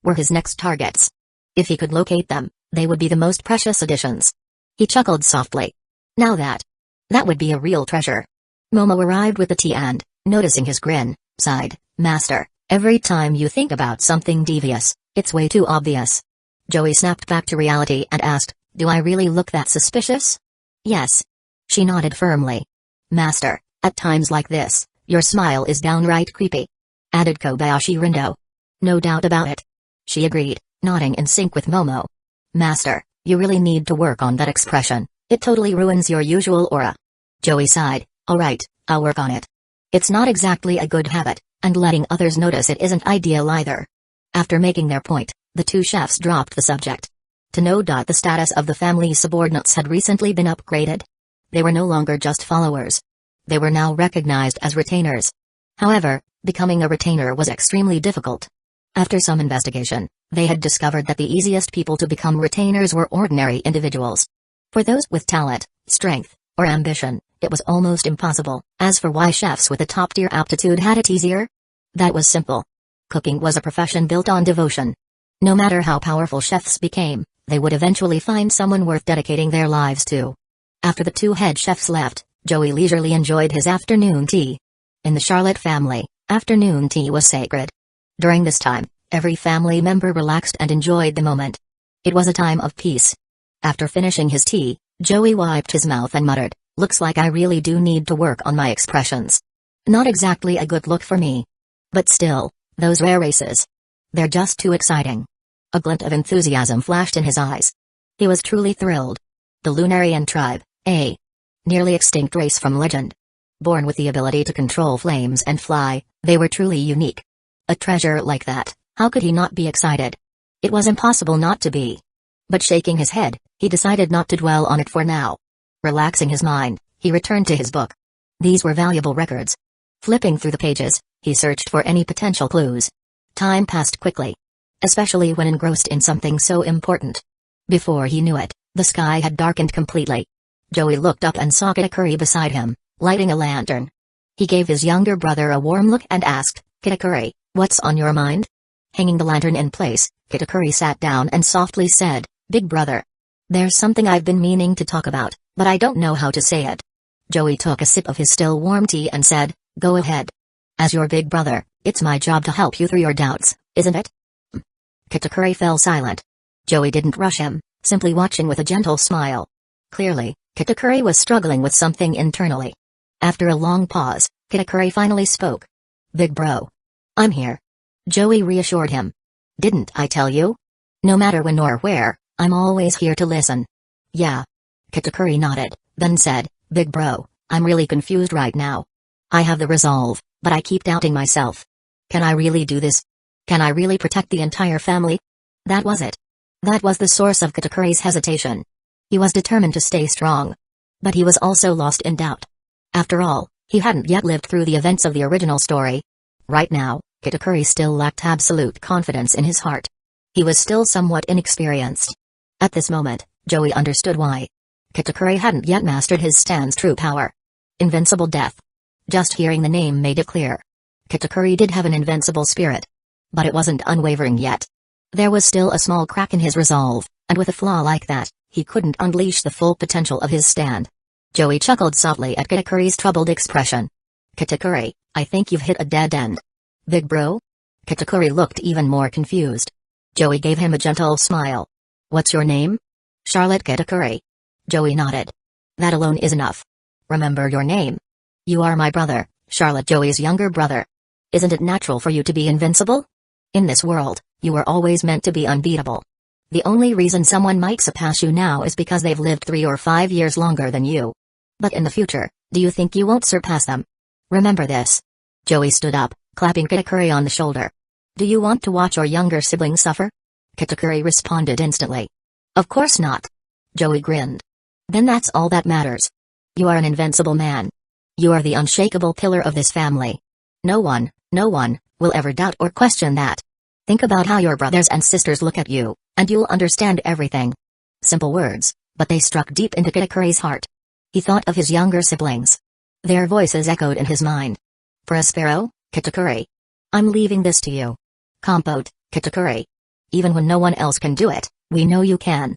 Speaker 1: were his next targets. If he could locate them, they would be the most precious additions. He chuckled softly. Now that would be a real treasure. Momo arrived with the tea and, noticing his grin, sighed, Master, every time you think about something devious, it's way too obvious. Joey snapped back to reality and asked, do I really look that suspicious? Yes. She nodded firmly. Master, at times like this, your smile is downright creepy. Added Kobayashi Rindo. No doubt about it. She agreed, nodding in sync with Momo. Master, you really need to work on that expression, it totally ruins your usual aura. Joey sighed, alright, I'll work on it. It's not exactly a good habit, and letting others notice it isn't ideal either. After making their point, the two chefs dropped the subject. To know the status of the family's subordinates had recently been upgraded. They were no longer just followers. They were now recognized as retainers. However, becoming a retainer was extremely difficult. After some investigation, they had discovered that the easiest people to become retainers were ordinary individuals. For those with talent, strength, or ambition, it was almost impossible. As for why chefs with a top-tier aptitude had it easier, that was simple. Cooking was a profession built on devotion. No matter how powerful chefs became, they would eventually find someone worth dedicating their lives to. After the two head chefs left, Joey leisurely enjoyed his afternoon tea. In the Charlotte family, afternoon tea was sacred. During this time, every family member relaxed and enjoyed the moment. It was a time of peace. After finishing his tea, Joey wiped his mouth and muttered, "Looks like I really do need to work on my expressions. Not exactly a good look for me. But still, those rare races. They're just too exciting." A glint of enthusiasm flashed in his eyes. He was truly thrilled. The Lunarian tribe, a nearly extinct race from legend. Born with the ability to control flames and fly, they were truly unique. A treasure like that, how could he not be excited? It was impossible not to be. But shaking his head, he decided not to dwell on it for now. Relaxing his mind, he returned to his book. These were valuable records. Flipping through the pages, he searched for any potential clues. Time passed quickly. Especially when engrossed in something so important. Before he knew it, the sky had darkened completely. Joey looked up and saw Kitakuri beside him, lighting a lantern. He gave his younger brother a warm look and asked, "Kitakuri, what's on your mind?" Hanging the lantern in place, Kitakuri sat down and softly said, "Big brother. There's something I've been meaning to talk about, but I don't know how to say it." Joey took a sip of his still warm tea and said, "Go ahead. As your big brother, it's my job to help you through your doubts, isn't it?" Kitakuri fell silent. Joey didn't rush him, simply watching with a gentle smile. Clearly, Kitakuri was struggling with something internally. After a long pause, Kitakuri finally spoke. "Big bro. I'm here." Joey reassured him. "Didn't I tell you? No matter when or where, I'm always here to listen." "Yeah." Kitakuri nodded, then said, "Big bro, I'm really confused right now. I have the resolve, but I keep doubting myself. Can I really do this? Can I really protect the entire family?" That was it. That was the source of Kitakuri's hesitation. He was determined to stay strong. But he was also lost in doubt. After all, he hadn't yet lived through the events of the original story. Right now, Kitakuri still lacked absolute confidence in his heart. He was still somewhat inexperienced. At this moment, Joey understood why. Kitakuri hadn't yet mastered his stand's true power. Invincible death. Just hearing the name made it clear. Kitakuri did have an invincible spirit. But it wasn't unwavering yet. There was still a small crack in his resolve, and with a flaw like that, he couldn't unleash the full potential of his stand. Joey chuckled softly at Kitakuri's troubled expression. "Kitakuri, I think you've hit a dead end." "Big bro?" Kitakuri looked even more confused. Joey gave him a gentle smile. "What's your name?" "Charlotte Kitakuri." Joey nodded. "That alone is enough. Remember your name. You are my brother, Charlotte, Joey's younger brother. Isn't it natural for you to be invincible? In this world, you were always meant to be unbeatable. The only reason someone might surpass you now is because they've lived 3 or 5 years longer than you. But in the future, do you think you won't surpass them? Remember this." Joey stood up, clapping Kitakuri on the shoulder. "Do you want to watch your younger sibling suffer?" Kitakuri responded instantly. "Of course not." Joey grinned. "Then that's all that matters. You are an invincible man. You are the unshakable pillar of this family. No one will ever doubt or question that. Think about how your brothers and sisters look at you, and you'll understand everything." Simple words, but they struck deep into Kitakuri's heart. He thought of his younger siblings. Their voices echoed in his mind. "Prospero, Kitakuri. I'm leaving this to you. Compote, Kitakuri. Even when no one else can do it, we know you can.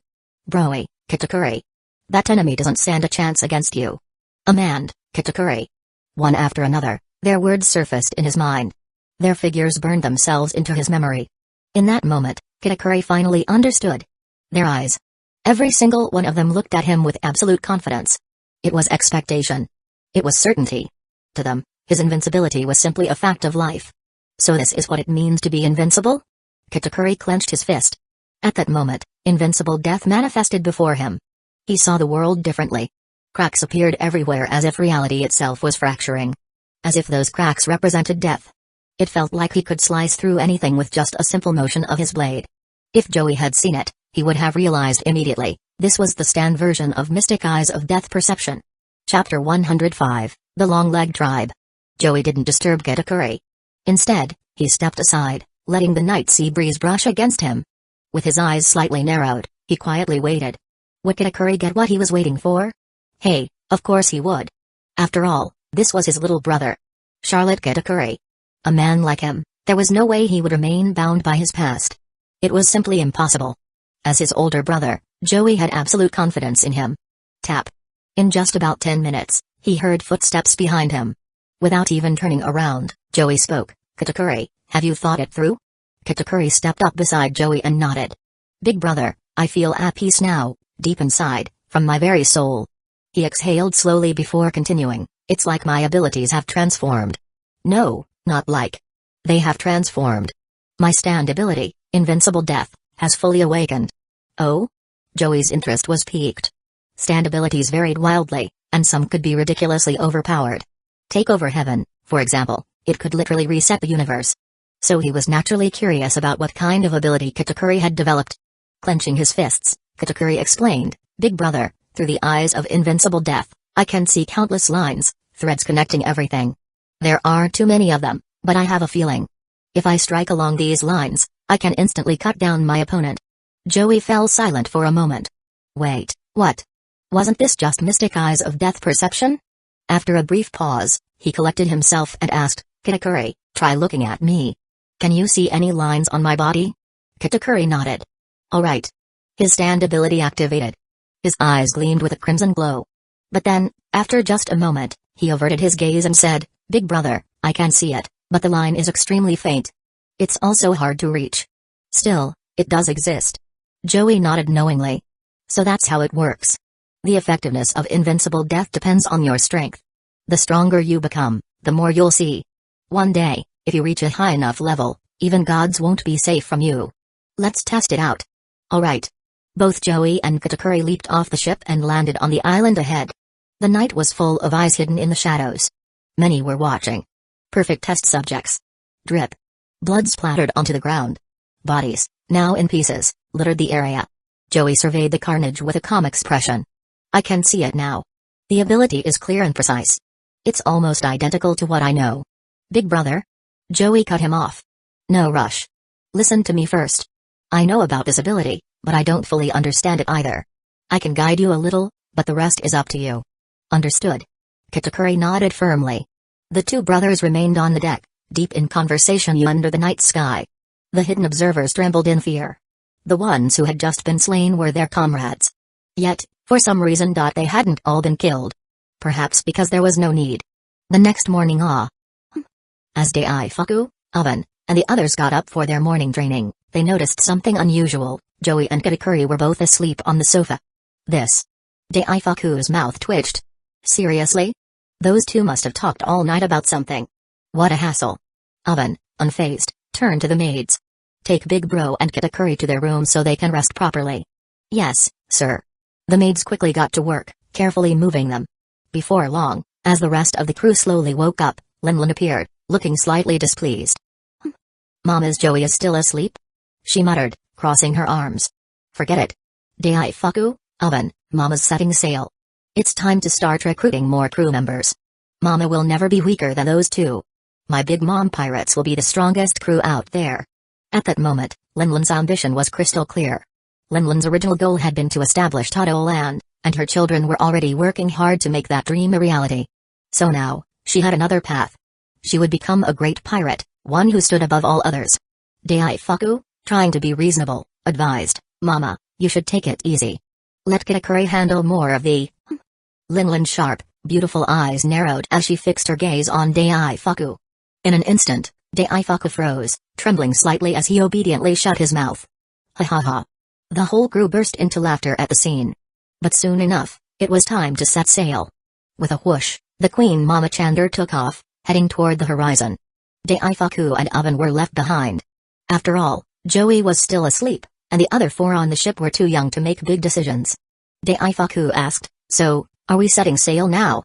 Speaker 1: Broy, Kitakuri. That enemy doesn't stand a chance against you. Amand, Kitakuri." One after another, their words surfaced in his mind. Their figures burned themselves into his memory. In that moment, Kitakuri finally understood. Their eyes. Every single one of them looked at him with absolute confidence. It was expectation. It was certainty. To them, his invincibility was simply a fact of life. So this is what it means to be invincible? Kitakuri clenched his fist. At that moment, invincible death manifested before him. He saw the world differently. Cracks appeared everywhere as if reality itself was fracturing. As if those cracks represented death. It felt like he could slice through anything with just a simple motion of his blade. If Joey had seen it, he would have realized immediately, this was the stand version of Mystic Eyes of Death Perception. Chapter 105, The Long-Legged Tribe. Joey didn't disturb Kitakuri. Instead, he stepped aside, letting the night sea breeze brush against him. With his eyes slightly narrowed, he quietly waited. Would Kitakuri get what he was waiting for? Hey, of course he would. After all, this was his little brother. Charlotte Kitakuri. A man like him, there was no way he would remain bound by his past. It was simply impossible. As his older brother, Joey had absolute confidence in him. Tap. In just about 10 minutes, he heard footsteps behind him. Without even turning around, Joey spoke. Kitakuri, have you thought it through? Kitakuri stepped up beside Joey and nodded. Big brother, I feel at peace now, deep inside, from my very soul. He exhaled slowly before continuing, it's like my abilities have transformed. No, not like. They have transformed. My stand ability, Invincible Death, has fully awakened. Oh? Joey's interest was piqued. Stand abilities varied wildly, and some could be ridiculously overpowered. Take over heaven, for example, it could literally reset the universe. So he was naturally curious about what kind of ability Kitakuri had developed. Clenching his fists, Kitakuri explained, Big brother, through the eyes of Invincible Death, I can see countless lines, threads connecting everything. There are too many of them, but I have a feeling. If I strike along these lines, I can instantly cut down my opponent. Joey fell silent for a moment. Wait, what? Wasn't this just Mystic Eyes of Death Perception? After a brief pause, he collected himself and asked, Kitakuri, try looking at me. Can you see any lines on my body? Kitakuri nodded. Alright. His stand ability activated. His eyes gleamed with a crimson glow. But then, after just a moment, he averted his gaze and said, Big brother, I can see it, but the line is extremely faint. It's also hard to reach. Still, it does exist. Joey nodded knowingly. So that's how it works. The effectiveness of Invincible Death depends on your strength. The stronger you become, the more you'll see. One day, if you reach a high enough level, even gods won't be safe from you. Let's test it out. Alright. Both Joey and Kitakuri leaped off the ship and landed on the island ahead. The night was full of eyes hidden in the shadows. Many were watching. Perfect test subjects. Drip. Blood splattered onto the ground. Bodies, now in pieces, littered the area. Joey surveyed the carnage with a calm expression. I can see it now. The ability is clear and precise. It's almost identical to what I know. Big brother? Joey cut him off. No rush. Listen to me first. I know about this ability, but I don't fully understand it either. I can guide you a little, but the rest is up to you. Understood. Kitakuri nodded firmly. The two brothers remained on the deck, deep in conversation under the night sky. The hidden observers trembled in fear. The ones who had just been slain were their comrades. Yet, for some reason they hadn't all been killed. Perhaps because there was no need. The next morning as Daifuku, Oven, and the others got up for their morning training, they noticed something unusual. Joey and Kitakuri were both asleep on the sofa. This. Daifuku's mouth twitched. Seriously? Those two must have talked all night about something. What a hassle. Oven, unfazed, turned to the maids. Take Big Bro and Kitakuri to their room so they can rest properly. Yes, sir. The maids quickly got to work, carefully moving them. Before long, as the rest of the crew slowly woke up, Linlin appeared, looking slightly displeased. Mama's Joey is still asleep? She muttered, crossing her arms. Forget it. Daifuku, Oven, Mama's setting sail. It's time to start recruiting more crew members. Mama will never be weaker than those two. My Big Mom pirates will be the strongest crew out there. At that moment, Linlin's ambition was crystal clear. Linlin's original goal had been to establish Todo Land, and her children were already working hard to make that dream a reality. So now, she had another path. She would become a great pirate, one who stood above all others. Daifuku, trying to be reasonable, advised, Mama, you should take it easy. Let Kitakuri handle more of the... Linlin's sharp, beautiful eyes narrowed as she fixed her gaze on Daifuku. In an instant, Daifuku froze, trembling slightly as he obediently shut his mouth. Ha ha ha. The whole crew burst into laughter at the scene. But soon enough, it was time to set sail. With a whoosh, the Queen Mama Chander took off, heading toward the horizon. Daifuku and Oven were left behind. After all, Joey was still asleep, and the other 4 on the ship were too young to make big decisions. Daifuku asked, "So, are we setting sail now?"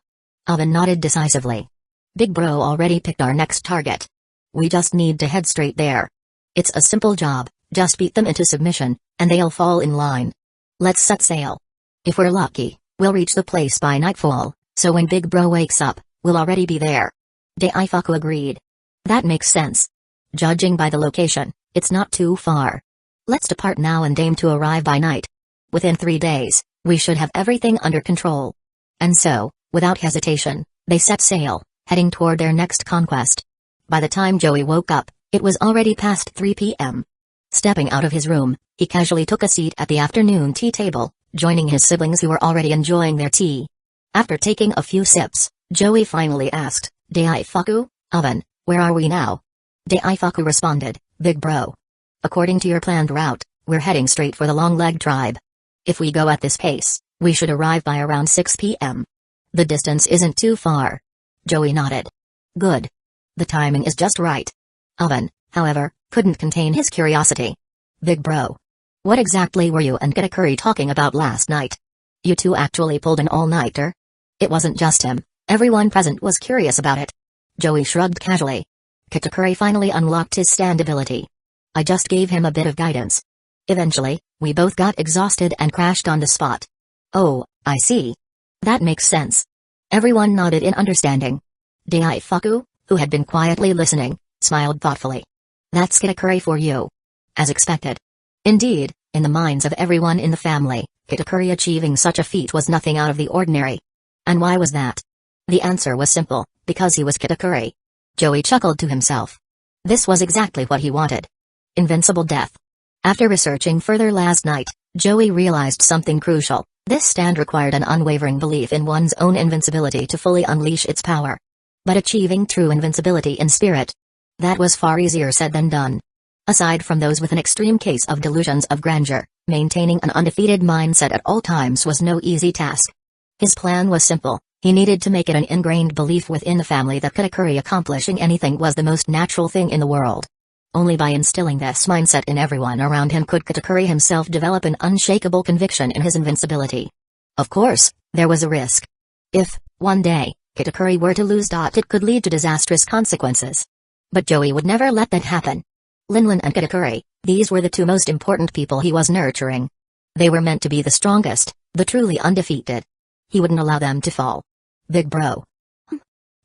Speaker 1: Oven nodded decisively. "Big Bro already picked our next target. We just need to head straight there. It's a simple job, just beat them into submission, and they'll fall in line. Let's set sail. If we're lucky, we'll reach the place by nightfall, so when Big Bro wakes up, we'll already be there." Daifuku agreed. "That makes sense. Judging by the location, it's not too far. Let's depart now and aim to arrive by night. Within 3 days, we should have everything under control." And so, without hesitation, they set sail, heading toward their next conquest. By the time Joey woke up, it was already past 3 p.m. Stepping out of his room, he casually took a seat at the afternoon tea table, joining his siblings who were already enjoying their tea. After taking a few sips, Joey finally asked, "Daifuku, Oven, where are we now?" Daifuku responded, "Big Bro. According to your planned route, we're heading straight for the Long-Leg tribe. If we go at this pace, we should arrive by around 6 p.m. The distance isn't too far." Joey nodded. "Good. The timing is just right." Oven, however, couldn't contain his curiosity. "Big Bro. What exactly were you and Kitakuri talking about last night? You two actually pulled an all-nighter?" It wasn't just him, everyone present was curious about it. Joey shrugged casually. Kitakuri finally unlocked his stand ability. "I just gave him a bit of guidance. Eventually, we both got exhausted and crashed on the spot." "Oh, I see. That makes sense." Everyone nodded in understanding. Daifuku, who had been quietly listening, smiled thoughtfully. "That's Kitakuri for you." As expected. Indeed, in the minds of everyone in the family, Kitakuri achieving such a feat was nothing out of the ordinary. And why was that? The answer was simple, because he was Kitakuri. Joey chuckled to himself. This was exactly what he wanted. Invincible death. After researching further last night, Joey realized something crucial. This stand required an unwavering belief in one's own invincibility to fully unleash its power. But achieving true invincibility in spirit, that was far easier said than done. Aside from those with an extreme case of delusions of grandeur, maintaining an undefeated mindset at all times was no easy task. His plan was simple. He needed to make it an ingrained belief within the family that Kitakuri accomplishing anything was the most natural thing in the world. Only by instilling this mindset in everyone around him could Kitakuri himself develop an unshakable conviction in his invincibility. Of course, there was a risk. If, one day, Kitakuri were to lose, it could lead to disastrous consequences. But Joey would never let that happen. Linlin and Kitakuri, these were the 2 most important people he was nurturing. They were meant to be the strongest, the truly undefeated. He wouldn't allow them to fall. "Big Bro."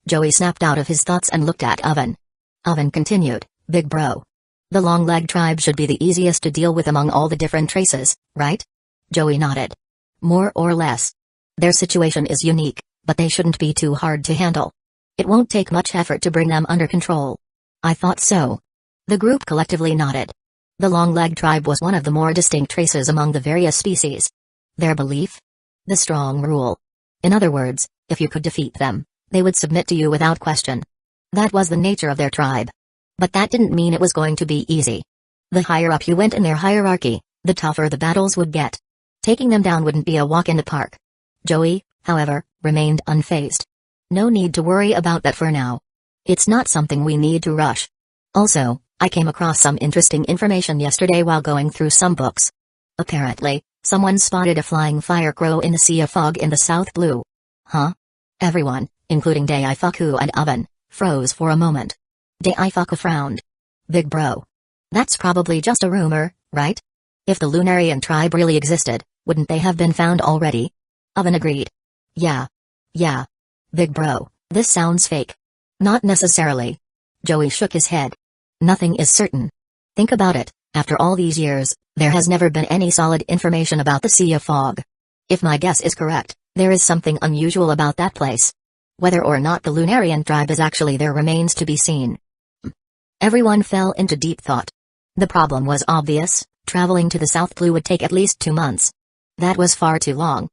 Speaker 1: Joey snapped out of his thoughts and looked at Oven. Oven continued, "Big Bro. The Long-Leg tribe should be the easiest to deal with among all the different traces, right?" Joey nodded. "More or less. Their situation is unique, but they shouldn't be too hard to handle. It won't take much effort to bring them under control." "I thought so." The group collectively nodded. The Long-Leg tribe was one of the more distinct traces among the various species. Their belief? The strong rule. In other words, if you could defeat them, they would submit to you without question. That was the nature of their tribe. But that didn't mean it was going to be easy. The higher up you went in their hierarchy, the tougher the battles would get. Taking them down wouldn't be a walk in the park. Joey, however, remained unfazed. "No need to worry about that for now. It's not something we need to rush. Also, I came across some interesting information yesterday while going through some books. Apparently, someone spotted a flying fire crow in the sea of fog in the South Blue." "Huh?" Everyone, including Daifuku and Oven, froze for a moment. Daifuku frowned. "Big Bro. That's probably just a rumor, right? If the Lunarian tribe really existed, wouldn't they have been found already?" Oven agreed. Yeah. Big Bro, this sounds fake." "Not necessarily." Joey shook his head. "Nothing is certain. Think about it, after all these years, there has never been any solid information about the Sea of Fog. If my guess is correct, there is something unusual about that place. Whether or not the Lunarian tribe is actually there remains to be seen." Everyone fell into deep thought. The problem was obvious, traveling to the South Blue would take at least 2 months. That was far too long.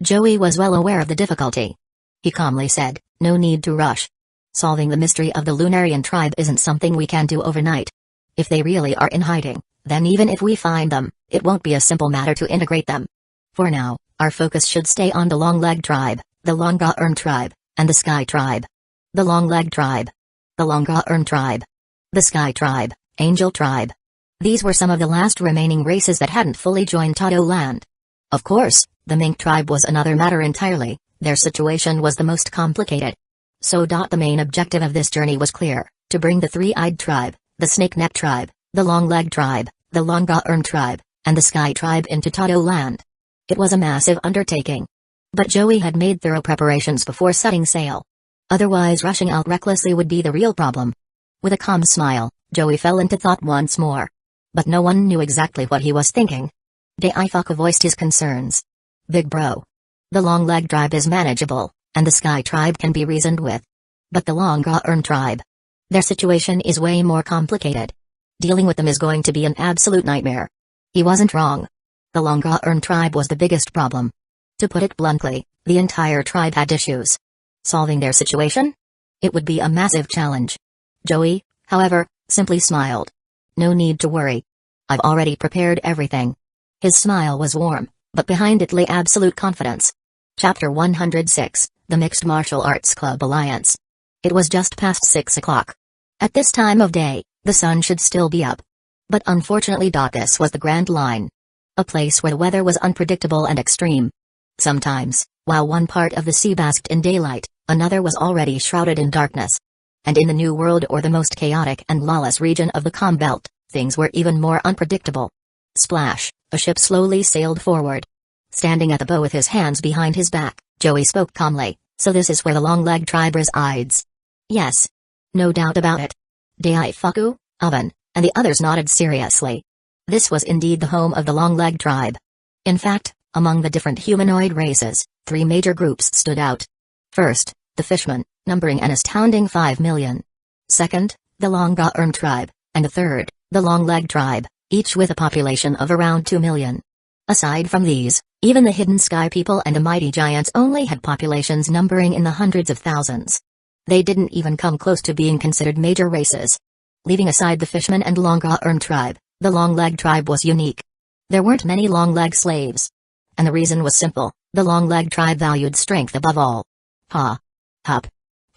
Speaker 1: Joey was well aware of the difficulty. He calmly said, "No need to rush. Solving the mystery of the Lunarian tribe isn't something we can do overnight. If they really are in hiding, then even if we find them, it won't be a simple matter to integrate them. For now, our focus should stay on the Long-Leg tribe, the Longa-Erm tribe, and the Sky tribe. The Long-Leg tribe. The Longa-Erm tribe. The Sky tribe, Angel tribe. These were some of the last remaining races that hadn't fully joined Todo Land. Of course, the mink tribe was another matter entirely. Their situation was the most complicated. So the main objective of this journey was clear: to bring the three-eyed tribe, the snake-neck tribe, the long-leg tribe, the Longa-Urn tribe, and the Sky tribe into Todo Land. It was a massive undertaking. But Joey had made thorough preparations before setting sail. Otherwise, rushing out recklessly would be the real problem. With a calm smile, Joey fell into thought once more. But no one knew exactly what he was thinking. Daifuku voiced his concerns. Big bro. The long-leg tribe is manageable, and the Sky tribe can be reasoned with. But the Longa-Urn tribe. Their situation is way more complicated. Dealing with them is going to be an absolute nightmare. He wasn't wrong. The Longa-Urn tribe was the biggest problem. To put it bluntly, the entire tribe had issues. Solving their situation? It would be a massive challenge. Joey, however, simply smiled. No need to worry. I've already prepared everything. His smile was warm, but behind it lay absolute confidence. Chapter 106, The Mixed Martial Arts Club Alliance. It was just past 6 o'clock. At this time of day, the sun should still be up. But unfortunately this was the Grand Line. A place where the weather was unpredictable and extreme. Sometimes, while one part of the sea basked in daylight, another was already shrouded in darkness. And in the New World, or the most chaotic and lawless region of the Calm Belt, things were even more unpredictable. Splash, a ship slowly sailed forward. Standing at the bow with his hands behind his back, Joey spoke calmly. So this is where the long-leg tribe resides? Yes. No doubt about it. Daifuku, Oven, and the others nodded seriously. This was indeed the home of the long-leg tribe. In fact, among the different humanoid races, 3 major groups stood out. First, the Fishmen, numbering an astounding 5 million. Second, the Longa-Urn tribe, and the third, the long-leg tribe, each with a population of around 2 million. Aside from these, even the hidden sky people and the mighty giants only had populations numbering in the hundreds of thousands. They didn't even come close to being considered major races. Leaving aside the Fishmen and Longa-Urn tribe, the long-leg tribe was unique. There weren't many long-leg slaves. And the reason was simple: the long-leg tribe valued strength above all. Ha. Hup.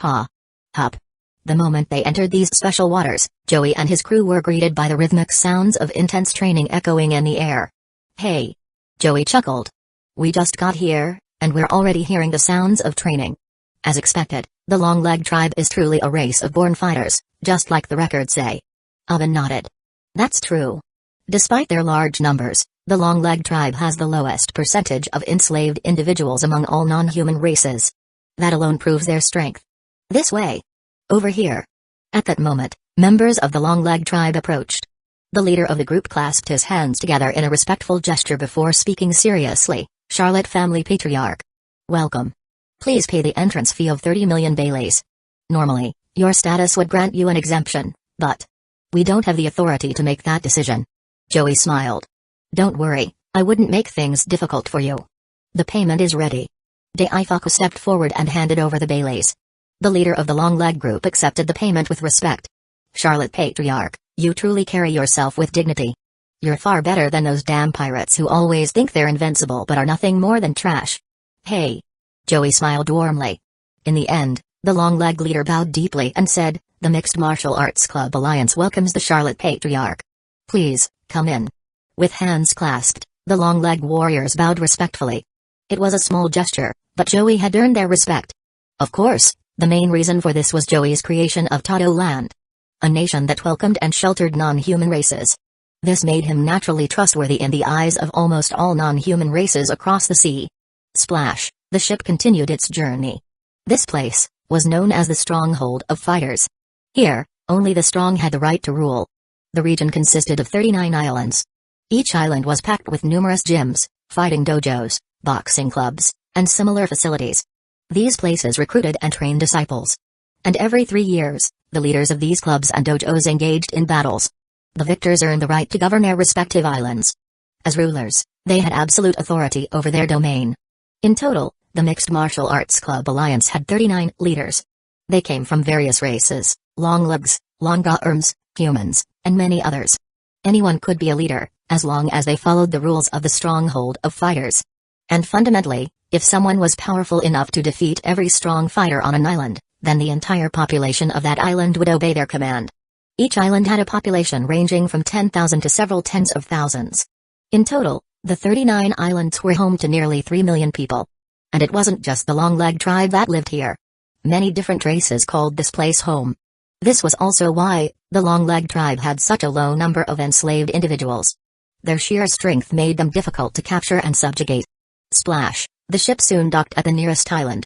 Speaker 1: Ha. Hup. The moment they entered these special waters, Joey and his crew were greeted by the rhythmic sounds of intense training echoing in the air. Hey. Joey chuckled. We just got here, and we're already hearing the sounds of training. As expected, the long-leg tribe is truly a race of born fighters, just like the records say. Oven nodded. That's true. Despite their large numbers, the long-leg tribe has the lowest percentage of enslaved individuals among all non-human races. That alone proves their strength. This way. Over here. At that moment, members of the long-leg tribe approached. The leader of the group clasped his hands together in a respectful gesture before speaking seriously. Charlotte Family Patriarch. Welcome. Please pay the entrance fee of 30 million Baileys. Normally, your status would grant you an exemption, but we don't have the authority to make that decision. Joey smiled. Don't worry, I wouldn't make things difficult for you. The payment is ready. Daifuku stepped forward and handed over the Baileys. The leader of the long-leg group accepted the payment with respect. Charlotte Patriarch, you truly carry yourself with dignity. You're far better than those damn pirates who always think they're invincible but are nothing more than trash. Hey. Joey smiled warmly. In the end, the long-leg leader bowed deeply and said, the Mixed Martial Arts Club Alliance welcomes the Charlotte Patriarch. Please, come in. With hands clasped, the long-leg warriors bowed respectfully. It was a small gesture, but Joey had earned their respect. Of course, the main reason for this was Joey's creation of Todo Land. A nation that welcomed and sheltered non-human races. This made him naturally trustworthy in the eyes of almost all non-human races across the sea. Splash, the ship continued its journey. This place was known as the Stronghold of Fighters. Here, only the strong had the right to rule. The region consisted of 39 islands. Each island was packed with numerous gyms, fighting dojos, boxing clubs, and similar facilities. These places recruited and trained disciples. And every 3 years, the leaders of these clubs and dojos engaged in battles. The victors earned the right to govern their respective islands. As rulers, they had absolute authority over their domain. In total, the Mixed Martial Arts Club Alliance had 39 leaders. They came from various races, longlegs, longa-urns, humans, and many others. Anyone could be a leader, as long as they followed the rules of the Stronghold of Fighters. And fundamentally, if someone was powerful enough to defeat every strong fighter on an island, then the entire population of that island would obey their command. Each island had a population ranging from 10,000 to several tens of thousands. In total, the 39 islands were home to nearly 3 million people. And it wasn't just the long-legged tribe that lived here. Many different races called this place home. This was also why the long-legged tribe had such a low number of enslaved individuals. Their sheer strength made them difficult to capture and subjugate. Splash! The ship soon docked at the nearest island.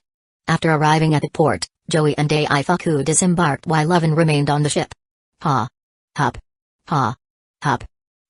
Speaker 1: After arriving at the port, Joey and Daifuku disembarked while Oven remained on the ship. Ha! Hup! Ha! Hup!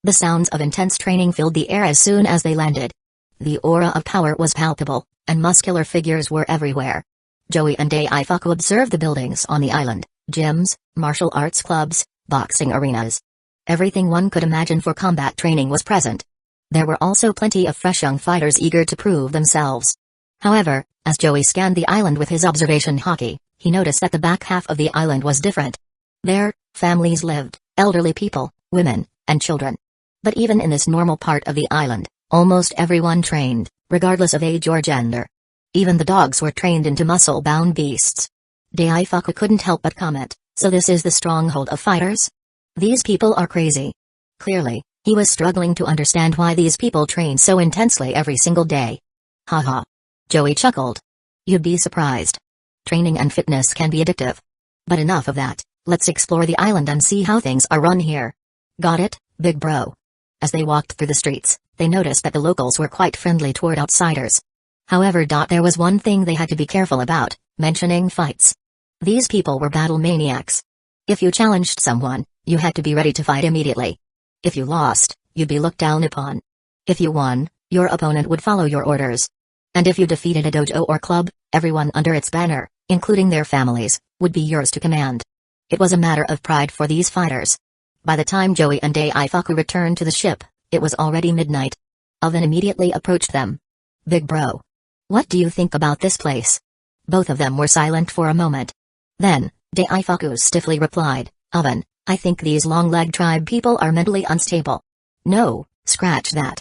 Speaker 1: The sounds of intense training filled the air as soon as they landed. The aura of power was palpable, and muscular figures were everywhere. Joey and Daifuku observed the buildings on the island, gyms, martial arts clubs, boxing arenas. Everything one could imagine for combat training was present. There were also plenty of fresh young fighters eager to prove themselves. However, as Joey scanned the island with his observation hockey, he noticed that the back half of the island was different. There, families lived, elderly people, women, and children. But even in this normal part of the island, almost everyone trained, regardless of age or gender. Even the dogs were trained into muscle-bound beasts. Daifuku couldn't help but comment, so this is the stronghold of fighters? These people are crazy. Clearly, he was struggling to understand why these people train so intensely every single day. Haha. Joey chuckled. You'd be surprised. Training and fitness can be addictive. But enough of that, let's explore the island and see how things are run here. Got it, big bro? As they walked through the streets, they noticed that the locals were quite friendly toward outsiders. However, there was one thing they had to be careful about, mentioning fights. These people were battle maniacs. If you challenged someone, you had to be ready to fight immediately. If you lost, you'd be looked down upon. If you won, your opponent would follow your orders. And if you defeated a dojo or club, everyone under its banner, including their families, would be yours to command. It was a matter of pride for these fighters. By the time Joey and Daifuku returned to the ship, it was already midnight. Oven immediately approached them. Big bro. What do you think about this place? Both of them were silent for a moment. Then, Daifuku stiffly replied, Oven, I think these long-legged tribe people are mentally unstable. No, scratch that.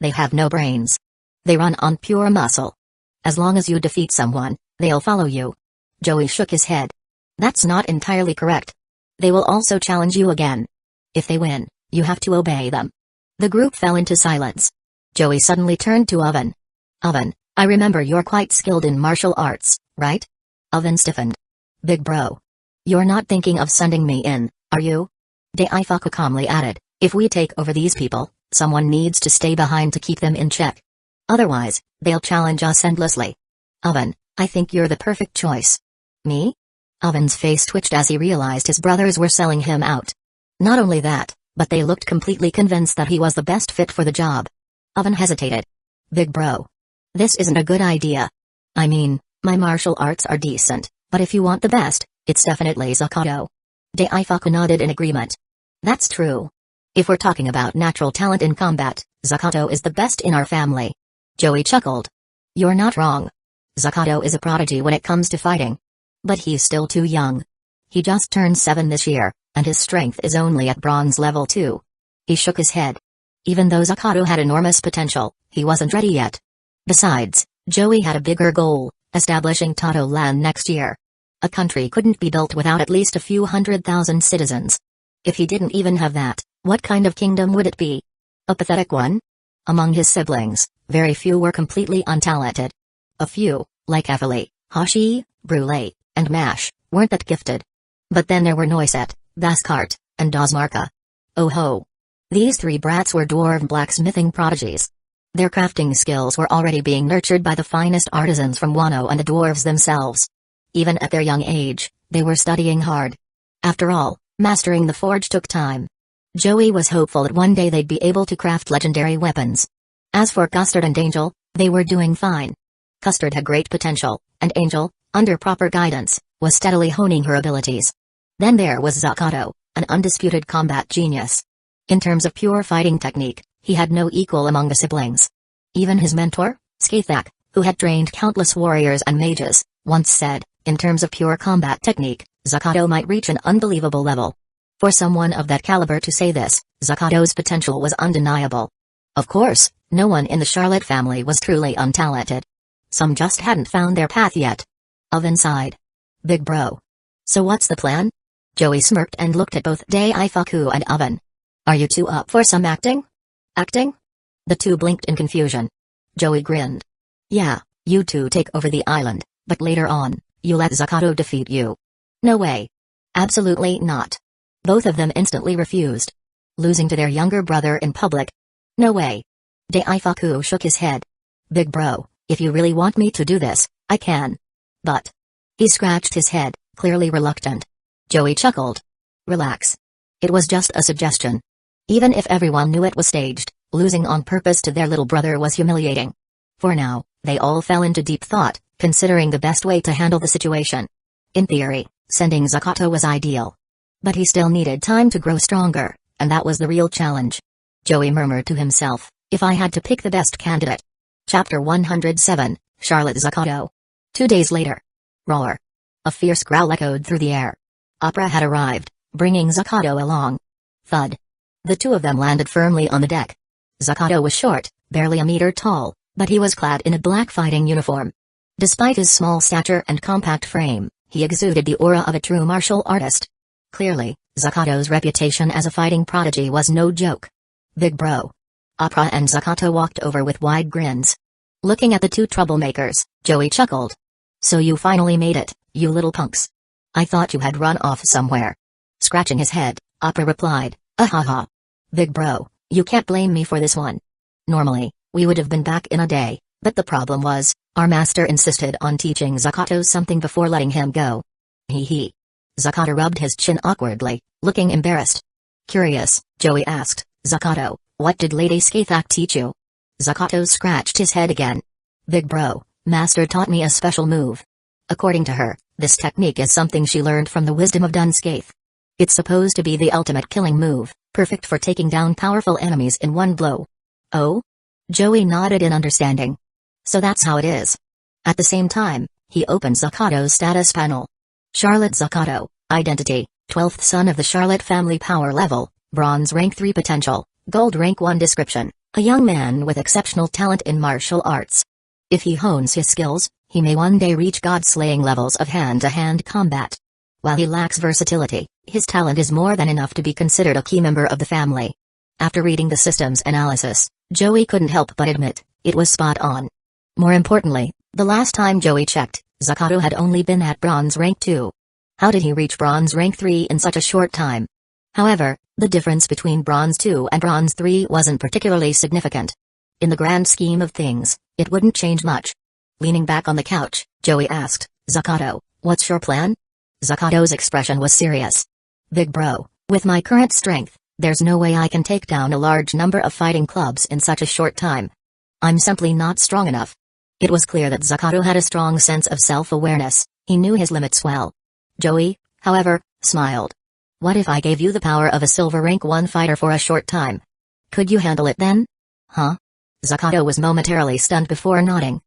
Speaker 1: They have no brains. They run on pure muscle. As long as you defeat someone, they'll follow you. Joey shook his head. That's not entirely correct. They will also challenge you again. If they win, you have to obey them. The group fell into silence. Joey suddenly turned to Oven. Oven, I remember you're quite skilled in martial arts, right? Oven stiffened. Big bro. You're not thinking of sending me in, are you? Daifuku calmly added, if we take over these people, someone needs to stay behind to keep them in check. Otherwise, they'll challenge us endlessly. Oven, I think you're the perfect choice. Me? Oven's face twitched as he realized his brothers were selling him out. Not only that, but they looked completely convinced that he was the best fit for the job. Oven hesitated. Big bro. This isn't a good idea. I mean, my martial arts are decent, but if you want the best, it's definitely Zakato. Daifuku nodded in agreement. That's true. If we're talking about natural talent in combat, Zakato is the best in our family. Joey chuckled. You're not wrong. Zakato is a prodigy when it comes to fighting. But he's still too young. He just turned 7 this year, and his strength is only at bronze level 2. He shook his head. Even though Zakato had enormous potential, he wasn't ready yet. Besides, Joey had a bigger goal, establishing Tato Land next year. A country couldn't be built without at least a few 100,000 citizens. If he didn't even have that, what kind of kingdom would it be? A pathetic one? Among his siblings, very few were completely untalented. A few, like Efeli, Hashi, Brule, and Mash, weren't that gifted. But then there were Noiset, Baskart, and Dosmarka. Oh ho! These 3 brats were dwarven blacksmithing prodigies. Their crafting skills were already being nurtured by the finest artisans from Wano and the dwarves themselves. Even at their young age, they were studying hard. After all, mastering the forge took time. Joey was hopeful that one day they'd be able to craft legendary weapons. As for Custard and Angel, they were doing fine. Custard had great potential, and Angel, under proper guidance, was steadily honing her abilities. Then there was Zakato, an undisputed combat genius. In terms of pure fighting technique, he had no equal among the siblings. Even his mentor, Skathak, who had trained countless warriors and mages, once said, in terms of pure combat technique, Zakato might reach an unbelievable level. For someone of that caliber to say this, Zakato's potential was undeniable. Of course, no one in the Charlotte family was truly untalented. Some just hadn't found their path yet. Oven sighed. Big bro. So what's the plan? Joey smirked and looked at both Daifuku and Oven. Are you two up for some acting? Acting? The two blinked in confusion. Joey grinned. Yeah, you two take over the island, but later on, you let Zakato defeat you. No way. Absolutely not. Both of them instantly refused. Losing to their younger brother in public? No way. Daifuku shook his head. Big bro, if you really want me to do this, I can. But. He scratched his head, clearly reluctant. Joey chuckled. Relax. It was just a suggestion. Even if everyone knew it was staged, losing on purpose to their little brother was humiliating. For now, they all fell into deep thought, considering the best way to handle the situation. In theory, sending Zakato was ideal. But he still needed time to grow stronger, and that was the real challenge. Joey murmured to himself, if I had to pick the best candidate. Chapter 107, Charlotte Zakato. 2 days later. Roar. A fierce growl echoed through the air. Opera had arrived, bringing Zakato along. Thud. The two of them landed firmly on the deck. Zakato was short, barely a meter tall, but he was clad in a black fighting uniform. Despite his small stature and compact frame, he exuded the aura of a true martial artist. Clearly, Zakato's reputation as a fighting prodigy was no joke. Big bro. Opera and Zakato walked over with wide grins. Looking at the two troublemakers, Joey chuckled. So you finally made it, you little punks. I thought you had run off somewhere. Scratching his head, Opera replied, ahaha. Big bro, you can't blame me for this one. Normally, we would have been back in a day, but the problem was, our master insisted on teaching Zakato something before letting him go. Hee hee. Zakato rubbed his chin awkwardly, looking embarrassed. Curious, Joey asked, Zakato, what did Lady Skathak teach you? Zakato scratched his head again. Big bro, master taught me a special move. According to her, this technique is something she learned from the wisdom of Dunskaith. It's supposed to be the ultimate killing move, perfect for taking down powerful enemies in one blow. Oh? Joey nodded in understanding. So that's how it is. At the same time, he opened Zakato's status panel. Charlotte Zakato, identity, 12th son of the Charlotte family, power level, bronze rank 3 potential, gold rank 1 description, a young man with exceptional talent in martial arts. If he hones his skills, he may one day reach god-slaying levels of hand-to-hand combat. While he lacks versatility, his talent is more than enough to be considered a key member of the family. After reading the system's analysis, Joey couldn't help but admit, it was spot on. More importantly, the last time Joey checked, Zakato had only been at bronze rank 2. How did he reach bronze rank 3 in such a short time? However, the difference between bronze 2 and bronze 3 wasn't particularly significant. In the grand scheme of things, it wouldn't change much. Leaning back on the couch, Joey asked, Zakato, what's your plan? Zakato's expression was serious. Big bro, with my current strength, there's no way I can take down a large number of fighting clubs in such a short time. I'm simply not strong enough. It was clear that Zakato had a strong sense of self-awareness, he knew his limits well. Joey, however, smiled. What if I gave you the power of a silver rank 1 fighter for a short time? Could you handle it then? Huh? Zakato was momentarily stunned before nodding.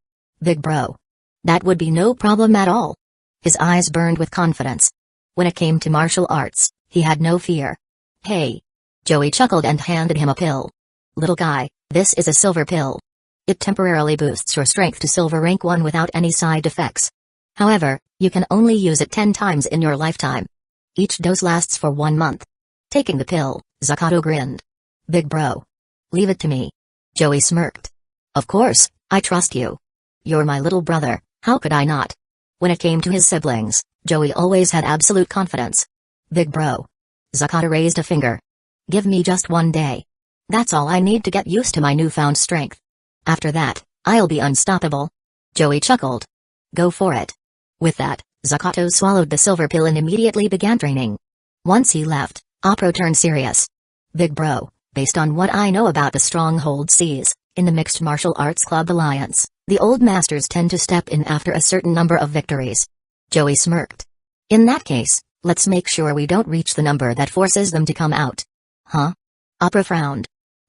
Speaker 1: Big bro. That would be no problem at all. His eyes burned with confidence. When it came to martial arts, he had no fear. Hey. Joey chuckled and handed him a pill. Little guy, this is a silver pill. It temporarily boosts your strength to silver rank 1 without any side effects. However, you can only use it 10 times in your lifetime. Each dose lasts for 1 month. Taking the pill, Zakato grinned. Big bro. Leave it to me. Joey smirked. Of course, I trust you. You're my little brother, how could I not? When it came to his siblings, Joey always had absolute confidence. Big bro. Zakato raised a finger. Give me just 1 day. That's all I need to get used to my newfound strength. After that, I'll be unstoppable. Joey chuckled. Go for it. With that, Zakato swallowed the silver pill and immediately began training. Once he left, Opro turned serious. Big bro, based on what I know about the Stronghold Seas, in the Mixed Martial Arts Club Alliance, the old masters tend to step in after a certain number of victories. Joey smirked. In that case, let's make sure we don't reach the number that forces them to come out. Huh? Opera frowned.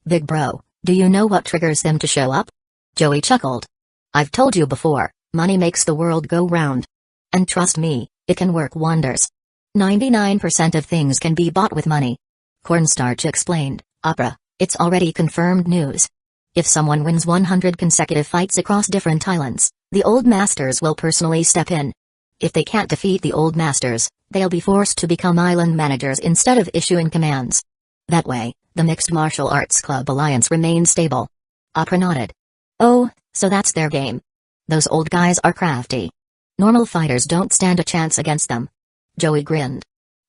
Speaker 1: Big bro, do you know what triggers them to show up? Joey chuckled. I've told you before, money makes the world go round. And trust me, it can work wonders. 99% of things can be bought with money. Cornstarch explained, Opera, it's already confirmed news. If someone wins 100 consecutive fights across different islands, the old masters will personally step in. If they can't defeat the old masters, they'll be forced to become island managers instead of issuing commands. That way, the Mixed Martial Arts Club alliance remains stable. Opera nodded. Oh, so that's their game. Those old guys are crafty. Normal fighters don't stand a chance against them. Joey grinned.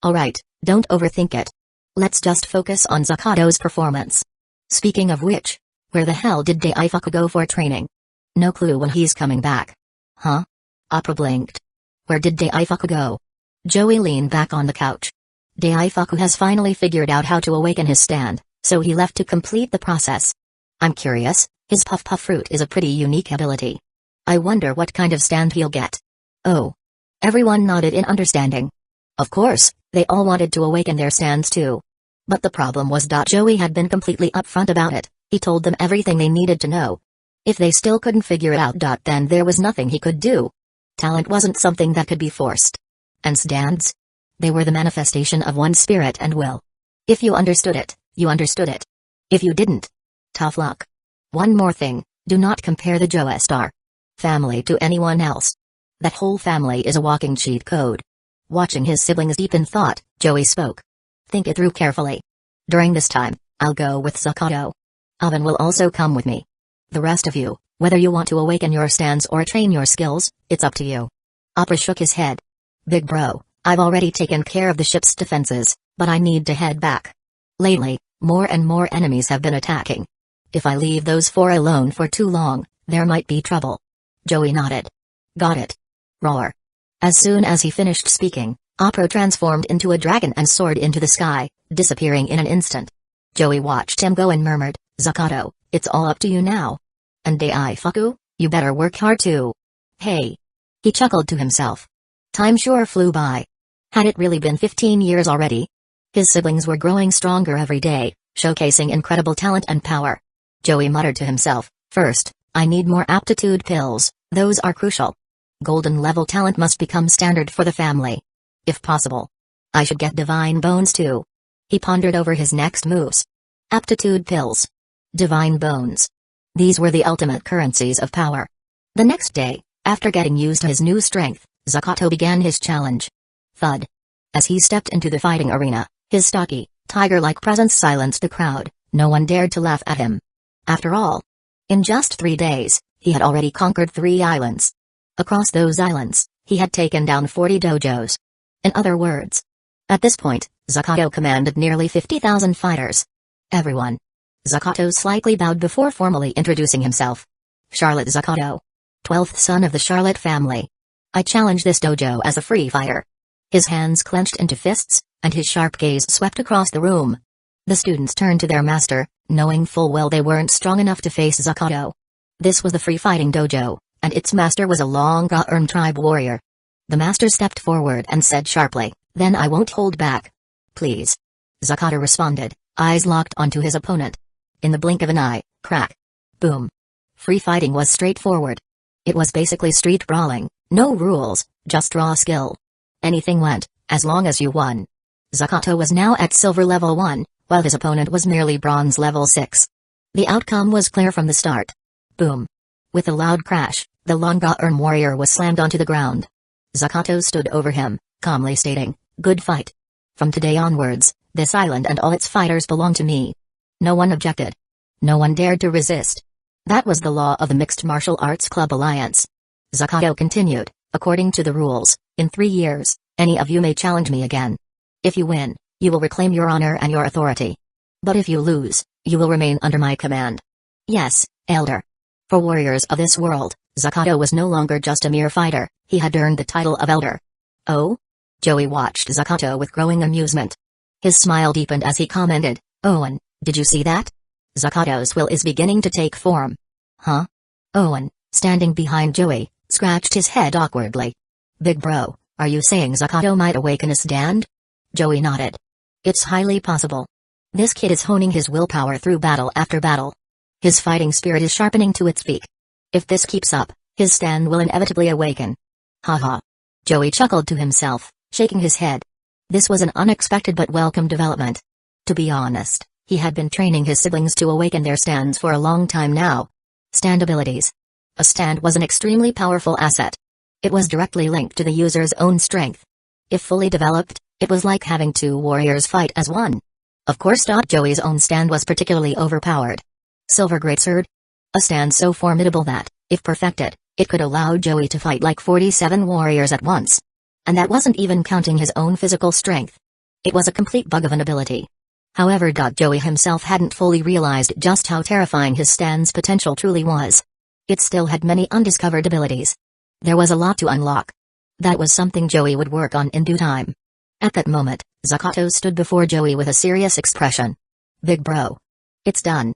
Speaker 1: Alright, don't overthink it. Let's just focus on Zakato's performance. Speaking of which, where the hell did Daifuku go for training? No clue when he's coming back. Huh? Opera blinked. Where did Daifuku go? Joey leaned back on the couch. Daifuku has finally figured out how to awaken his stand, so he left to complete the process. I'm curious, his puff puff fruit is a pretty unique ability. I wonder what kind of stand he'll get. Oh. Everyone nodded in understanding. Of course, they all wanted to awaken their stands too. But the problem was that Joey had been completely upfront about it. He told them everything they needed to know. If they still couldn't figure it out, then there was nothing he could do. Talent wasn't something that could be forced. And stands? They were the manifestation of one's spirit and will. If you understood it, you understood it. If you didn't, tough luck. One more thing, do not compare the Joestar family to anyone else. That whole family is a walking cheat code. Watching his siblings deep in thought, Joey spoke. Think it through carefully. During this time, I'll go with Zakato. Alvin will also come with me. The rest of you, whether you want to awaken your stands or train your skills, it's up to you. Opera shook his head. Big bro, I've already taken care of the ship's defenses, but I need to head back. Lately, more and more enemies have been attacking. If I leave those four alone for too long, there might be trouble. Joey nodded. Got it. Roar. As soon as he finished speaking, Opera transformed into a dragon and soared into the sky, disappearing in an instant. Joey watched him go and murmured, Zakato, it's all up to you now. And Daifuku, you better work hard too. Hey. He chuckled to himself. Time sure flew by. Had it really been 15 years already? His siblings were growing stronger every day, showcasing incredible talent and power. Joey muttered to himself, first, I need more aptitude pills, those are crucial. Golden level talent must become standard for the family. If possible. I should get divine bones too. He pondered over his next moves. Aptitude pills. Divine bones. These were the ultimate currencies of power. The next day, after getting used to his new strength, Zakato began his challenge. Thud. As he stepped into the fighting arena, his stocky, tiger-like presence silenced the crowd. No one dared to laugh at him. After all, in just 3 days, he had already conquered 3 islands. Across those islands, he had taken down 40 dojos. In other words, at this point, Zakato commanded nearly 50,000 fighters. Everyone. Zakato slightly bowed before formally introducing himself. Charlotte Zakato. 12th son of the Charlotte family. I challenge this dojo as a free fighter. His hands clenched into fists, and his sharp gaze swept across the room. The students turned to their master, knowing full well they weren't strong enough to face Zakato. This was the free fighting dojo, and its master was a Long-Ga-Erm tribe warrior. The master stepped forward and said sharply, then I won't hold back. Please. Zakato responded, eyes locked onto his opponent. In the blink of an eye, crack. Boom. Free fighting was straightforward. It was basically street brawling, no rules, just raw skill. Anything went, as long as you won. Zakato was now at silver level 1, while his opponent was merely bronze level 6. The outcome was clear from the start. Boom. With a loud crash, the Long-Ga-Erm warrior was slammed onto the ground. Zakato stood over him, calmly stating, good fight. From today onwards, this island and all its fighters belong to me. No one objected. No one dared to resist. That was the law of the Mixed Martial Arts Club Alliance. Zakato continued, according to the rules, in 3 years, any of you may challenge me again. If you win, you will reclaim your honor and your authority. But if you lose, you will remain under my command. Yes, Elder. For warriors of this world, Zakato was no longer just a mere fighter, he had earned the title of Elder. Oh? Joey watched Zakato with growing amusement. His smile deepened as he commented, Owen, did you see that? Zakato's will is beginning to take form. Huh? Owen, standing behind Joey, scratched his head awkwardly. Big bro, are you saying Zakato might awaken a stand? Joey nodded. It's highly possible. This kid is honing his willpower through battle after battle. His fighting spirit is sharpening to its peak. If this keeps up, his stand will inevitably awaken. Haha. Joey chuckled to himself, shaking his head. This was an unexpected but welcome development. To be honest, he had been training his siblings to awaken their stands for a long time now. Stand abilities. A stand was an extremely powerful asset. It was directly linked to the user's own strength. If fully developed, it was like having two warriors fight as one. Of course. Joey's own stand was particularly overpowered. Silver Greatsword? A stand so formidable that, if perfected, it could allow Joey to fight like 47 warriors at once. And that wasn't even counting his own physical strength. It was a complete bug of an ability. However, Joey himself hadn't fully realized just how terrifying his stand's potential truly was. It still had many undiscovered abilities. There was a lot to unlock. That was something Joey would work on in due time. At that moment, Zakato stood before Joey with a serious expression. Big bro. It's done.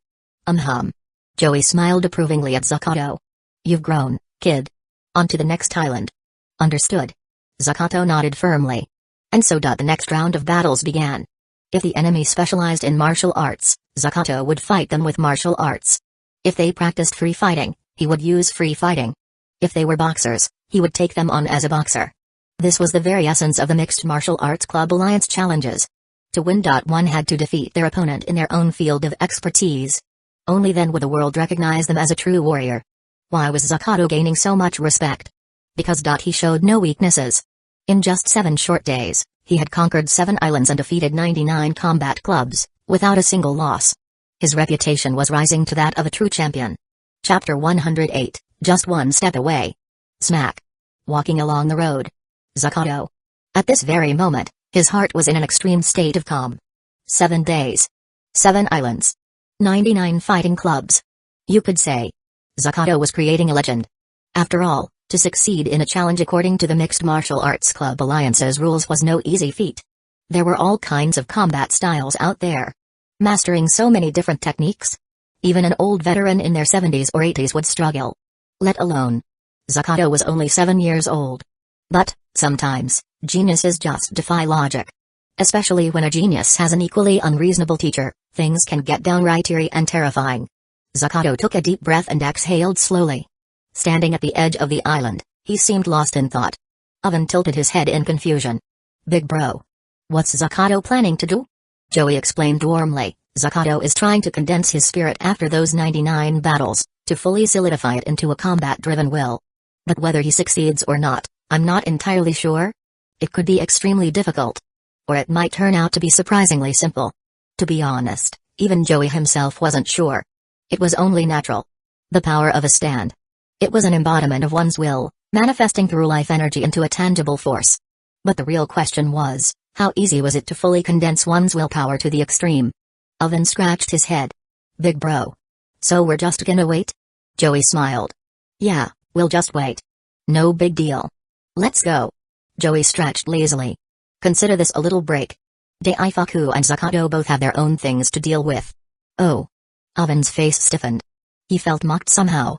Speaker 1: Joey smiled approvingly at Zakato. You've grown, kid. On to the next island. Understood. Zakato nodded firmly. And so the next round of battles began. If the enemy specialized in martial arts, Zakato would fight them with martial arts. If they practiced free fighting, he would use free fighting. If they were boxers, he would take them on as a boxer. This was the very essence of the Mixed Martial Arts Club Alliance challenges. To win, one had to defeat their opponent in their own field of expertise. Only then would the world recognize them as a true warrior. Why was Zakato gaining so much respect? Because he showed no weaknesses. In just 7 short days, he had conquered 7 islands and defeated 99 combat clubs, without a single loss. His reputation was rising to that of a true champion. Chapter 108, Just One Step Away. Smack. Walking along the road. Zakato. At this very moment, his heart was in an extreme state of calm. 7 days. 7 islands. 99 fighting clubs. You could say. Zakato was creating a legend. After all, to succeed in a challenge according to the Mixed Martial Arts Club Alliance's rules was no easy feat. There were all kinds of combat styles out there. Mastering so many different techniques? Even an old veteran in their 70s or 80s would struggle. Let alone. Zakato was only 7 years old. But, sometimes, geniuses just defy logic. Especially when a genius has an equally unreasonable teacher, things can get downright eerie and terrifying. Zakato took a deep breath and exhaled slowly. Standing at the edge of the island, he seemed lost in thought. Oven tilted his head in confusion. Big bro. What's Zakato planning to do? Joey explained warmly. Zakato is trying to condense his spirit after those 99 battles, to fully solidify it into a combat-driven will. But whether he succeeds or not, I'm not entirely sure. It could be extremely difficult. Or it might turn out to be surprisingly simple. To be honest, even Joey himself wasn't sure. It was only natural. The power of a stand. It was an embodiment of one's will, manifesting through life energy into a tangible force. But the real question was, how easy was it to fully condense one's willpower to the extreme? Oven scratched his head. Big bro. So we're just gonna wait? Joey smiled. Yeah, we'll just wait. No big deal. Let's go. Joey stretched lazily. Consider this a little break. Daifuku and Zakato both have their own things to deal with. Oh. Oven's face stiffened. He felt mocked somehow.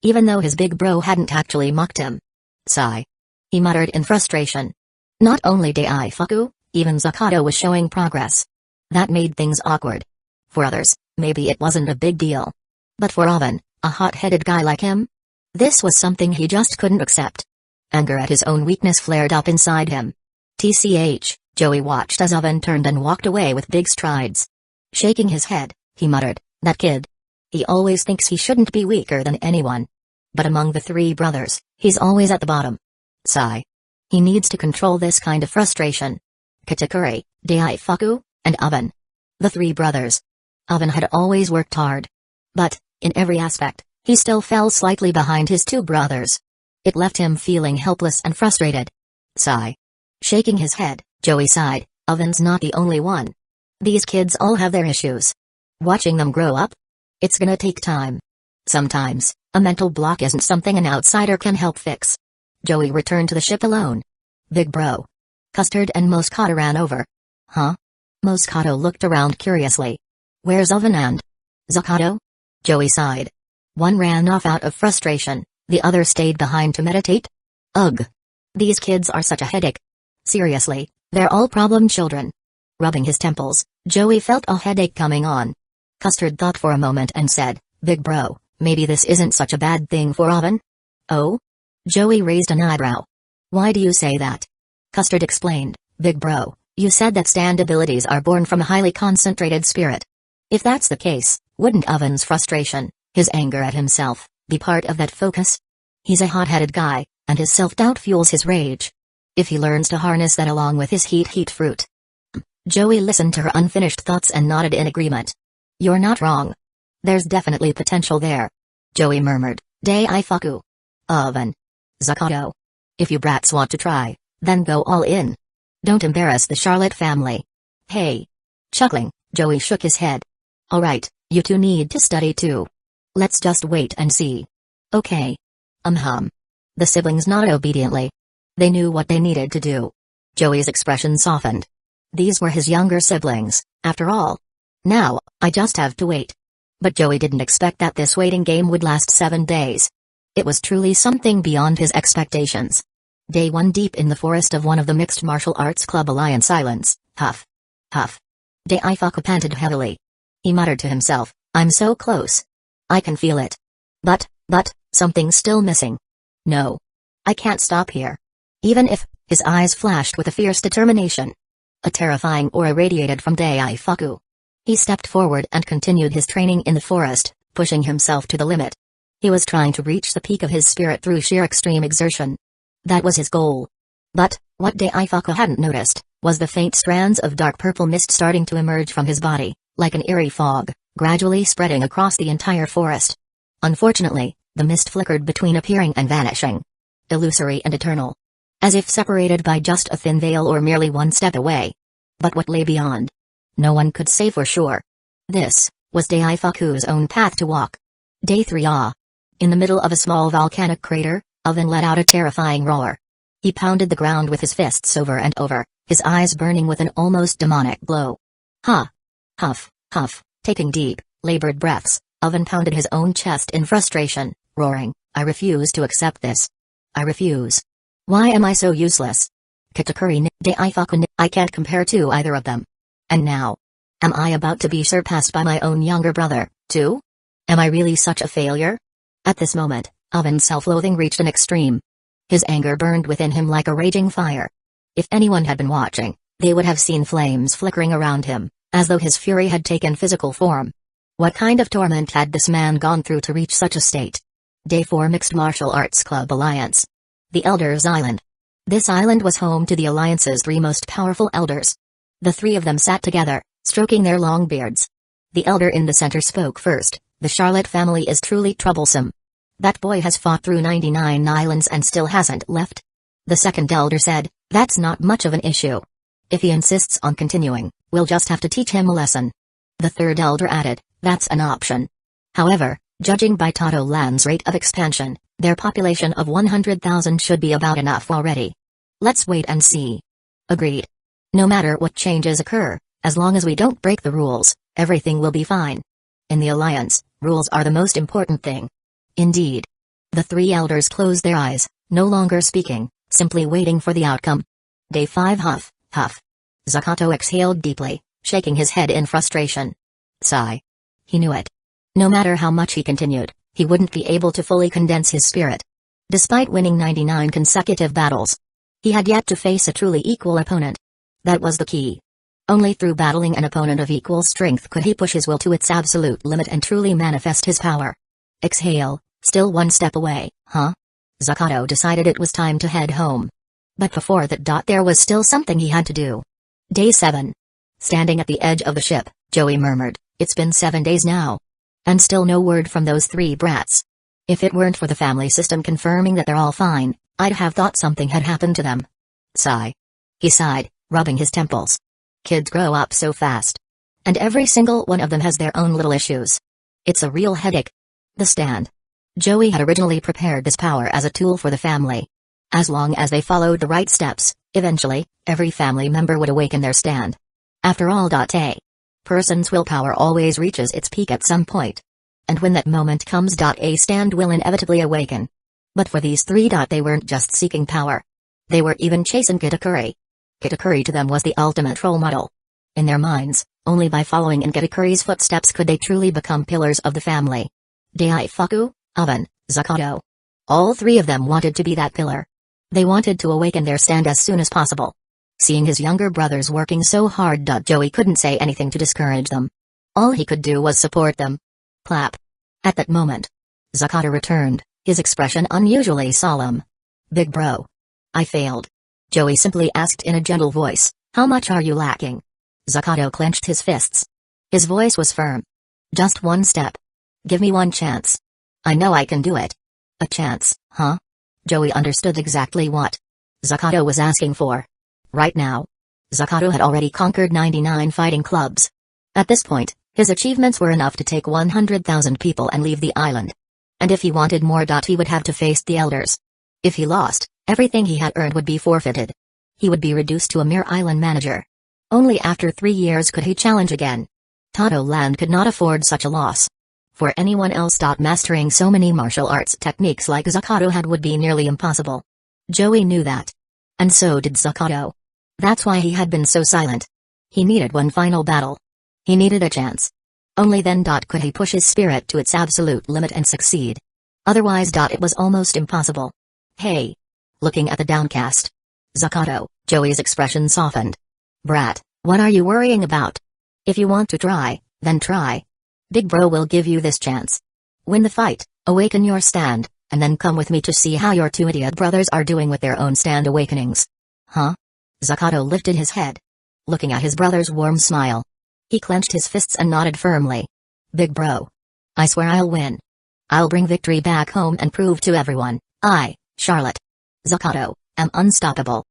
Speaker 1: Even though his big bro hadn't actually mocked him. Sigh. He muttered in frustration. Not only Daifuku, even Zakato was showing progress. That made things awkward. For others, maybe it wasn't a big deal. But for Oven, a hot-headed guy like him? This was something he just couldn't accept. Anger at his own weakness flared up inside him. TCH, Joey watched as Oven turned and walked away with big strides. Shaking his head, he muttered, that kid. He always thinks he shouldn't be weaker than anyone. But among the 3 brothers, he's always at the bottom. Sigh. He needs to control this kind of frustration. Katakuri, Daifuku, and Oven. The 3 brothers. Oven had always worked hard. But, in every aspect, he still fell slightly behind his 2 brothers. It left him feeling helpless and frustrated. Sigh. Shaking his head, Joey sighed, Oven's not the only one. These kids all have their issues. Watching them grow up? It's gonna take time. Sometimes, a mental block isn't something an outsider can help fix. Joey returned to the ship alone. Big bro. Custard and Moscato ran over. Huh? Moscato looked around curiously. Where's Oven and Zakato? Joey sighed. One ran off out of frustration, the other stayed behind to meditate? Ugh. These kids are such a headache. Seriously, they're all problem children. Rubbing his temples, Joey felt a headache coming on. Custard thought for a moment and said, Big bro, maybe this isn't such a bad thing for Oven? Oh? Joey raised an eyebrow. Why do you say that? Custard explained, Big bro, you said that stand abilities are born from a highly concentrated spirit. If that's the case, wouldn't Oven's frustration, his anger at himself, be part of that focus? He's a hot-headed guy, and his self-doubt fuels his rage. If he learns to harness that along with his heat fruit. Joey listened to her unfinished thoughts and nodded in agreement. You're not wrong. There's definitely potential there. Joey murmured, Daifuku. Oven. Zakato. If you brats want to try, then go all in. Don't embarrass the Charlotte family. Hey. Chuckling, Joey shook his head. Alright, you two need to study too. Let's just wait and see. Okay. The siblings nodded obediently. They knew what they needed to do. Joey's expression softened. These were his younger siblings, after all. Now, I just have to wait. But Joey didn't expect that this waiting game would last 7 days. It was truly something beyond his expectations. Day 1 deep in the forest of one of the Mixed Martial Arts Club Alliance Islands, huff. Huff. Daifuku panted heavily. He muttered to himself, I'm so close. I can feel it. But, something's still missing. No. I can't stop here. Even if, his eyes flashed with a fierce determination. A terrifying aura radiated from Daifuku. He stepped forward and continued his training in the forest, pushing himself to the limit. He was trying to reach the peak of his spirit through sheer extreme exertion. That was his goal. But, what Daifuku hadn't noticed, was the faint strands of dark purple mist starting to emerge from his body, like an eerie fog, gradually spreading across the entire forest. Unfortunately, the mist flickered between appearing and vanishing. Illusory and eternal. As if separated by just a thin veil or merely one step away. But what lay beyond? No one could say for sure. This was Daifuku's own path to walk. Day 3 In the middle of a small volcanic crater, Oven let out a terrifying roar. He pounded the ground with his fists over and over, his eyes burning with an almost demonic glow. Huff, taking deep, labored breaths, Oven pounded his own chest in frustration, roaring, I refuse to accept this. I refuse. Why am I so useless? Kitakuri Daifuku I can't compare to either of them. And now? Am I about to be surpassed by my own younger brother, too? Am I really such a failure? At this moment, Oven's self-loathing reached an extreme. His anger burned within him like a raging fire. If anyone had been watching, they would have seen flames flickering around him, as though his fury had taken physical form. What kind of torment had this man gone through to reach such a state? Day 4 Mixed Martial Arts Club Alliance. The Elders' Island. This island was home to the Alliance's 3 most powerful elders. The 3 of them sat together, stroking their long beards. The elder in the center spoke first. The Charlotte family is truly troublesome. That boy has fought through 99 islands and still hasn't left. The second elder said, that's not much of an issue. If he insists on continuing, we'll just have to teach him a lesson. The third elder added, that's an option. However, judging by Tato Land's rate of expansion, their population of 100,000 should be about enough already. Let's wait and see. Agreed. No matter what changes occur, as long as we don't break the rules, everything will be fine. In the Alliance, rules are the most important thing. Indeed. The 3 elders closed their eyes, no longer speaking, simply waiting for the outcome. Day 5 Huff. Zakato exhaled deeply, shaking his head in frustration. Sigh. He knew it. No matter how much he continued, he wouldn't be able to fully condense his spirit. Despite winning 99 consecutive battles, he had yet to face a truly equal opponent. That was the key. Only through battling an opponent of equal strength could he push his will to its absolute limit and truly manifest his power. Exhale, still one step away, Zakato decided it was time to head home. But before that there was still something he had to do. Day 7. Standing at the edge of the ship, Joey murmured, it's been 7 days now. And still no word from those 3 brats. If it weren't for the family system confirming that they're all fine, I'd have thought something had happened to them. Sigh. He sighed, rubbing his temples. Kids grow up so fast. And every single one of them has their own little issues. It's a real headache. The stand. Joey had originally prepared this power as a tool for the family. As long as they followed the right steps, eventually, every family member would awaken their stand. After all, a person's willpower always reaches its peak at some point. And when that moment comes, a stand will inevitably awaken. But for these 3, they weren't just seeking power. They were even chasing Kitakuri. Kitakuri to them was the ultimate role model. In their minds, only by following in Kitakuri's footsteps could they truly become pillars of the family. Daifuku, Oven, Zakato. All 3 of them wanted to be that pillar. They wanted to awaken their stand as soon as possible. Seeing his younger brothers working so hard, Joey couldn't say anything to discourage them. All he could do was support them. Clap. At that moment, Zakato returned, his expression unusually solemn. Big bro. I failed. Joey simply asked in a gentle voice, how much are you lacking? Zakato clenched his fists. His voice was firm. Just one step. Give me one chance. I know I can do it. A chance, huh? Joey understood exactly what Zakato was asking for. Right now, Zakato had already conquered 99 fighting clubs. At this point, his achievements were enough to take 100,000 people and leave the island. And if he wanted more, he would have to face the elders. If he lost, everything he had earned would be forfeited. He would be reduced to a mere island manager. Only after 3 years could he challenge again. Tato Land could not afford such a loss. For anyone else, mastering so many martial arts techniques like Zakato had would be nearly impossible. Joey knew that. And so did Zakato. That's why he had been so silent. He needed one final battle. He needed a chance. Only then could he push his spirit to its absolute limit and succeed. Otherwise it was almost impossible. Hey! Looking at the downcast Zakato, Joey's expression softened. Brat, what are you worrying about? If you want to try, then try. Big bro will give you this chance. Win the fight, awaken your stand, and then come with me to see how your 2 idiot brothers are doing with their own stand awakenings. Huh? Zakato lifted his head. Looking at his brother's warm smile. He clenched his fists and nodded firmly. Big bro. I swear I'll win. I'll bring victory back home and prove to everyone, I, Charlotte Zakato, am unstoppable.